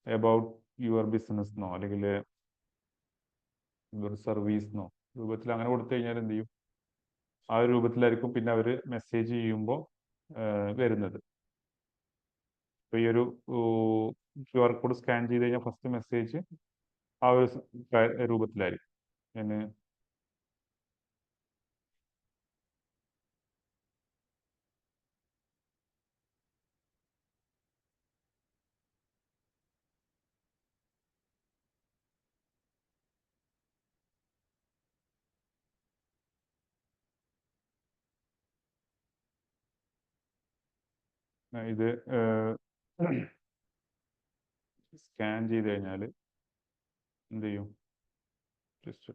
Speaker 2: about your business എന്നോ അല്ലെങ്കിൽ യുവർ സർവീസ് എന്നോ രൂപത്തിൽ അങ്ങനെ കൊടുത്തു കഴിഞ്ഞാൽ എന്ത് ചെയ്യും, ആ ഒരു രൂപത്തിലായിരിക്കും പിന്നെ അവർ മെസ്സേജ് ചെയ്യുമ്പോൾ വരുന്നത്. ഇപ്പൊ ഈ ഒരു QR കോഡ് സ്കാൻ ചെയ്ത് കഴിഞ്ഞാൽ ഫസ്റ്റ് മെസ്സേജ് ആ ഒരു രൂപത്തിലായിരിക്കും. ഞാൻ ഇത് സ്കാൻ ചെയ്ത് കഴിഞ്ഞാൽ എന്ത് ചെയ്യും, ജസ്റ്റ്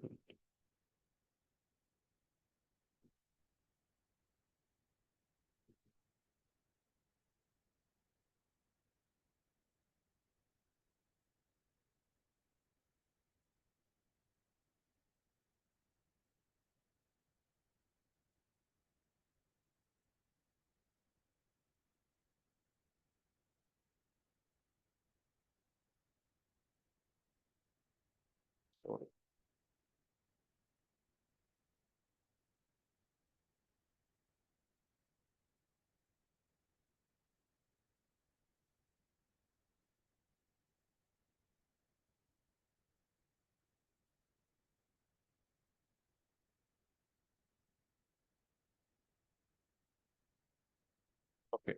Speaker 2: ഓക്കെ,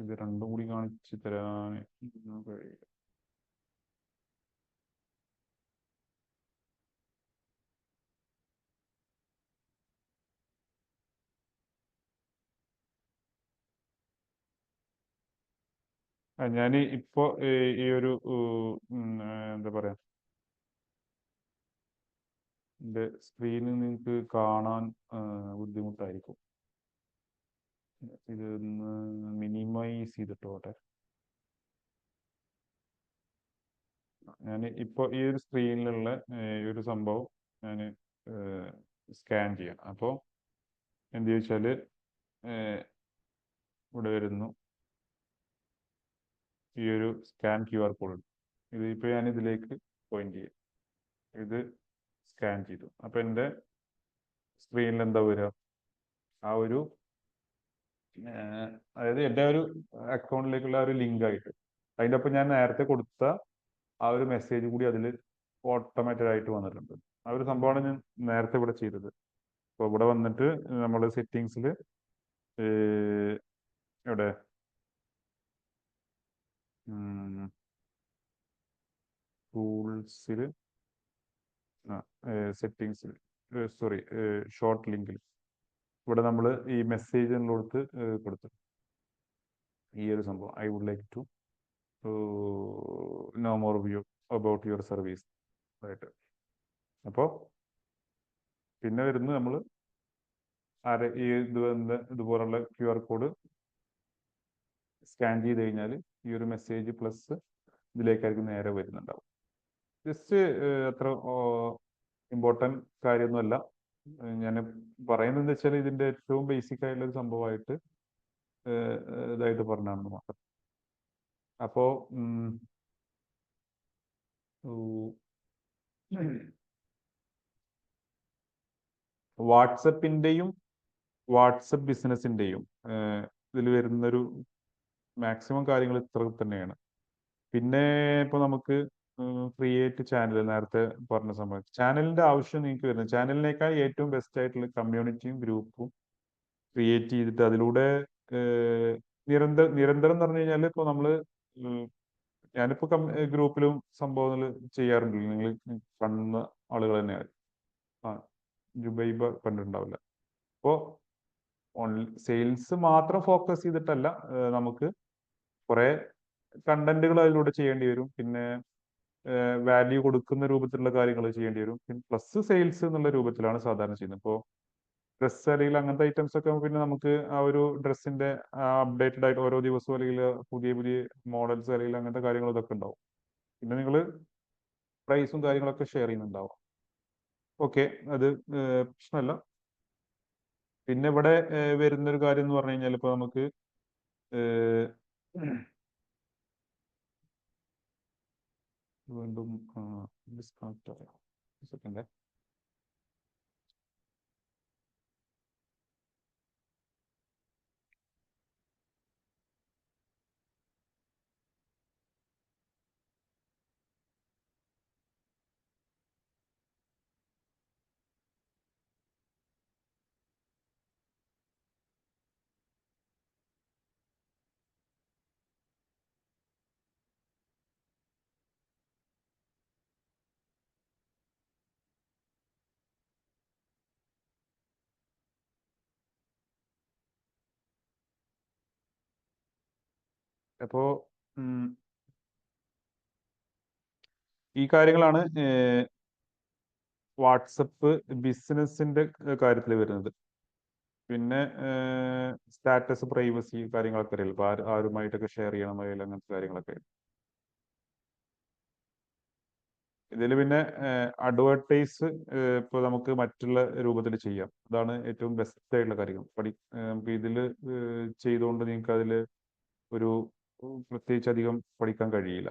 Speaker 2: ഇത് രണ്ടും കൂടി കാണിച്ചു തരാൻ കഴിയില്ല. ഞാൻ ഇപ്പോ ഈ ഒരു എന്താ പറയാ, എൻ്റെ സ്ക്രീനിൽ നിങ്ങൾക്ക് കാണാൻ ബുദ്ധിമുട്ടായിരിക്കും. ഇത് മിനിമൈസ് ചെയ്തിട്ടോട്ടെ. ഞാൻ ഇപ്പോൾ ഈ ഒരു സ്ക്രീനിലുള്ള ഈ ഒരു സംഭവം ഞാൻ സ്കാൻ ചെയ്യാം. അപ്പോൾ എന്ത് ചോദിച്ചാൽ ഇവിടെ വരുന്നു ഈ ഒരു സ്കാൻ QR കോഡ്. ഇത് ഇപ്പോൾ ഞാൻ ഇതിലേക്ക് പോയിന്റ് ചെയ്യും. ഇത് സ്കാൻ ചെയ്തു. അപ്പോൾ എൻ്റെ സ്ക്രീനിൽ എന്താ വരിക, ആ ഒരു അതായത് എൻ്റെ ഒരു അക്കൗണ്ടിലേക്കുള്ള ഒരു ലിങ്ക് ആയിട്ട് അതിൻ്റെ ഒപ്പം ഞാൻ നേരത്തെ കൊടുത്ത ആ ഒരു മെസ്സേജ് കൂടി അതിൽ ഓട്ടോമാറ്റഡ് ആയിട്ട് വന്നിട്ടുണ്ട്. ആ ഒരു സംഭവമാണ് ഞാൻ നേരത്തെ ഇവിടെ ചെയ്തത്. അപ്പോൾ ഇവിടെ വന്നിട്ട് നമ്മൾ സെറ്റിങ്സിൽ എവിടെ ടൂൾസിൽ സെറ്റിങ്സിൽ സോറി ഷോർട്ട് ലിങ്കിൽ ഇവിടെ നമ്മൾ ഈ മെസ്സേജ് എന്നുള്ളടുത്ത് കൊടുത്തു ഈ ഒരു സംഭവം I would like to know more view about your service ആയിട്ട്. അപ്പോൾ പിന്നെ വരുന്നു നമ്മൾ ഈ ഇതുപോലുള്ള QR കോഡ് സ്കാൻ ചെയ്ത് കഴിഞ്ഞാൽ ഈ ഒരു മെസ്സേജ് പ്ലസ് ഇതിലേക്കായിരിക്കും നേരെ വരുന്നുണ്ടാവും. ജസ്റ്റ് അത്ര ഇമ്പോർട്ടൻറ്റ് കാര്യമൊന്നുമല്ല. ഞാൻ പറയുന്നത് എന്താ വെച്ചാൽ ഇതിൻ്റെ ഏറ്റവും ബേസിക് ആയിട്ടുള്ള ഒരു സംഭവമായിട്ട് ഇതായിട്ട് പറഞ്ഞാണെന്ന് മാത്രം. അപ്പോൾ വാട്സപ്പിൻ്റെയും വാട്സപ്പ് ബിസിനസിൻ്റെയും ഇതിൽ വരുന്നൊരു മാക്സിമം കാര്യങ്ങൾ ഇത്ര തന്നെയാണ്. പിന്നെ ഇപ്പോൾ നമുക്ക് ക്രിയേറ്റ് ചാനൽ നേരത്തെ പറഞ്ഞ സംഭവം, ചാനലിൻ്റെ ആവശ്യം നിങ്ങൾക്ക് വരുന്നത് ചാനലിനേക്കാൾ ഏറ്റവും ബെസ്റ്റ് ആയിട്ടുള്ള കമ്മ്യൂണിറ്റിയും ഗ്രൂപ്പും ക്രിയേറ്റ് ചെയ്തിട്ട് അതിലൂടെ നിരന്തരം എന്ന് പറഞ്ഞു കഴിഞ്ഞാൽ ഇപ്പോൾ നമ്മൾ ഞാനിപ്പോൾ ഗ്രൂപ്പിലും സംഭവങ്ങൾ ചെയ്യാറുണ്ടല്ലോ, നിങ്ങൾ കാണുന്ന ആളുകൾ തന്നെയാണ്. ജുബൈബ കണ്ടിട്ടുണ്ടാവില്ല. അപ്പോൾ സെയിൽസ് മാത്രം ഫോക്കസ് ചെയ്തിട്ടല്ല, നമുക്ക് കുറേ കണ്ടന്റുകൾ അതിലൂടെ ചെയ്യേണ്ടി വരും. പിന്നെ വാല്യൂ കൊടുക്കുന്ന രൂപത്തിലുള്ള കാര്യങ്ങൾ ചെയ്യേണ്ടി വരും. പിന്നെ പ്ലസ് സെയിൽസ് എന്നുള്ള രൂപത്തിലാണ് സാധാരണ ചെയ്യുന്നത്. ഇപ്പോൾ ഡ്രസ്സ് അല്ലെങ്കിൽ അങ്ങനത്തെ ഐറ്റംസ് ഒക്കെ പിന്നെ നമുക്ക് ആ ഒരു ഡ്രസ്സിന്റെ അപ്ഡേറ്റഡ് ആയിട്ട് ഓരോ ദിവസവും അല്ലെങ്കിൽ പുതിയ പുതിയ മോഡൽസ് അല്ലെങ്കിൽ അങ്ങനത്തെ കാര്യങ്ങൾ ഇതൊക്കെ ഉണ്ടാവും. പിന്നെ നിങ്ങൾ പ്രൈസും കാര്യങ്ങളൊക്കെ ഷെയർ ചെയ്യുന്നുണ്ടാവും. ഓക്കെ, അത് പ്രശ്നമല്ല. പിന്നെ ഇവിടെ വരുന്നൊരു കാര്യം എന്ന് പറഞ്ഞു കഴിഞ്ഞാൽ ഇപ്പോൾ നമുക്ക് വീണ്ടും ഡിസ്കണക്ട് ആയോ? സെക്കൻഡ്. അപ്പോൾ ഈ കാര്യങ്ങളാണ് വാട്സപ്പ് ബിസിനസിന്റെ കാര്യത്തിൽ വരുന്നത്. പിന്നെ സ്റ്റാറ്റസ്, പ്രൈവസി കാര്യങ്ങളൊക്കെ അറിയില്ല. ഇപ്പോൾ ആരുമായിട്ടൊക്കെ ഷെയർ ചെയ്യണം അല്ലെങ്കിൽ അങ്ങനത്തെ കാര്യങ്ങളൊക്കെ. ഇതിൽ പിന്നെ അഡ്വർടൈസ് ഇപ്പോൾ നമുക്ക് മറ്റുള്ള രൂപത്തിൽ ചെയ്യാം. അതാണ് ഏറ്റവും ബെസ്റ്റ് ആയിട്ടുള്ള കാര്യം. നമുക്ക് ഇതിൽ ചെയ്തുകൊണ്ട് നിങ്ങൾക്ക് അതിൽ ഒരു പ്രത്യേകിച്ച് അധികം പഠിക്കാൻ കഴിയില്ല.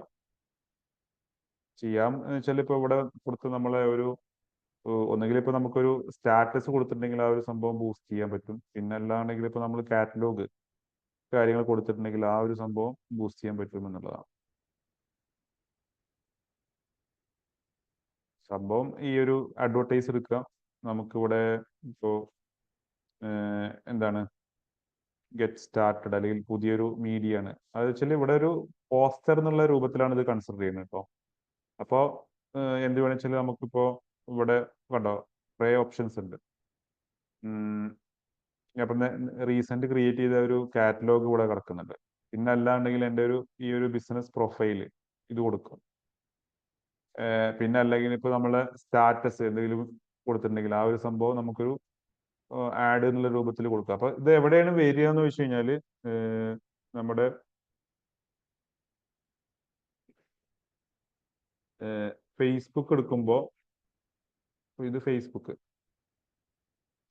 Speaker 2: ചെയ്യാം വെച്ചാൽ ഇപ്പോൾ ഇവിടെ കൊടുത്ത് നമ്മളെ ഒരു ഒന്നുകിൽ ഇപ്പോൾ നമുക്കൊരു സ്റ്റാറ്റസ് കൊടുത്തിട്ടുണ്ടെങ്കിൽ ആ ഒരു സംഭവം ബൂസ്റ്റ് ചെയ്യാൻ പറ്റും. പിന്നെ അല്ലാണെങ്കിൽ ഇപ്പോൾ നമ്മൾ കാറ്റലോഗ് കാര്യങ്ങൾ കൊടുത്തിട്ടുണ്ടെങ്കിൽ ആ ഒരു സംഭവം ബൂസ്റ്റ് ചെയ്യാൻ പറ്റും എന്നുള്ളതാണ് സംഭവം. ഈ ഒരു അഡ്വർടൈസ് എടുക്കുക, നമുക്കിവിടെ ഇപ്പോൾ എന്താണ് ഗെറ്റ് സ്റ്റാർട്ടഡ് അല്ലെങ്കിൽ പുതിയൊരു മീഡിയ ആണ്. അത് വെച്ചാൽ ഇവിടെ ഒരു പോസ്റ്റർ എന്നുള്ള രൂപത്തിലാണ് ഇത് കൺസിഡർ ചെയ്യുന്നത് കേട്ടോ. അപ്പോൾ എന്ത് വേണമെന്ന് വെച്ചാൽ നമുക്കിപ്പോൾ ഇവിടെ കണ്ടോ കുറേ ഓപ്ഷൻസ് ഉണ്ട്. അപ്പം റീസെന്റ് ക്രിയേറ്റ് ചെയ്ത ഒരു കാറ്റലോഗ് ഇവിടെ കിടക്കുന്നുണ്ട്. പിന്നെ അല്ലാണ്ടെങ്കിൽ എൻ്റെ ഈ ഒരു ബിസിനസ് പ്രൊഫൈൽ ഇത് കൊടുക്കും. പിന്നെ അല്ലെങ്കിൽ ഇപ്പോൾ നമ്മളെ സ്റ്റാറ്റസ് എന്തെങ്കിലും കൊടുത്തിട്ടുണ്ടെങ്കിൽ ആ ഒരു സംഭവം നമുക്കൊരു ആഡ് എന്നുള്ള രൂപത്തിൽ കൊടുക്കുക. അപ്പൊ ഇത് എവിടെയാണ് വരിക എന്ന് വെച്ച് കഴിഞ്ഞാല് നമ്മുടെ ഫേസ്ബുക്ക് എടുക്കുമ്പോൾ ഇത് ഫേസ്ബുക്ക്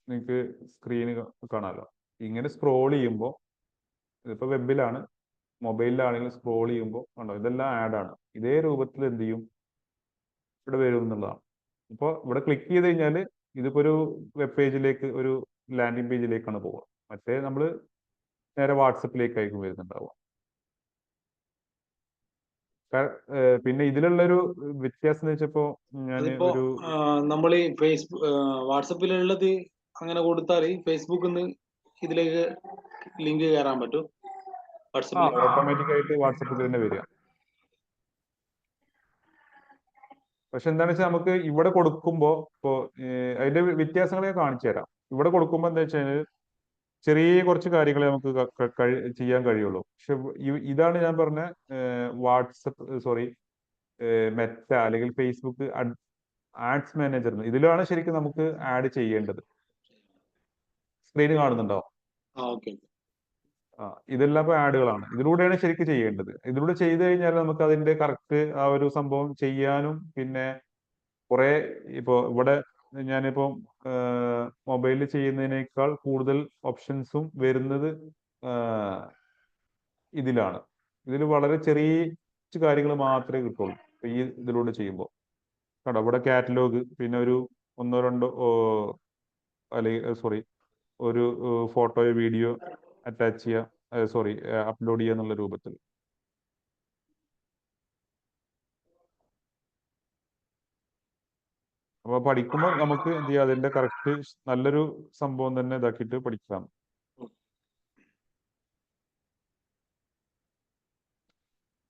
Speaker 2: നിങ്ങൾക്ക് സ്ക്രീന് കാണാമല്ലോ. ഇങ്ങനെ സ്ക്രോൾ ചെയ്യുമ്പോൾ ഇതിപ്പോൾ വെബിലാണ്, മൊബൈലിലാണെങ്കിലും സ്ക്രോൾ ചെയ്യുമ്പോൾ കണ്ടോ ഇതെല്ലാം ആഡാണ്. ഇതേ രൂപത്തിൽ എന്ത് ചെയ്യും ഇവിടെ വരും എന്നുള്ളതാണ്. ഇപ്പോൾ ഇവിടെ ക്ലിക്ക് ചെയ്ത് കഴിഞ്ഞാൽ ഇതിപ്പോ ഒരു വെബ് പേജിലേക്ക്, ഒരു ലാൻഡിംഗ് പേജിലേക്കാണ് പോവുക. മറ്റേ നമ്മൾ നേരെ വാട്സപ്പിലേക്കായിരിക്കും വരുന്നുണ്ടാവുക. പിന്നെ ഇതിലുള്ളൊരു വ്യത്യാസം എന്ന് വെച്ചപ്പോ ഞാൻ ഒരു
Speaker 4: നമ്മൾ ഈ ഫേസ്ബുക്ക് വാട്സപ്പിലുള്ളത് അങ്ങനെ കൊടുത്താൽ ഫേസ്ബുക്കിൽ ഇതിലേക്ക് ലിങ്ക് കയറാൻ പറ്റും.
Speaker 2: ഓട്ടോമാറ്റിക് ആയിട്ട് വാട്സപ്പിൽ തന്നെ വരിക. പക്ഷെ എന്താണെന്ന് വെച്ചാൽ നമുക്ക് ഇവിടെ കൊടുക്കുമ്പോൾ ഇപ്പോൾ അതിന്റെ വ്യത്യാസങ്ങൾ ഞാൻ കാണിച്ചു തരാം. ഇവിടെ കൊടുക്കുമ്പോൾ എന്താ വെച്ചാൽ ചെറിയ കുറച്ച് കാര്യങ്ങളെ നമുക്ക് ചെയ്യാൻ കഴിയുള്ളൂ. പക്ഷെ ഇതാണ് ഞാൻ പറഞ്ഞ മെറ്റ അല്ലെങ്കിൽ ഫേസ്ബുക്ക് ആഡ്സ് മാനേജർ, ഇതിലാണ് ശരിക്കും നമുക്ക് ആഡ് ചെയ്യേണ്ടത്. സ്ക്രീന് കാണുന്നുണ്ടോ? ഇതെല്ലാം ഇപ്പൊ ആഡുകളാണ്. ഇതിലൂടെയാണ് ശരിക്കും ചെയ്യേണ്ടത്. ഇതിലൂടെ ചെയ്തു കഴിഞ്ഞാൽ നമുക്ക് അതിന്റെ കറക്റ്റ് ആ ഒരു സംഭവം ചെയ്യാനും പിന്നെ കുറെ ഇപ്പോൾ ഇവിടെ ഞാനിപ്പോൾ മൊബൈലിൽ ചെയ്യുന്നതിനേക്കാൾ കൂടുതൽ ഓപ്ഷൻസും വരുന്നത് ഇതിലാണ്. ഇതിൽ വളരെ ചെറിയ കാര്യങ്ങൾ മാത്രമേ കിട്ടുള്ളൂ ഈ ഇതിലൂടെ ചെയ്യുമ്പോൾ. കണ്ടോ ഇവിടെ കാറ്റലോഗ്, പിന്നെ ഒരു ഒന്നോ രണ്ടോ അല്ലെങ്കിൽ ഒരു ഫോട്ടോയോ വീഡിയോ അറ്റാച്ച് ചെയ്യുക, അപ്ലോഡ് ചെയ്യുക എന്നുള്ള രൂപത്തിൽ. അപ്പൊ പഠിക്കുമ്പോൾ നമുക്ക് എന്ത് ചെയ്യാം, അതിന്റെ കറക്റ്റ് നല്ലൊരു സംഭവം തന്നെ ഇതാക്കിയിട്ട് പഠിക്കാം.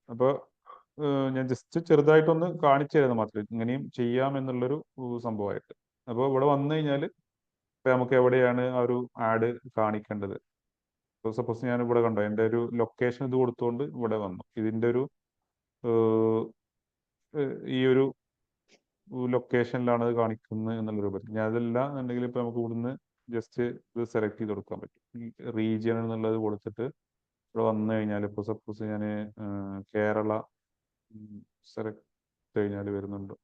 Speaker 2: അപ്പൊ ഞാൻ ജസ്റ്റ് ചെറുതായിട്ടൊന്ന് കാണിച്ചു തരുന്നത് മാത്രമേ, ഇങ്ങനെയും ചെയ്യാം എന്നുള്ളൊരു സംഭവമായിട്ട്. അപ്പോൾ ഇവിടെ വന്നു കഴിഞ്ഞാൽ ഇപ്പൊ നമുക്ക് എവിടെയാണ് ആ ഒരു ആഡ് കാണിക്കേണ്ടത്. സപ്പോസ് ഞാൻ ഇവിടെ കണ്ടോ എൻ്റെ ഒരു ലൊക്കേഷൻ ഇത് കൊടുത്തുകൊണ്ട് ഇവിടെ വന്നു. ഇതിന്റെ ഒരു ഈ ഒരു ലൊക്കേഷനിലാണ് അത് കാണിക്കുന്നത് എന്നുള്ള രൂപത്തിൽ. ഞാൻ അതല്ല എന്നുണ്ടെങ്കിൽ ഇപ്പൊ നമുക്ക് ഇവിടുന്ന് ജസ്റ്റ് ഇത് സെലക്ട് ചെയ്ത് കൊടുക്കാൻ പറ്റും. റീജിയൻ എന്നുള്ളത് കൊടുത്തിട്ട് ഇവിടെ വന്നു കഴിഞ്ഞാൽ ഇപ്പൊ സപ്പോസ് ഞാൻ കേരള സെലക്ട് കഴിഞ്ഞാൽ വരുന്നുണ്ട്.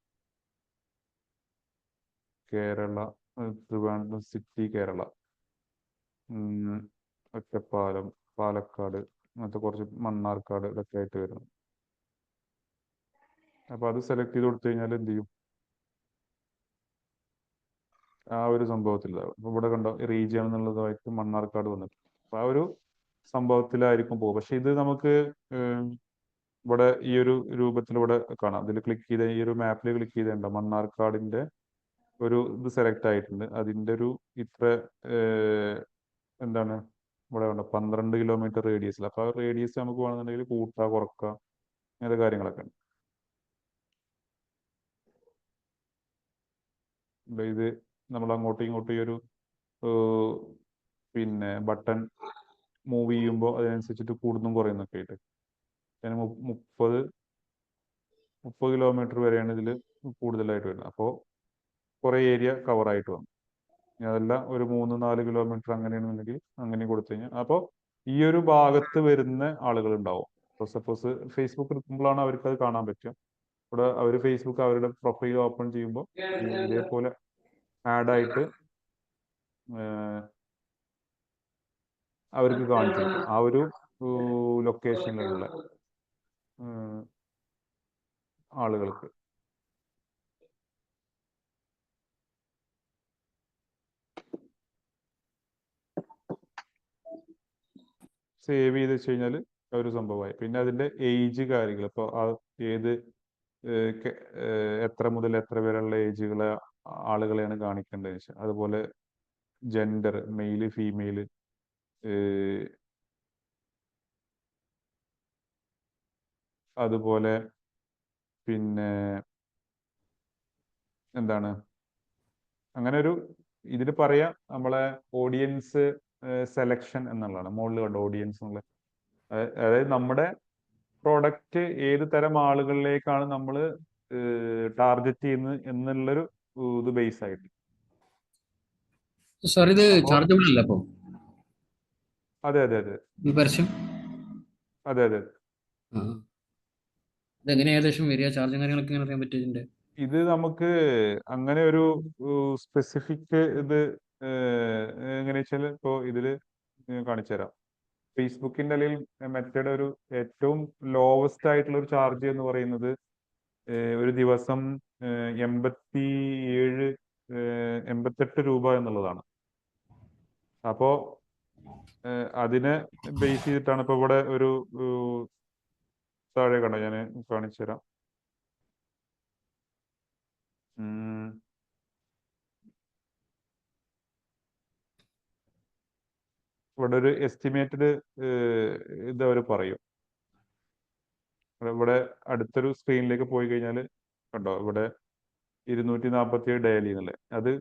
Speaker 2: കേരള, ട്രിവാൻഡ്രം സിറ്റി, കേരള, ഒറ്റപ്പാലം, പാലക്കാട്, അങ്ങനത്തെ കുറച്ച് മണ്ണാർക്കാട് ഇതൊക്കെ ആയിട്ട് വരുന്നു. അപ്പൊ അത് സെലക്ട് ചെയ്ത് കൊടുത്തു കഴിഞ്ഞാൽ എന്ത് ചെയ്യും, ആ ഒരു സംഭവത്തിൽ ഇപ്പൊ ഇവിടെ കണ്ടോ റീജിയൻ എന്നുള്ളതായിട്ട് മണ്ണാർക്കാട് വന്നിട്ട് അപ്പൊ ആ ഒരു സംഭവത്തിലായിരിക്കും പോകും. പക്ഷെ ഇത് നമുക്ക് ഇവിടെ ഈ ഒരു രൂപത്തിൽ ഇവിടെ കാണാം. ഇതിൽ ക്ലിക്ക് ചെയ്ത ഈ ഒരു മാപ്പിൽ ക്ലിക്ക് ചെയ്തിട്ടുണ്ടോ മണ്ണാർക്കാടിന്റെ ഒരു ഇത് സെലക്ട് ആയിട്ടുണ്ട്. അതിന്റെ ഒരു ഇത്ര എന്താണ് ഇവിടെ ഉണ്ട് 12 കിലോമീറ്റർ റേഡിയസിൽ. അപ്പൊ ആ റേഡിയസ് നമുക്ക് വേണമെന്നുണ്ടെങ്കിൽ കൂട്ടുക കുറക്കുക അങ്ങനത്തെ കാര്യങ്ങളൊക്കെ ഉണ്ട്. ഇത് നമ്മൾ അങ്ങോട്ടും ഇങ്ങോട്ടും ഈ ഒരു പിന്നെ ബട്ടൺ മൂവ് ചെയ്യുമ്പോൾ അതിനനുസരിച്ചിട്ട് കൂടുന്നും കുറയുന്നൊക്കെ ആയിട്ട് 30 കിലോമീറ്റർ വരെയാണ് ഇതിൽ കൂടുതലായിട്ട് വരുന്നത്. അപ്പോൾ കുറേ ഏരിയ കവർ ആയിട്ട് വന്നു. അതെല്ലാം ഒരു 3-4 കിലോമീറ്റർ അങ്ങനെയാണെന്നുണ്ടെങ്കിൽ അങ്ങനെ കൊടുത്തു കഴിഞ്ഞാൽ അപ്പോൾ ഈ ഒരു ഭാഗത്ത് വരുന്ന ആളുകൾ ഉണ്ടാവും. സപ്പോസ് ഫേസ്ബുക്ക് എടുക്കുമ്പോഴാണ് അവർക്ക് അത് കാണാൻ പറ്റുക. ഇവിടെ അവർ ഫേസ്ബുക്ക് അവരുടെ പ്രൊഫൈൽ ഓപ്പൺ ചെയ്യുമ്പോൾ ഇതേപോലെ ആഡായിട്ട് അവർക്ക് കാണിച്ചു കിട്ടും ആ ഒരു ലൊക്കേഷനിലുള്ള ആളുകൾക്ക്. സേവ് ചെയ്ത് വെച്ച് കഴിഞ്ഞാൽ ഒരു സംഭവമായി. പിന്നെ അതിന്റെ ഏജ് കാര്യങ്ങൾ, ഇപ്പോൾ ഏത് എത്ര മുതൽ എത്ര വരെയുള്ള ഏജുകളെ ആളുകളെയാണ് കാണിക്കേണ്ടത് വെച്ചാൽ, അതുപോലെ ജെൻഡർ, മെയില് ഫീമെയില്, അതുപോലെ പിന്നെ എന്താണ് അങ്ങനെ ഒരു ഇതിൽ പറയാം നമ്മളെ ഓഡിയൻസ് സെലക്ഷൻ എന്നുള്ളതാണ്. മുകളിൽ കണ്ട ഓഡിയൻസ് എന്നുള്ള, അതായത് നമ്മുടെ പ്രോഡക്റ്റ് ഏത് തരം ആളുകളിലേക്കാണ് നമ്മൾ ടാർഗറ്റ് ചെയ്യുന്നത് എന്നുള്ളൊരു ഇത് ബേസ് ആയിട്ട്.
Speaker 1: സാർ ഇത്
Speaker 2: അപ്പോ
Speaker 1: ചാർജബിൾ അല്ല അപ്പോൾ
Speaker 2: അതെ അതെ അതെ
Speaker 1: ഈ പരസ്യം?
Speaker 2: അതെ അതെ
Speaker 1: ആ, ഇതെങ്ങനെ ഏകദേശം വരിക? ചാർജും കാര്യങ്ങളൊക്കെ എങ്ങനെ അറിയാൻ പറ്റിയതിന്റെ?
Speaker 2: ഇത് നമുക്ക് അങ്ങനെ ഒരു സ്പെസിഫിക് ഇത് എങ്ങനെ വെച്ചാൽ ഇപ്പോൾ ഇതില് ഞാൻ കാണിച്ചു തരാം. ഫേസ്ബുക്കിന്റെ അല്ലെങ്കിൽ മെറ്റയുടെ ഒരു ഏറ്റവും ലോവസ്റ്റ് ആയിട്ടുള്ള ഒരു ചാർജ് എന്ന് പറയുന്നത് ഒരു ദിവസം 88 രൂപ എന്നുള്ളതാണ്. അപ്പോ അതിനെ ബേസ് ചെയ്തിട്ടാണ് ഇപ്പൊ ഇവിടെ ഒരു താഴെ കണ്ടോ, ഞാൻ കാണിച്ചു തരാം. ഇവിടെ ഒരു എസ്റ്റിമേറ്റഡ് ഇത് അവർ പറയും. ഇവിടെ അടുത്തൊരു സ്ക്രീനിലേക്ക് പോയി കഴിഞ്ഞാൽ കണ്ടോ, ഇവിടെ 247 ഡെയിലി എന്നല്ലേ, അത്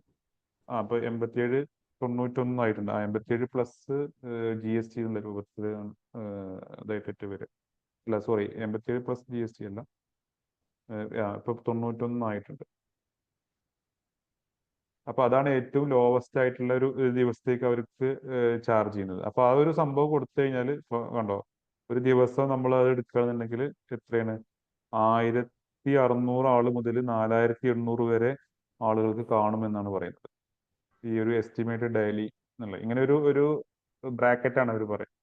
Speaker 2: അപ്പൊ 87.91 ആയിട്ടുണ്ട്. 87 പ്ലസ് GST എന്നുള്ള രൂപത്തിൽ ഇതായിട്ട് വരും. അല്ല സോറി, 87 പ്ലസ് GST അല്ല, ഇപ്പൊ 91 ആയിട്ടുണ്ട്. അപ്പൊ അതാണ് ഏറ്റവും ലോവസ്റ്റ് ആയിട്ടുള്ള ഒരു ദിവസത്തേക്ക് അവർക്ക് ചാർജ് ചെയ്യുന്നത്. അപ്പൊ ആ ഒരു സംഭവം കൊടുത്തു കഴിഞ്ഞാൽ ഇപ്പൊ കണ്ടോ, ഒരു ദിവസം നമ്മൾ അത് എടുക്കുകയാണെന്നുണ്ടെങ്കിൽ എത്രയാണ്, 1600 ആള് മുതൽ 4800 വരെ ആളുകൾക്ക് കാണുമെന്നാണ് പറയുന്നത്. ഈ ഒരു എസ്റ്റിമേറ്റഡ് ഡെയിലി എന്നുള്ള ഇങ്ങനെ ഒരു ബ്രാക്കറ്റാണ് അവർ പറയുന്നത്.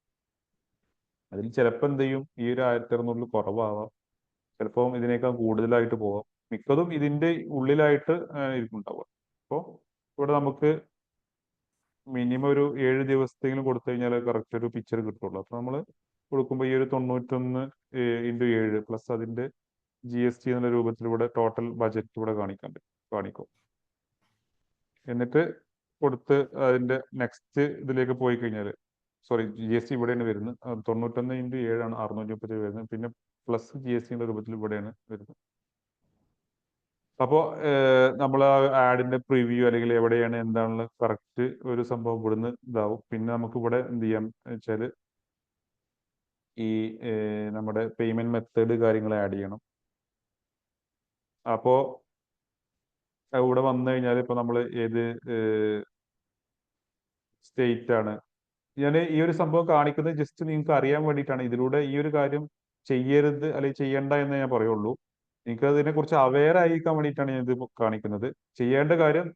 Speaker 2: അതിൽ ചിലപ്പോൾ എന്ത് ചെയ്യും, ഈ ഒരു 1600 കുറവാവാം, ചിലപ്പോൾ ഇതിനേക്കാൾ കൂടുതലായിട്ട് പോവാം, മിക്കതും ഇതിന്റെ ഉള്ളിലായിട്ട് ഇരിക്കും ഉണ്ടാവുക. അപ്പോൾ ഇവിടെ നമുക്ക് മിനിമം ഒരു 7 ദിവസത്തെങ്കിലും കൊടുത്തു കഴിഞ്ഞാൽ കറക്റ്റ് ഒരു പിക്ചർ കിട്ടുള്ളൂ. അപ്പൊ നമ്മൾ കൊടുക്കുമ്പോൾ ഈ ഒരു 91 × 7 പ്ലസ് അതിന്റെ GST എന്നുള്ള രൂപത്തിൽ ഇവിടെ ടോട്ടൽ ബജറ്റ് ഇവിടെ കാണിക്കും. എന്നിട്ട് കൊടുത്ത് അതിന്റെ നെക്സ്റ്റ് ഇതിലേക്ക് പോയി കഴിഞ്ഞാൽ, സോറി GST ഇവിടെയാണ് വരുന്നത്, 91 × 7 ആണ് 637 വരുന്നത്, പിന്നെ പ്ലസ് GST രൂപത്തിൽ ഇവിടെയാണ് വരുന്നത്. അപ്പോൾ നമ്മൾ ആ ആഡിന്റെ പ്രിവ്യൂ അല്ലെങ്കിൽ എവിടെയാണ് എന്താണുള്ള കറക്റ്റ് ഒരു സംഭവം ഇവിടുന്ന് ഇതാവും. പിന്നെ നമുക്ക് ഇവിടെ എന്ത് ചെയ്യാം വെച്ചാൽ ഈ നമ്മുടെ പേയ്മെന്റ് മെത്തേഡ് കാര്യങ്ങൾ ആഡ് ചെയ്യണം. അപ്പോൾ ഇവിടെ വന്നു കഴിഞ്ഞാൽ ഇപ്പൊ നമ്മൾ ഏത് സ്റ്റേറ്റ് ആണ്, ഞാൻ ഈ ഒരു സംഭവം കാണിക്കുന്നത് ജസ്റ്റ് നിങ്ങൾക്ക് അറിയാൻ വേണ്ടിയിട്ടാണ്. ഇതിലൂടെ ഈ ഒരു കാര്യം ചെയ്യരുത് അല്ലെങ്കിൽ ചെയ്യണ്ട എന്ന് ഞാൻ പറയുള്ളൂ. നിങ്ങൾക്ക് അതിനെ കുറിച്ച് അവെയർ ആയിരിക്കാൻ വേണ്ടിയിട്ടാണ് ഞാൻ ഇത് കാണിക്കുന്നത്. ചെയ്യേണ്ട കാര്യം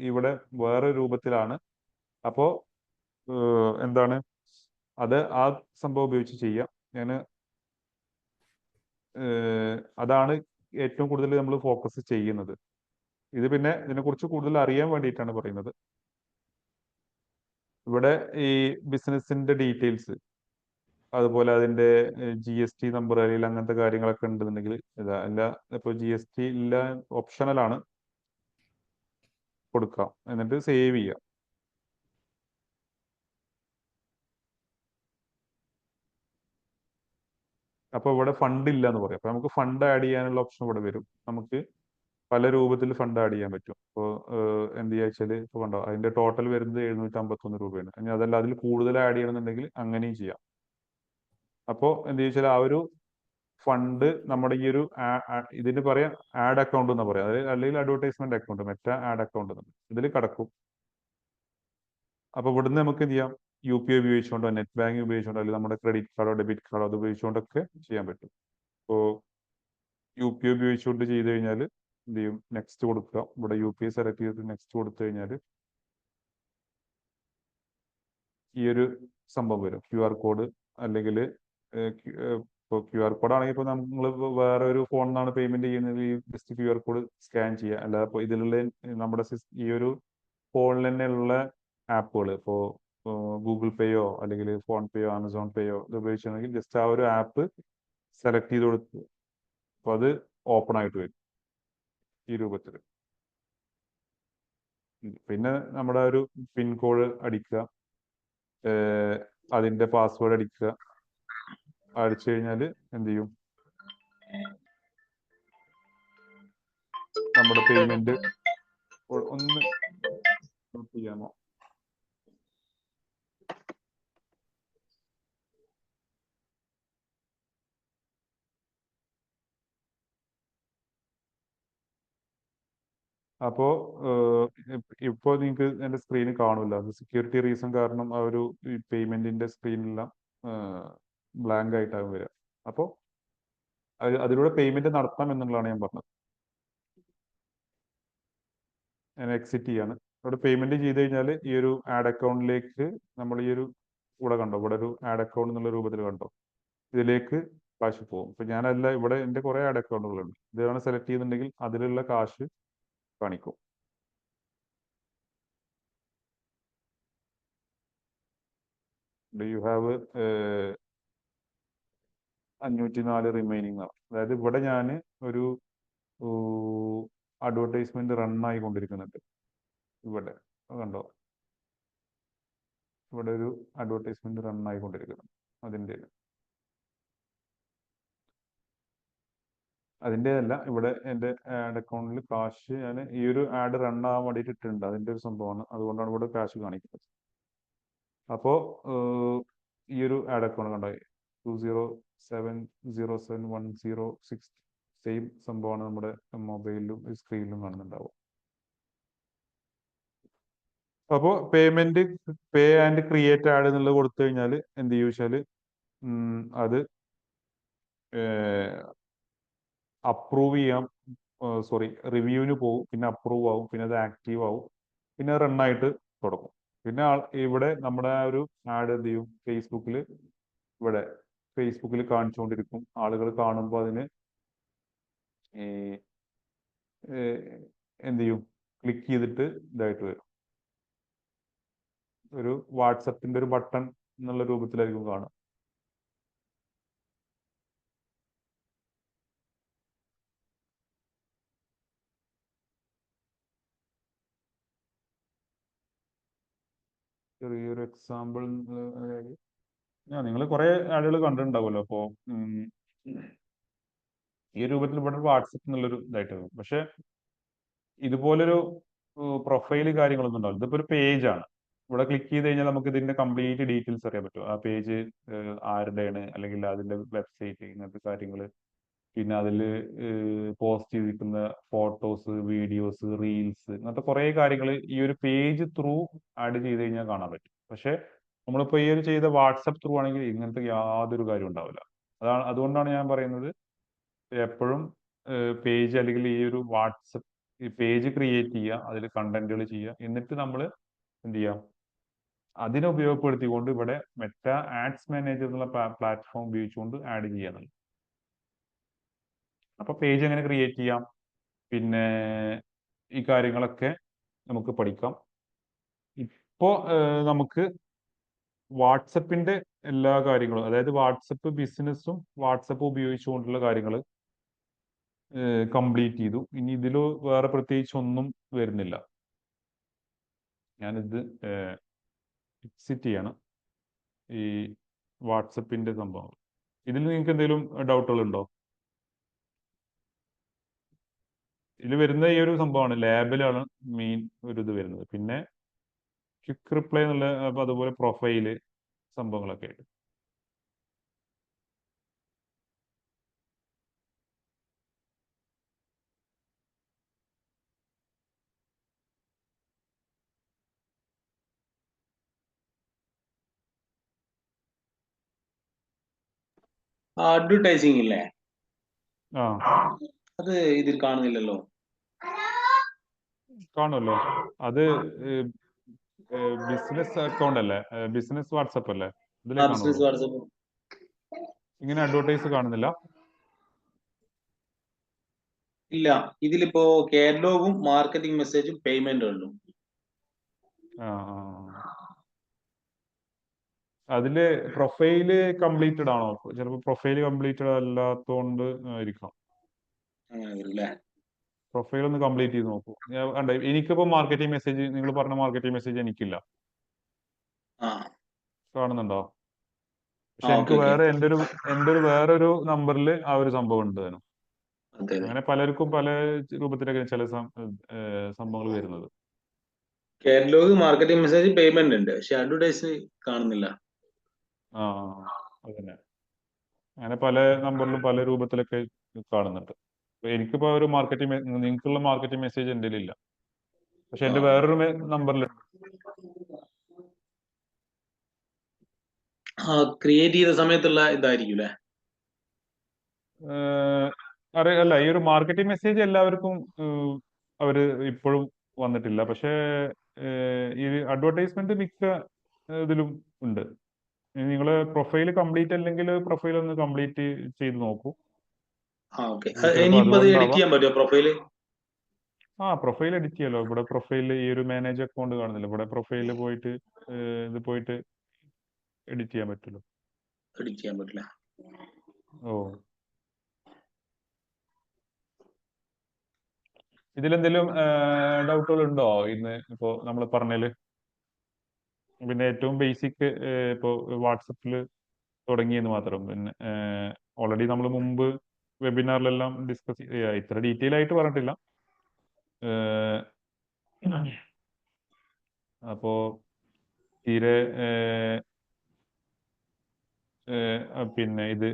Speaker 2: ഇവിടെ വേറെ രൂപത്തിലാണ്. അപ്പോ എന്താണ് അത് ആ സംഭവം ഉപയോഗിച്ച് ചെയ്യാം. ഞാൻ അതാണ് ഏറ്റവും കൂടുതൽ നമ്മൾ ഫോക്കസ് ചെയ്യുന്നത്. ഇത് പിന്നെ ഇതിനെക്കുറിച്ച് കൂടുതൽ അറിയാൻ വേണ്ടിയിട്ടാണ് പറയുന്നത്. ഇവിടെ ഈ ബിസിനസിന്റെ ഡീറ്റെയിൽസ്, അതുപോലെ അതിന്റെ GST നമ്പർ അല്ലെങ്കിൽ അങ്ങനത്തെ കാര്യങ്ങളൊക്കെ ഉണ്ടെന്നുണ്ടെങ്കിൽ അല്ല, ഇപ്പൊ GST ഇല്ല, ഓപ്ഷണലാണ്, കൊടുക്കാം. എന്നിട്ട് സേവ് ചെയ്യാം. അപ്പൊ ഇവിടെ ഫണ്ട് ഇല്ല എന്ന് പറയാം. അപ്പൊ നമുക്ക് ഫണ്ട് ആഡ് ചെയ്യാനുള്ള ഓപ്ഷൻ ഇവിടെ വരും. നമുക്ക് പല രൂപത്തിൽ ഫണ്ട് ആഡ് ചെയ്യാൻ പറ്റും. ഇപ്പോൾ എന്ത് ചെയ്യാച്ചാല് ഇപ്പൊ കണ്ടോ, അതിന്റെ ടോട്ടൽ വരുന്നത് 751 രൂപയാണ്. ഇനി അതല്ല അതിൽ കൂടുതൽ ആഡ് ചെയ്യണമെന്നുണ്ടെങ്കിൽ അങ്ങനെയും ചെയ്യാം. അപ്പോൾ എന്ത് ചോദിച്ചാൽ ആ ഒരു ഫണ്ട് നമ്മുടെ ഈ ഒരു ഇതിന് പറയാം ആഡ് അക്കൗണ്ട് എന്ന് പറയാം, അതായത് അല്ലെങ്കിൽ അഡ്വർടൈസ്മെന്റ് അക്കൗണ്ട്, മറ്റേ ആഡ് അക്കൗണ്ട് ഇതിൽ കിടക്കും. അപ്പൊ ഇവിടുന്ന് നമുക്ക് എന്ത് ചെയ്യാം, UPI ഉപയോഗിച്ചുകൊണ്ടോ നെറ്റ് ബാങ്കിങ് ഉപയോഗിച്ചുകൊണ്ടോ അല്ലെങ്കിൽ നമ്മുടെ ക്രെഡിറ്റ് കാർഡോ ഡെബിറ്റ് കാർഡോ അത് ഉപയോഗിച്ചുകൊണ്ടൊക്കെ ചെയ്യാൻ പറ്റും. ഇപ്പോൾ UPI ഉപയോഗിച്ചുകൊണ്ട് ചെയ്ത് കഴിഞ്ഞാൽ എന്ത് ചെയ്യും, നെക്സ്റ്റ് കൊടുക്കുക. ഇവിടെ UPI സെലക്ട് ചെയ്തിട്ട് നെക്സ്റ്റ് കൊടുത്തു കഴിഞ്ഞാൽ ഈ ഒരു സംഭവം വരും. QR കോഡ് അല്ലെങ്കിൽ ഇപ്പോൾ QR കോഡ് ആണെങ്കിൽ ഇപ്പോൾ നമ്മൾ വേറെ ഒരു ഫോണിൽ നിന്നാണ് പേയ്മെന്റ് ചെയ്യുന്നത്, ജസ്റ്റ് QR കോഡ് സ്കാൻ ചെയ്യുക. അല്ലാതെ ഇപ്പോൾ ഇതിലുള്ള നമ്മുടെ ഈ ഒരു ഫോണിൽ തന്നെയുള്ള ആപ്പുകൾ, ഇപ്പോൾ ഗൂഗിൾ പേയോ അല്ലെങ്കിൽ ഫോൺ പേയോ ആമസോൺ പേയോ ഇത് ഉപയോഗിച്ചിട്ടുണ്ടെങ്കിൽ ജസ്റ്റ് ആ ഒരു ആപ്പ് സെലക്ട് ചെയ്ത് കൊടുത്ത് അപ്പോൾ അത് ഓപ്പൺ ആയിട്ട് വരും ഈ രൂപത്തിൽ. പിന്നെ നമ്മുടെ ഒരു പിൻ കോഡ് അടിക്കുക, അതിന്റെ പാസ്വേഡ് അടിക്കുക. അടിച്ചു കഴിഞ്ഞാൽ എന്ത് ചെയ്യും, നമ്മുടെ പേയ്മെന്റ് ഒന്ന് നോട്ട് ചെയ്യാമോ? അപ്പോ ഇപ്പോ നിങ്ങൾക്ക് എന്റെ സ്ക്രീനിൽ കാണില്ല. അത് സെക്യൂരിറ്റി റീസൺ കാരണം ആ ഒരു പേയ്മെന്റിന്റെ സ്ക്രീനെല്ലാം ബ്ലാങ്ക് ആയിട്ടാകും വരിക. അപ്പോൾ അതിലൂടെ പേയ്മെന്റ് നടത്താം എന്നുള്ളതാണ് ഞാൻ പറഞ്ഞത്. ഞാൻ എക്സിറ്റ് ചെയ്യാണ്. അവിടെ പേയ്മെന്റ് ചെയ്ത് കഴിഞ്ഞാൽ ഈ ഒരു ആഡ് അക്കൗണ്ടിലേക്ക് നമ്മൾ ഈ ഒരു ഇവിടെ കണ്ടോ, ഇവിടെ ഒരു ആഡ് അക്കൗണ്ട് എന്നുള്ള രൂപത്തിൽ കണ്ടോ, ഇതിലേക്ക് കാശ് പോകും. ഇപ്പൊ ഞാനല്ല, ഇവിടെ എൻ്റെ കുറെ ആഡ് അക്കൗണ്ടുകളുണ്ട്. ഇതാണ് സെലക്ട് ചെയ്യുന്നുണ്ടെങ്കിൽ അതിലുള്ള കാശ് കാണിക്കും. യു ഹാവ് 504 റിമൈനിങ് ആണ്. അതായത് ഇവിടെ ഞാൻ ഒരു അഡ്വർടൈസ്മെന്റ് റൺ ആയിക്കൊണ്ടിരിക്കുന്നുണ്ട്. ഇവിടെ കണ്ടോ, ഇവിടെ ഒരു അഡ്വർടൈസ്മെന്റ് റൺ ആയിക്കൊണ്ടിരിക്കുന്നു. അതിൻ്റെ അല്ല, ഇവിടെ എൻ്റെ ആഡ് അക്കൗണ്ടിൽ കാശ് ഞാൻ ഈ ഒരു ആഡ് റൺ ആവാൻ വേണ്ടിയിട്ട് ഇട്ടിട്ടുണ്ട്. അതിൻ്റെ ഒരു സംഭവമാണ്, അതുകൊണ്ടാണ് ഇവിടെ കാശ് കാണിക്കുന്നത്. അപ്പോൾ ഈ ഒരു ആഡ് അക്കൗണ്ട് കണ്ടോ, 207071066 സെയിം സംഭവമാണ് നമ്മുടെ മൊബൈലിലും സ്ക്രീനിലും കാണുന്നുണ്ടാവും. അപ്പോൾ payment pay and create add എന്നുള്ളത് കൊടുത്തു കഴിഞ്ഞാൽ എന്ത് ചെയ്യും വെച്ചാൽ അത് അപ്രൂവ് ചെയ്യാം, സോറി റിവ്യൂവിന് പോകും, പിന്നെ അപ്രൂവ് ആവും, പിന്നെ അത് ആക്റ്റീവ് ആവും, പിന്നെ റൺ ആയിട്ട് തുടങ്ങും. പിന്നെ ഇവിടെ നമ്മുടെ ആ ഒരു ആഡ് എന്ത് ചെയ്യും, ഇവിടെ ഫേസ്ബുക്കിൽ കാണിച്ചുകൊണ്ടിരിക്കും. ആളുകൾ കാണുമ്പോൾ അതിന് എന്ത് ചെയ്യും, ക്ലിക്ക് ചെയ്തിട്ട് ഇതായിട്ട് വരും. ഒരു വാട്സപ്പിന്റെ ഒരു ബട്ടൺ എന്നുള്ള രൂപത്തിലായിരിക്കും കാണുക. ചെറിയൊരു എക്സാമ്പിൾ, നിങ്ങൾ കുറെ ആളുകൾ കണ്ടിട്ടുണ്ടാവുമല്ലോ. അപ്പോൾ ഈ രൂപത്തിൽ ഇവിടെ വാട്സപ്പ് എന്നുള്ളൊരു ഇതായിട്ട് വരും. പക്ഷെ ഇതുപോലൊരു പ്രൊഫൈല് കാര്യങ്ങളൊന്നും ഉണ്ടാവില്ല. ഇതിപ്പോ ഒരു പേജ് ആണ്. ഇവിടെ ക്ലിക്ക് ചെയ്ത് കഴിഞ്ഞാൽ നമുക്ക് ഇതിന്റെ കംപ്ലീറ്റ് ഡീറ്റെയിൽസ് അറിയാൻ പറ്റും. ആ പേജ് ആരുടെയാണ്, അല്ലെങ്കിൽ അതിന്റെ വെബ്സൈറ്റ്, ഇങ്ങനത്തെ കാര്യങ്ങൾ, പിന്നെ അതിൽ പോസ്റ്റ് ചെയ്തിരിക്കുന്ന ഫോട്ടോസ്, വീഡിയോസ്, റീൽസ്, ഇങ്ങനത്തെ കുറെ കാര്യങ്ങൾ ഈ ഒരു പേജ് ത്രൂ ആഡ് ചെയ്ത് കഴിഞ്ഞാൽ കാണാൻ പറ്റും. പക്ഷെ നമ്മളിപ്പോൾ ഈ ഒരു ചെയ്ത വാട്സപ്പ് ത്രൂ ആണെങ്കിൽ ഇങ്ങനത്തെ യാതൊരു കാര്യം ഉണ്ടാവില്ല. അതുകൊണ്ടാണ് ഞാൻ പറയുന്നത്, എപ്പോഴും പേജ് അല്ലെങ്കിൽ ഈ ഒരു വാട്സപ്പ് പേജ് ക്രിയേറ്റ് ചെയ്യുക, അതിൽ കണ്ടന്റുകൾ ചെയ്യുക, എന്നിട്ട് നമ്മൾ എന്ത് ചെയ്യാം, അതിനെ ഉപയോഗപ്പെടുത്തിക്കൊണ്ട് ഇവിടെ മെറ്റ ആഡ്സ് മാനേജർ എന്നുള്ള പ്ലാറ്റ്ഫോം ഉപയോഗിച്ചുകൊണ്ട് ആഡ് ചെയ്യാന്നുള്ളത്. അപ്പൊ പേജ് എങ്ങനെ ക്രിയേറ്റ് ചെയ്യാം, പിന്നെ ഈ കാര്യങ്ങളൊക്കെ നമുക്ക് പഠിക്കാം. ഇപ്പോ നമുക്ക് വാട്സപ്പിന്റെ എല്ലാ കാര്യങ്ങളും, അതായത് വാട്സപ്പ് ബിസിനസ്സും വാട്സപ്പ് ഉപയോഗിച്ചുകൊണ്ടുള്ള കാര്യങ്ങൾ കംപ്ലീറ്റ് ചെയ്തു. ഇനി ഇതിൽ വേറെ പ്രത്യേകിച്ച് ഒന്നും വരുന്നില്ല. ഞാനിത് എക്സിറ്റ് ചെയ്യണം, ഈ വാട്സപ്പിന്റെ സംഭവം. ഇതിൽ നിങ്ങൾക്ക് എന്തെങ്കിലും ഡൗട്ടുകൾ ഉണ്ടോ? ഇതിൽ വരുന്ന ഈ ഒരു സംഭവമാണ്, ലാബിലാണ് മെയിൻ ഒരു ഇത് വരുന്നത്. പിന്നെ ക്വിക്ക് റിപ്ലൈ എന്നുള്ള, അതുപോലെ പ്രൊഫൈല് സംഭവങ്ങളൊക്കെ ആയിട്ട്.
Speaker 4: അഡ്വർടൈസിംഗ് ഇല്ലേ,
Speaker 2: ആ
Speaker 4: അത് ഇതിൽ കാണുന്നില്ലല്ലോ.
Speaker 2: കാണുമല്ലോ, അത് ബിസിനസ് അക്കൗണ്ട് അല്ലേ, ബിസിനസ് വാട്സപ്പ് അല്ലേ, ഇതിലേ
Speaker 4: ബിസിനസ്
Speaker 2: കാണുള്ളൂ.
Speaker 4: വാട്സപ്പ്
Speaker 2: ഇങ്ങനെ അഡ്വർടൈസ് കാണുന്നില്ല.
Speaker 4: ഇല്ല, ഇതിലിപ്പോ കാറ്റലോഗും മാർക്കറ്റിംഗ് മെസ്സേജും പേയ്മെന്റും ഉള്ളൂ.
Speaker 2: അതില് പ്രൊഫൈല് കംപ്ലീറ്റഡ് ആണോ? ചിലപ്പോൾ പ്രൊഫൈല് കംപ്ലീറ്റഡ് അല്ലാത്തോണ്ട് ആയിരിക്കാം.
Speaker 4: അങ്ങനെ വരും അല്ലേ?
Speaker 2: പ്രൊഫൈൽ ഒന്ന് കംപ്ലീറ്റ് ചെയ്ത് നോക്കൂ. ഞാൻ എനിക്കിപ്പോ മാർക്കറ്റിംഗ് മെസ്സേജ്, നിങ്ങൾ പറഞ്ഞ മാർക്കറ്റിംഗ് മെസ്സേജ് എനിക്കില്ല.
Speaker 4: ആ
Speaker 2: കാണുന്നുണ്ടോ?
Speaker 4: ആ
Speaker 2: പക്ഷെ എനിക്ക്
Speaker 4: ഓക്കെ ഓക്കെ.
Speaker 2: വേറെ എൻ്റെ ഒരു വേറൊരു നമ്പറിൽ ആ ഒരു സംഭവം ഉണ്ട് താനും.
Speaker 4: അതെ അതെ.
Speaker 2: അങ്ങനെ പലർക്കും പല രൂപത്തിലൊക്കെ ചില സംഭവങ്ങൾ വരുന്നത്.
Speaker 4: കാറ്റലോഗ് മാർക്കറ്റിംഗ് മെസ്സേജ് പേയ്മെന്റ് ഉണ്ട്, പക്ഷെ അഡ്വർടൈസ് കാണുന്നില്ല.
Speaker 2: ആ അതന്നെ. അങ്ങനെ പല നമ്പറിലും പല രൂപത്തിലൊക്കെ കാണുന്നുണ്ട്. അപ്പൊ എനിക്കിപ്പോ ഒരു മാർക്കറ്റിംഗ്, നിങ്ങൾക്കുള്ള മാർക്കറ്റിംഗ് മെസ്സേജ് എൻ്റെ ഇല്ല. പക്ഷെ
Speaker 4: ആ
Speaker 2: എൻ്റെ വേറൊരു നമ്പറിൽ
Speaker 4: ആ ക്രിയേറ്റ് ചെയ്ത സമയത്തുള്ള ഇതായിരിക്കും അല്ലേ?
Speaker 2: അറിയല്ല, ഈ ഒരു മാർക്കറ്റിംഗ് മെസ്സേജ് എല്ലാവർക്കും അവര് ഇപ്പോഴും വന്നിട്ടില്ല. പക്ഷേ ഈ അഡ്വർടൈസ്മെന്റ് മിക്ക ഇതിലും ഉണ്ട്. നിങ്ങൾ പ്രൊഫൈൽ കംപ്ലീറ്റ് അല്ലെങ്കിൽ പ്രൊഫൈൽ ഒന്ന് കംപ്ലീറ്റ് ചെയ്ത് നോക്കൂ.
Speaker 4: ആ ഓക്കെ.
Speaker 2: ചിലപ്പോൾ
Speaker 4: ഇനിയിപ്പോ അത് എഡിറ്റ്
Speaker 2: അതുകൊണ്ടാവാം.
Speaker 4: ചെയ്യാൻ പറ്റുമോ പ്രൊഫൈല്?
Speaker 2: പ്രൊഫൈൽ എഡിറ്റ് ചെയ്യാലോ. ഇവിടെ പ്രൊഫൈലിൽ ഈ ഒരു മാനേജ് അക്കൗണ്ട് കാണുന്നില്ല, ഇവിടെ പ്രൊഫൈലിൽ പോയിട്ട് ഇത് പോയിട്ട് എഡിറ്റ് ചെയ്യാൻ പറ്റുമല്ലോ.
Speaker 4: എഡിറ്റ് ചെയ്യാൻ പറ്റില്ല.
Speaker 2: ഓ, ഇതിലെന്തെങ്കിലും ഡൗട്ടുകൾ ഉണ്ടോ ഇന്ന് ഇപ്പോ നമ്മൾ പറഞ്ഞതില്? പിന്നെ ഏറ്റവും ബേസിക് ഇപ്പോൾ വാട്സപ്പിൽ തുടങ്ങിയെന്ന് മാത്രം. പിന്നെ ഓൾറെഡി നമ്മൾ മുമ്പ് വെബിനാറിലെല്ലാം ഡിസ്കസ് ഇത്ര ഡീറ്റെയിൽ ആയിട്ട് പറഞ്ഞിട്ടില്ല. അപ്പോ തീരെ പിന്നെ ഇത്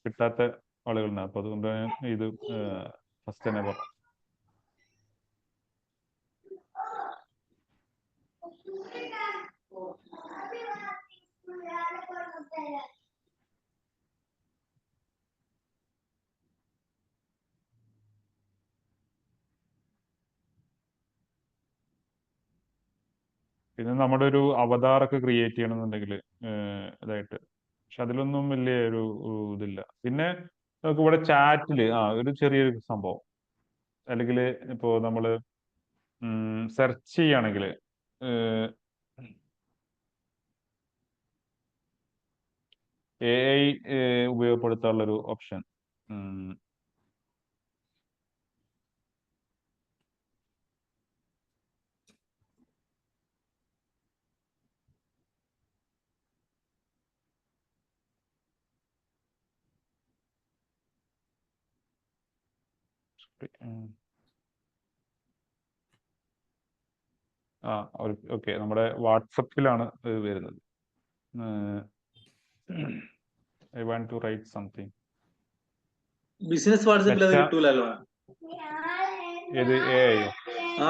Speaker 2: കിട്ടാത്ത ആളുകളുണ്ട്. അപ്പൊ അതുകൊണ്ട് ഇത് ഫസ്റ്റ് തന്നെ പറഞ്ഞു. പിന്നെ നമ്മുടെ ഒരു അവതാറൊക്കെ ക്രിയേറ്റ് ചെയ്യണമെന്നുണ്ടെങ്കിൽ ഇതായിട്ട്, പക്ഷെ അതിലൊന്നും വലിയ ഒരു ഇതില്ല. പിന്നെ നമുക്ക് ഇവിടെ ചാറ്റിൽ ഒരു ചെറിയൊരു സംഭവം, അല്ലെങ്കിൽ ഇപ്പോൾ നമ്മൾ സെർച്ച് ചെയ്യുകയാണെങ്കിൽ AI ഉപയോഗപ്പെടുത്താനുള്ളൊരു ഓപ്ഷൻ. ഓക്കെ, നമ്മുടെ വാട്സപ്പിലാണ് ഇത് വരുന്നത്. I want to write something.
Speaker 4: Business വാട്സപ്പിൽ അത് കിട്ടൂലല്ലോ.
Speaker 2: ഏത് AI-യോ?
Speaker 4: ആ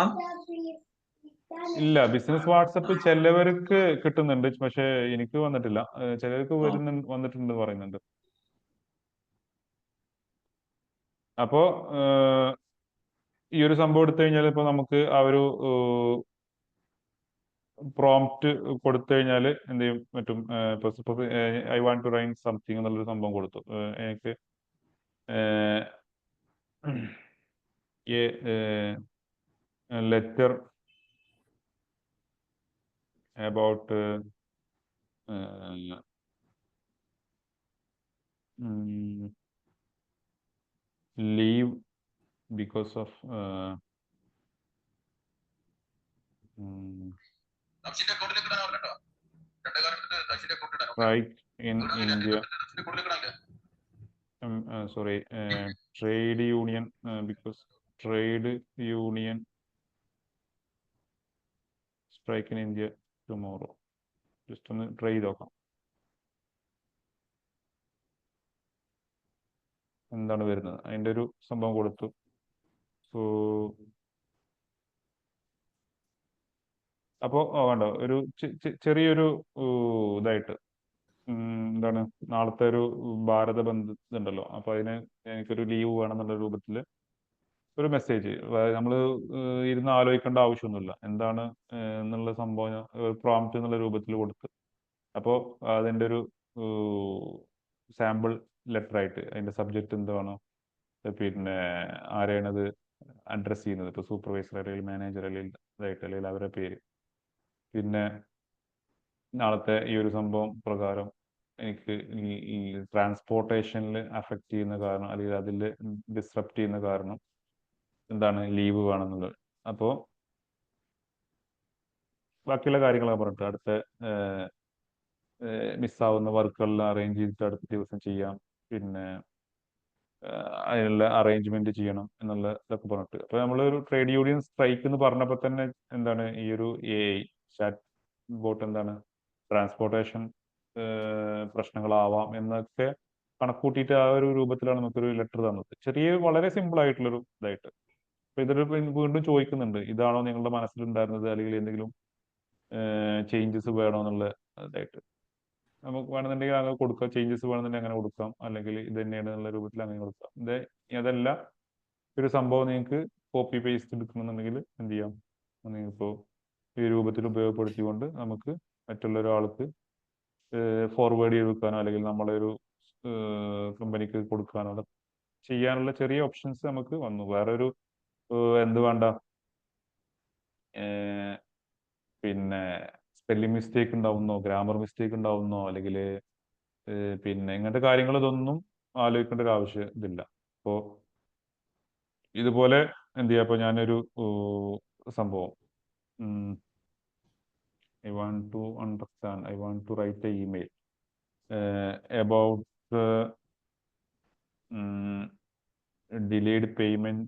Speaker 2: ഇല്ല, ബിസിനസ് വാട്സപ്പ് ചിലവർക്ക് കിട്ടുന്നുണ്ട്, പക്ഷെ എനിക്ക് വന്നിട്ടില്ല. ചിലർക്ക് വന്നിട്ടുണ്ട് പറയുന്നുണ്ട്. അപ്പോ ഈ ഒരു സംഭവം എടുത്തു കഴിഞ്ഞാൽ ഇപ്പൊ നമുക്ക് ആ ഒരു പ്രോംപ്റ്റ് കൊടുത്തു കഴിഞ്ഞാൽ എന്ത് ചെയ്യും പറ്റും. I want to write something എന്നുള്ളൊരു സംഭവം കൊടുത്തു. എനിക്ക് letter about leave because of strike in India. Sorry, trade union, because trade union strike in India tomorrow. Just ഒന്ന് ട്രൈ ചെയ്ത് നോക്കാം എന്താണ് വരുന്നത്. അതിൻ്റെ ഒരു സംഭവം കൊടുത്തു. സോ അപ്പോൾ വേണ്ട ഒരു ചെറിയൊരു ഇതായിട്ട് എന്താണ് നാളത്തെ ഒരു ഭാരത ബന്ദ് ഇതുണ്ടല്ലോ, അപ്പൊ അതിന് എനിക്കൊരു ലീവ് വേണം എന്നുള്ള രൂപത്തിൽ ഒരു മെസ്സേജ്. നമ്മൾ ഇരുന്ന് ആലോചിക്കേണ്ട ആവശ്യമൊന്നുമില്ല എന്താണ് എന്നുള്ള സംഭവം, പ്രോംപ്റ്റ് എന്നുള്ള രൂപത്തിൽ കൊടുത്ത്, അപ്പോൾ അതിൻ്റെ ഒരു സാമ്പിൾ ലെറ്റർ ആയിട്ട് അതിന്റെ സബ്ജക്റ്റ് എന്താണോ, പിന്നെ ആരെയാണത് അഡ്രസ് ചെയ്യുന്നത്, ഇപ്പോൾ സൂപ്പർവൈസർ അല്ലെങ്കിൽ മാനേജർ അല്ലെങ്കിൽ ഇതായിട്ട്, അല്ലെങ്കിൽ അവരുടെ പേര്, പിന്നെ നാളത്തെ ഈ ഒരു സംഭവം പ്രകാരം എനിക്ക് ഈ ട്രാൻസ്പോർട്ടേഷനിൽ അഫക്റ്റ് ചെയ്യുന്ന കാരണം അല്ലെങ്കിൽ അതിൽ ഡിസ്റപ്റ്റ് ചെയ്യുന്ന കാരണം എന്താണ് ലീവ് വേണമെന്നുള്ളത്. അപ്പോൾ ബാക്കിയുള്ള കാര്യങ്ങളൊക്കെ പറഞ്ഞിട്ട് അടുത്ത മിസ്സാവുന്ന വർക്കുകളെല്ലാം അറേഞ്ച് ചെയ്തിട്ട് അടുത്ത ദിവസം ചെയ്യാം, പിന്നെ അതിനുള്ള അറേഞ്ച്മെന്റ് ചെയ്യണം എന്നുള്ള ഇതൊക്കെ പറഞ്ഞിട്ട്. അപ്പൊ നമ്മളൊരു ട്രേഡ് യൂണിയൻ സ്ട്രൈക്ക് എന്ന് പറഞ്ഞപ്പോൾ തന്നെ എന്താണ് ഈ ഒരു AI ചാറ്റ് ബോട്ട് എന്താണ് ട്രാൻസ്പോർട്ടേഷൻ പ്രശ്നങ്ങളാവാം എന്നൊക്കെ കണക്കൂട്ടിയിട്ട് ആ ഒരു രൂപത്തിലാണ് നമുക്കൊരു ലെറ്റർ തന്നത്. ചെറിയ വളരെ സിമ്പിൾ ആയിട്ടുള്ളൊരു ഇതായിട്ട്. അപ്പൊ ഇതിൽ വീണ്ടും ചോദിക്കുന്നുണ്ട്, ഇതാണോ നിങ്ങളുടെ മനസ്സിലുണ്ടായിരുന്നത് അല്ലെങ്കിൽ എന്തെങ്കിലും ചേഞ്ചസ് വേണോ എന്നുള്ള ഇതായിട്ട്. നമുക്ക് വേണമെന്നുണ്ടെങ്കിൽ അങ്ങനെ കൊടുക്കാം, ചേഞ്ചസ് വേണമെന്നുണ്ടെങ്കിൽ അങ്ങനെ കൊടുക്കാം, അല്ലെങ്കിൽ ഇത് തന്നെയാണ് എന്നുള്ള രൂപത്തിൽ അങ്ങനെ കൊടുക്കാം. അതല്ല ഒരു സംഭവം നിങ്ങൾക്ക് കോപ്പി പേസ്റ്റ് എടുക്കണമെന്നുണ്ടെങ്കിൽ എന്ത് ചെയ്യാം, നിങ്ങൾക്കിപ്പോൾ ഈ രൂപത്തിൽ ഉപയോഗപ്പെടുത്തിക്കൊണ്ട് നമുക്ക് മറ്റുള്ള ഒരാൾക്ക് ഫോർവേഡ് ചെയ്ത് വെക്കാനോ അല്ലെങ്കിൽ നമ്മളെ ഒരു കമ്പനിക്ക് കൊടുക്കാനോ ചെയ്യാനുള്ള ചെറിയ ഓപ്ഷൻസ് നമുക്ക് വന്നു. വേറൊരു എന്ത് വേണ്ട, പിന്നെ സ്പെല്ലിംഗ് മിസ്റ്റേക്ക് ഉണ്ടാവുന്നോ, ഗ്രാമർ മിസ്റ്റേക്ക് ഉണ്ടാവുന്നോ, അല്ലെങ്കിൽ പിന്നെ ഇങ്ങനത്തെ കാര്യങ്ങൾ ഇതൊന്നും ആലോചിക്കേണ്ട ഒരു ആവശ്യം ഇതില്ല. അപ്പോൾ ഇതുപോലെ എന്ത് ചെയ്യാം, ഇപ്പോൾ ഞാനൊരു സംഭവം I want to understand, I want to write an email about delayed payment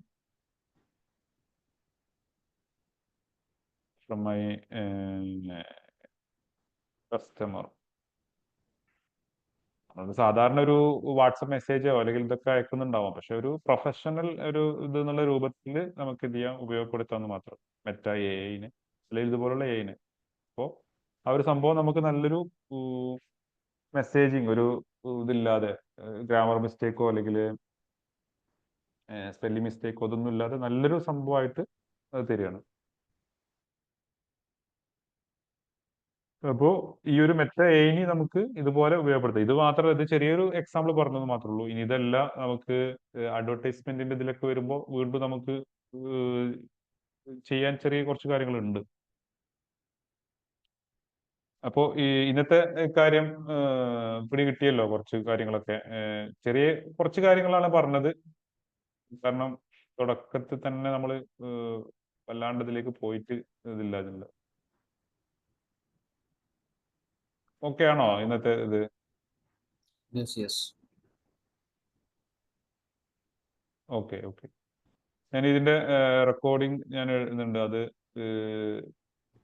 Speaker 2: from my customer. സാധാരണ ഒരു വാട്സപ്പ് മെസ്സേജോ അല്ലെങ്കിൽ ഇതൊക്കെ അയക്കുന്നുണ്ടാവാം, പക്ഷെ ഒരു പ്രൊഫഷണൽ ഒരു ഇത് എന്നുള്ള രൂപത്തിൽ നമുക്ക് ഇത് ചെയ്യാൻ ഉപയോഗപ്പെടുത്താമെന്ന് മാത്രം മെറ്റ AI-ന് അല്ലെങ്കിൽ ഇതുപോലുള്ള AI-ന്. അപ്പോൾ ആ ഒരു സംഭവം നമുക്ക് നല്ലൊരു മെസ്സേജിങ്, ഒരു ഇതില്ലാതെ ഗ്രാമർ മിസ്റ്റേക്കോ അല്ലെങ്കിൽ സ്പെല്ലിംഗ് മിസ്റ്റേക്കോ അതൊന്നും ഇല്ലാതെ നല്ലൊരു സംഭവമായിട്ട് അത് തരികയാണ്. അപ്പോൾ ഈ ഒരു മെറ്റ AI നമുക്ക് ഇതുപോലെ ഉപയോഗപ്പെടുത്താം. ഇത് മാത്രമല്ല, ഇത് ചെറിയൊരു എക്സാമ്പിൾ പറഞ്ഞത് മാത്രമേ ഉള്ളൂ. ഇനി ഇതെല്ലാം നമുക്ക് അഡ്വർടൈസ്മെന്റിന്റെ ഇതിലൊക്കെ വരുമ്പോൾ വീണ്ടും നമുക്ക് ചെയ്യാൻ ചെറിയ കുറച്ച് കാര്യങ്ങളുണ്ട്. അപ്പോൾ ഈ ഇന്നത്തെ കാര്യം പിടികിട്ടിയല്ലോ, കുറച്ച് കാര്യങ്ങളൊക്കെ. ചെറിയ കുറച്ച് കാര്യങ്ങളാണ് പറഞ്ഞത്, കാരണം തുടക്കത്തിൽ തന്നെ നമ്മൾ വല്ലാണ്ട് ഇതിലേക്ക് പോയിട്ട് ഇതില്ല. ഓക്കെ ആണോ ഇന്നത്തെ ഇത്? ഓക്കെ. ഞാൻ ഇതിന്റെ റെക്കോർഡിംഗ് ഞാൻ എഴുതുന്നുണ്ട്, അത്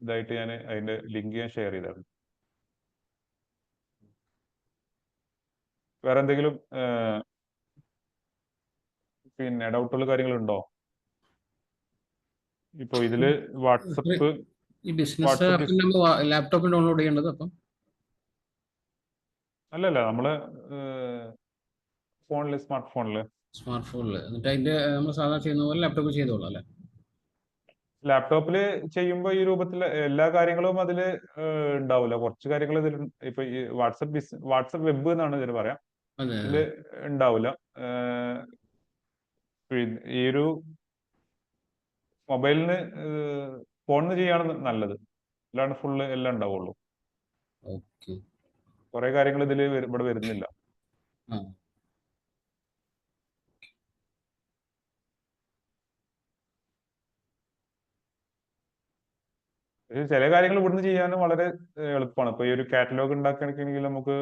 Speaker 2: ഇതായിട്ട് ഞാൻ അതിന്റെ ലിങ്ക് ഞാൻ ഷെയർ ചെയ്താണ്. വേറെ എന്തെങ്കിലും പിന്നെ ഡൗട്ടുള്ള കാര്യങ്ങളുണ്ടോ? ഇപ്പൊ ഇതില് വാട്സപ്പ്
Speaker 1: ഈ ബിസിനസ് ആപ്പ് ലാപ്ടോപ്പിൽ ഡൗൺലോഡ് ചെയ്യേണ്ടത്? അപ്പം
Speaker 2: അല്ലല്ല, നമ്മള് ഫോണില്, സ്മാർട്ട് ഫോണില്
Speaker 1: എന്നിട്ട് അതിന്റെ നമ്മൾ സാധാരണ ചെയ്യുന്ന പോലെ ലാപ്ടോപ്പിൽ ചെയ്തോളാം അല്ലെ?
Speaker 2: ലാപ്ടോപ്പില് ചെയ്യുമ്പോൾ ഈ രൂപത്തിൽ എല്ലാ കാര്യങ്ങളും അതിൽ ഉണ്ടാവില്ല. കുറച്ച് കാര്യങ്ങൾ ഇതിൽ ഇപ്പൊ ഈ വാട്സപ്പ് വെബ് എന്നാണ് ഇതിൽ പറയാം, ഇതില് ഉണ്ടാവില്ല. ഈ ഒരു മൊബൈലിന് ഫോണിന് ചെയ്യാണ് നല്ലത്, അല്ലാണ്ട് ഫുള്ള് എല്ലാം ഉണ്ടാവുള്ളൂ. കുറെ കാര്യങ്ങൾ ഇതിൽ ഇവിടെ വരുന്നില്ല. ചില കാര്യങ്ങൾ ഇവിടുന്ന് ചെയ്യാനും വളരെ എളുപ്പമാണ്. ഇപ്പൊ ഈ ഒരു കാറ്റലോഗ് ഉണ്ടാക്കുകയാണെങ്കിൽ നമുക്ക്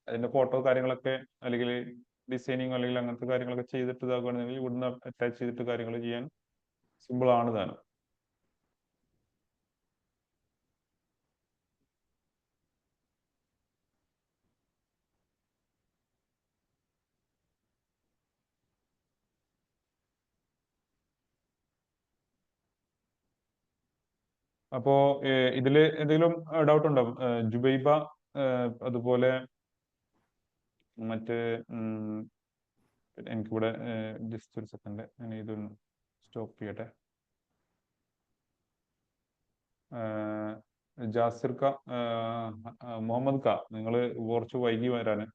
Speaker 2: അതിന്റെ ഫോട്ടോ കാര്യങ്ങളൊക്കെ അല്ലെങ്കിൽ ഡിസൈനിങ് അല്ലെങ്കിൽ അങ്ങനത്തെ കാര്യങ്ങളൊക്കെ ചെയ്തിട്ട് ഇതാക്കുകയാണെങ്കിൽ ഇവിടുന്ന് അറ്റാച്ച് ചെയ്തിട്ട് കാര്യങ്ങൾ ചെയ്യാൻ സിമ്പിൾ ആണ് താനും. അപ്പോ ഇതില് എന്തെങ്കിലും ഡൗട്ട് ഉണ്ടോ ജുബൈബ? അതുപോലെ മറ്റേ എനിക്കിവിടെ ജസ്റ്റ് ഒരു സെക്കൻഡ്, ഞാൻ ഇതൊന്ന് സ്റ്റോപ്പ് ചെയ്യട്ടെ. ജാസിർ ക, മുഹമ്മദ് ക, നിങ്ങൾ കുറച്ച് വൈകി വരാന്.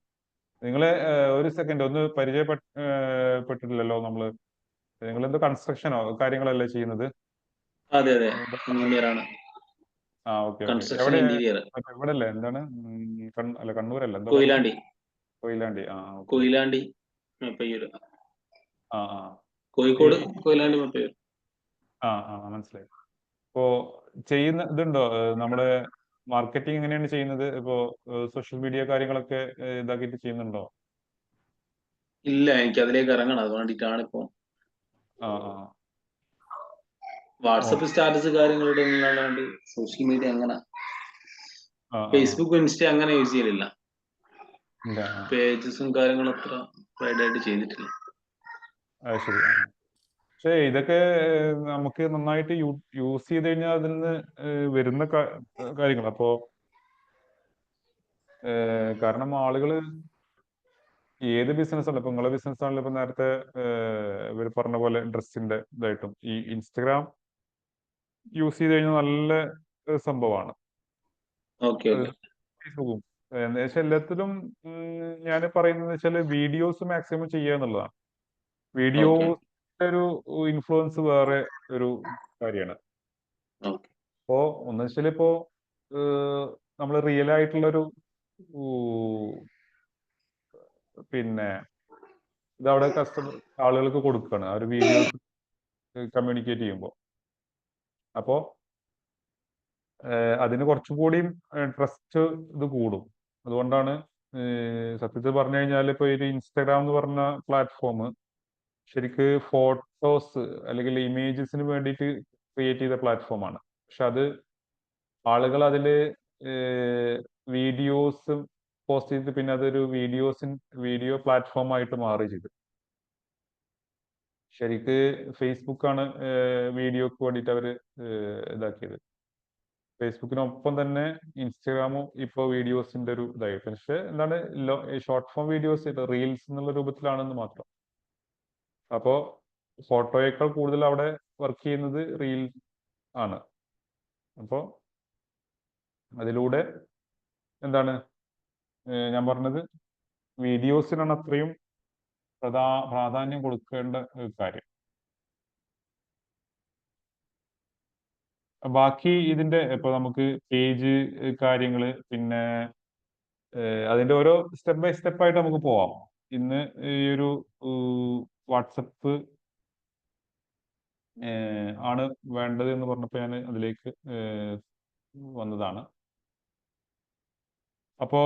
Speaker 2: നിങ്ങള് ഒരു സെക്കൻഡ് ഒന്ന് പരിചയപ്പെട്ടിട്ടില്ലല്ലോ നമ്മള്. നിങ്ങൾ എന്തോ കൺസ്ട്രക്ഷനോ കാര്യങ്ങളല്ലേ ചെയ്യുന്നത്?
Speaker 4: അതെ, എഞ്ചിനീയർ ആണ്.
Speaker 2: Okay okay.
Speaker 4: കൺസ്ട്രക്ഷൻ
Speaker 2: എവിടെ
Speaker 4: ഇന്റീരിയർ.
Speaker 2: മറ്റേ ഇവിടെ അല്ലേ എന്താണ് അല്ല കണ്ണൂരല്ല എന്താ പറയുക
Speaker 4: കൊയിലാണ്ടി.
Speaker 2: കൊയിലാണ്ടി. ഓക്കെ.
Speaker 4: കൊയിലാണ്ടി മെപ്പയ്യൂര്.
Speaker 2: ആ ഈ
Speaker 4: കോഴിക്കോട് കൊയിലാണ്ടി മെപ്പയ്യൂര്.
Speaker 2: മനസ്സിലായി. ഇപ്പോ ചെയ്യുന്ന ഇതുണ്ടോ നമ്മുടെ മാർക്കറ്റിംഗ് എങ്ങനെയാണ് ചെയ്യുന്നത്? ഇപ്പോ സോഷ്യൽ മീഡിയ കാര്യങ്ങളൊക്കെ ഇതാക്കിയിട്ട് ചെയ്യുന്നുണ്ടോ?
Speaker 4: ഇല്ല, എനിക്ക് അതിലേക്ക് ഇറങ്ങണം. അത് വേണ്ടിയിട്ടാണ് ഇപ്പൊ
Speaker 2: ആ
Speaker 4: വാട്സപ്പ് സ്റ്റാറ്റസ് കാര്യങ്ങളുടെ അല്ലാണ്ട് സോഷ്യൽ മീഡിയ അങ്ങനെ ഫേസ്ബുക്ക് ഇൻസ്റ്റ അങ്ങനെ യൂസ് ചെയ്യലില്ല.
Speaker 2: ഇല്ല.
Speaker 4: പേജസും കാര്യങ്ങളും അത്ര വൈഡ് ആയിട്ട് ചെയ്തിട്ടില്ല.
Speaker 2: ശരി. പക്ഷേ ഇതൊക്കെ നമുക്ക് നന്നായിട്ട് യൂസ് ചെയ്ത് കഴിഞ്ഞാൽ അതിൽ നിന്ന് വരുന്ന കാര്യങ്ങൾ അപ്പോ കാരണം ആളുകൾ ഏത് ബിസിനസ് ആണ് ഇപ്പൊ നിങ്ങളെ ബിസിനസ് ആണല്ലോ ഇപ്പൊ നേരത്തെ ഇവർ പറഞ്ഞ പോലെ ഡ്രസ്സിന്റെ ഇതായിട്ടും ഈ ഇൻസ്റ്റഗ്രാം യൂസ് ചെയ്ത് കഴിഞ്ഞാൽ നല്ല സംഭവമാണ്.
Speaker 4: Okay okay.
Speaker 2: ഫേസ്ബുക്കും ഏകദേശം എല്ലാത്തിലും ഞാൻ പറയുന്നത് വെച്ചാൽ വീഡിയോസ് മാക്സിമം ചെയ്യുക എന്നുള്ളതാണ്. വീഡിയോ ഒരു ഇൻഫ്ലുവൻസ് വേറെ ഒരു കാര്യമാണ്.
Speaker 4: ഓക്കെ.
Speaker 2: അപ്പോ ഒന്ന് വെച്ചാൽ ഇപ്പോ നമ്മൾ റിയൽ ആയിട്ടുള്ളൊരു പിന്നെ ഇതവിടെ ആളുകൾക്ക് കൊടുക്കുകയാണ് ആ ഒരു വീഡിയോസ് കമ്മ്യൂണിക്കേറ്റ് ചെയ്യുമ്പോൾ. അപ്പോൾ അതിന് കുറച്ചും കൂടിയും ട്രസ്റ്റ് ഇത് കൂടും. അതുകൊണ്ടാണ് സത്യത്തിൽ പറഞ്ഞു കഴിഞ്ഞാൽ ഇപ്പോൾ ഒരു ഇൻസ്റ്റാഗ്രാം എന്ന് പറഞ്ഞ പ്ലാറ്റ്ഫോം ശരിക്ക് ഫോട്ടോസ് അല്ലെങ്കിൽ ഇമേജസിന് വേണ്ടിയിട്ട് ക്രിയേറ്റ് ചെയ്ത പ്ലാറ്റ്ഫോമാണ്. പക്ഷെ അത് ആളുകൾ അതിൽ വീഡിയോസ് പോസ്റ്റ് ചെയ്ത് പിന്നെ അതൊരു വീഡിയോ പ്ലാറ്റ്ഫോം ആയിട്ട് മാറി ചെയ്തു. ശരിക്ക് ഫേസ്ബുക്കാണ് വീഡിയോക്ക് വേണ്ടിയിട്ട് അവർ ഇതാക്കിയത്. ഫേസ്ബുക്കിനൊപ്പം തന്നെ ഇൻസ്റ്റാഗ്രാമും ഇപ്പോൾ വീഡിയോസിന്റെ ഒരു ഇതായി. പക്ഷെ എന്താണ് ഷോർട്ട് ഫോം വീഡിയോസ് റീൽസ് എന്നുള്ള രൂപത്തിലാണെന്ന് മാത്രം. അപ്പോൾ ഫോട്ടോയേക്കാൾ കൂടുതൽ അവിടെ വർക്ക് ചെയ്യുന്നത് റീൽ ആണ്. അപ്പോൾ അതിലൂടെ എന്താണ് ഞാൻ പറഞ്ഞത് വീഡിയോസിനാണ് അത്രയും പ്രാധാന്യം കൊടുക്കേണ്ട ഒരു കാര്യം. ബാക്കി ഇതിന്റെ ഇപ്പൊ നമുക്ക് പേജ് കാര്യങ്ങള് പിന്നെ അതിന്റെ ഓരോ സ്റ്റെപ്പ് ബൈ സ്റ്റെപ്പ് ആയിട്ട് നമുക്ക് പോവാം. ഇന്ന് ഈ ഒരു വാട്സപ്പ് ആണ് വേണ്ടത് എന്ന് പറഞ്ഞപ്പോൾ ഞാൻ അതിലേക്ക് വന്നതാണ്. അപ്പോ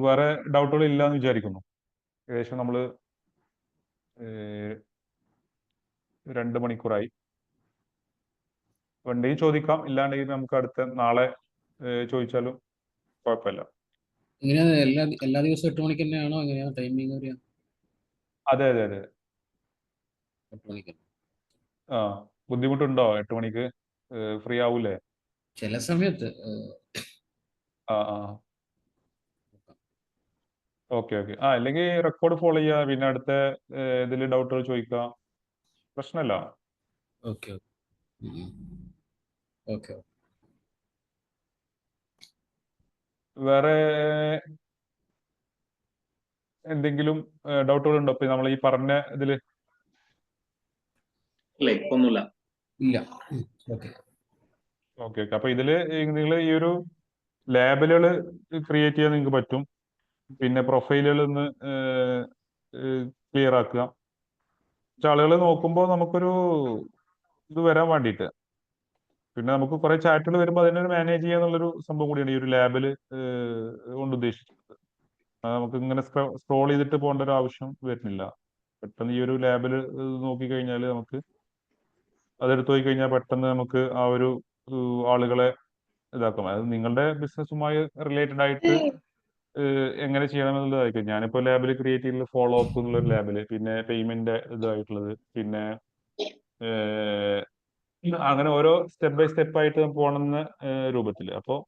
Speaker 2: വേറെ ഡൗട്ടുകൾ ഇല്ല എന്ന് വിചാരിക്കുന്നു. ഏകദേശം നമ്മൾ 2 മണിക്കൂറായി. ഉണ്ടെങ്കിൽ ചോദിക്കാം, ഇല്ലാണ്ടെങ്കിൽ നമുക്ക് അടുത്ത നാളെ ചോദിച്ചാലും കുഴപ്പമില്ല.
Speaker 1: ഇങ്ങനെ എല്ലാ ദിവസവും 8 മണിക്ക് തന്നെയാണോ? എങ്ങനെയാണ് ടൈമിംഗ് വരിക?
Speaker 2: അതെ അതെ അതെ.
Speaker 1: 8 മണിക്ക്.
Speaker 2: ബുദ്ധിമുട്ടുണ്ടോ 8 മണിക്ക്? ഫ്രീ ആവൂലേ?
Speaker 1: ചില സമയത്ത്
Speaker 2: ഓക്കെ ഓക്കെ. അല്ലെങ്കിൽ റെക്കോർഡ് ഫോളോ ചെയ്യുക, പിന്നെ അടുത്ത ഇതിൽ ഡൗട്ടുകൾ ചോദിക്കുക, പ്രശ്നമില്ല.
Speaker 1: Okay okay.
Speaker 2: വേറെ എന്തെങ്കിലും ഡൗട്ടുകൾ ഉണ്ടോ ഇപ്പൊ നമ്മൾ ഈ പറഞ്ഞ ഇതില്?
Speaker 4: ഇല്ല, ഇപ്പൊന്നുമില്ല.
Speaker 1: ഇല്ല. Okay
Speaker 2: okay okay. അപ്പൊ ഇതില് നിങ്ങൾ ഈ ഒരു ലേബലുകൾ ക്രിയേറ്റ് ചെയ്യാൻ നിങ്ങൾക്ക് പറ്റും. പിന്നെ പ്രൊഫൈലുകൾ ഒന്ന് ക്ലിയർ ആക്കുക. ആളുകൾ നോക്കുമ്പോൾ നമുക്കൊരു ഇത് വരാൻ വേണ്ടിയിട്ട്. പിന്നെ നമുക്ക് കുറെ ചാറ്റുകൾ വരുമ്പോൾ അതിനെ മാനേജ് ചെയ്യാന്നുള്ളൊരു സംഭവം കൂടിയാണ് ഈ ഒരു ലാബില് കൊണ്ട് ഉദ്ദേശിക്കുന്നത്. നമുക്ക് ഇങ്ങനെ സ്ക്രോൾ ചെയ്തിട്ട് പോകേണ്ട ഒരു ആവശ്യം വരുന്നില്ല. പെട്ടെന്ന് ഈ ഒരു ലാബിൽ നോക്കിക്കഴിഞ്ഞാൽ നമുക്ക് അതെടുത്ത് പോയി കഴിഞ്ഞാൽ പെട്ടെന്ന് നമുക്ക് ആ ഒരു ആളുകളെ ഇതാക്കാം. അത് നിങ്ങളുടെ ബിസിനസ്സുമായി റിലേറ്റഡ് ആയിട്ട് എങ്ങനെ ചെയ്യണമെന്നുള്ളതായിരിക്കും. ഞാനിപ്പോൾ ലാബിൽ ക്രിയേറ്റ് ചെയ്തത് ഫോളോ അപ്പ് എന്നുള്ള ഒരു ലാബില്, പിന്നെ പേയ്മെന്റ് ഇതായിട്ടുള്ളത്, പിന്നെ അങ്ങനെ ഓരോ സ്റ്റെപ്പ് ബൈ സ്റ്റെപ്പ് ആയിട്ട് പോകണമെന്ന രൂപത്തിൽ. അപ്പോൾ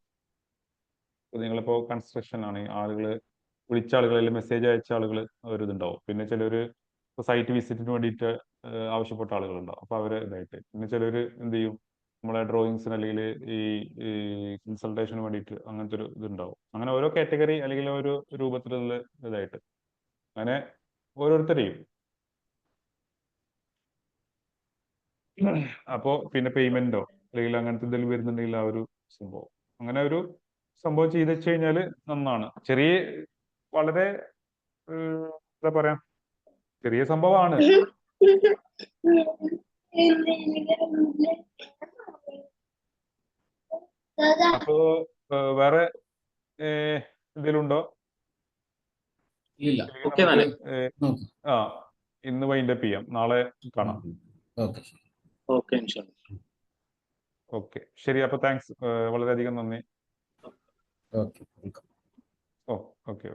Speaker 2: നിങ്ങളിപ്പോൾ കൺസ്ട്രക്ഷൻ ആണ്, ആളുകൾ വിളിച്ച ആളുകൾ അല്ലെങ്കിൽ മെസ്സേജ് അയച്ച ആളുകൾ ഒരിതുണ്ടാവും. പിന്നെ ചിലർ സൈറ്റ് വിസിറ്റിന് വേണ്ടിയിട്ട് ആവശ്യപ്പെട്ട ആളുകളുണ്ടാവും. അപ്പോൾ അവർ ഇതായിട്ട് പിന്നെ ചിലർ എന്ത് ചെയ്യും, നമ്മളെ ഡ്രോയിങ്സിന് അല്ലെങ്കിൽ ഈ കൺസൾട്ടേഷന് വേണ്ടിയിട്ട് അങ്ങനത്തെ ഒരു ഇതുണ്ടാവും. അങ്ങനെ ഓരോ കാറ്റഗറി അല്ലെങ്കിൽ ഓരോ രൂപത്തിലുള്ള ഇതായിട്ട് അങ്ങനെ ഓരോരുത്തരെയും. അപ്പോൾ പിന്നെ പേയ്മെന്റോ അല്ലെങ്കിൽ അങ്ങനത്തെ എന്തെങ്കിലും വരുന്നുണ്ടെങ്കിൽ ആ ഒരു സംഭവം. അങ്ങനെ ഒരു സംഭവം ചെയ്ത് വെച്ച് കഴിഞ്ഞാല് നന്നാണ്. ചെറിയ വളരെ എന്താ പറയാ, ചെറിയ സംഭവമാണ്. അപ്പോ വേറെ എന്തെങ്കിലും ഉണ്ടോ?
Speaker 1: ഇല്ല.
Speaker 4: ഓക്കെ
Speaker 2: നമുക്ക്
Speaker 1: നോക്കാം.
Speaker 2: ഇന്ന് വൈൻഡപ്പ് ചെയ്യാം, നാളെ കാണാം.
Speaker 1: ഓക്കെ.
Speaker 4: ഓക്കെ ഇൻഷാല്ലാ.
Speaker 2: ഓക്കെ ശരി, അപ്പൊ താങ്ക്സ്, വളരെയധികം നന്ദി.
Speaker 1: ഓക്കെ.
Speaker 2: ഓ ഓക്കെ.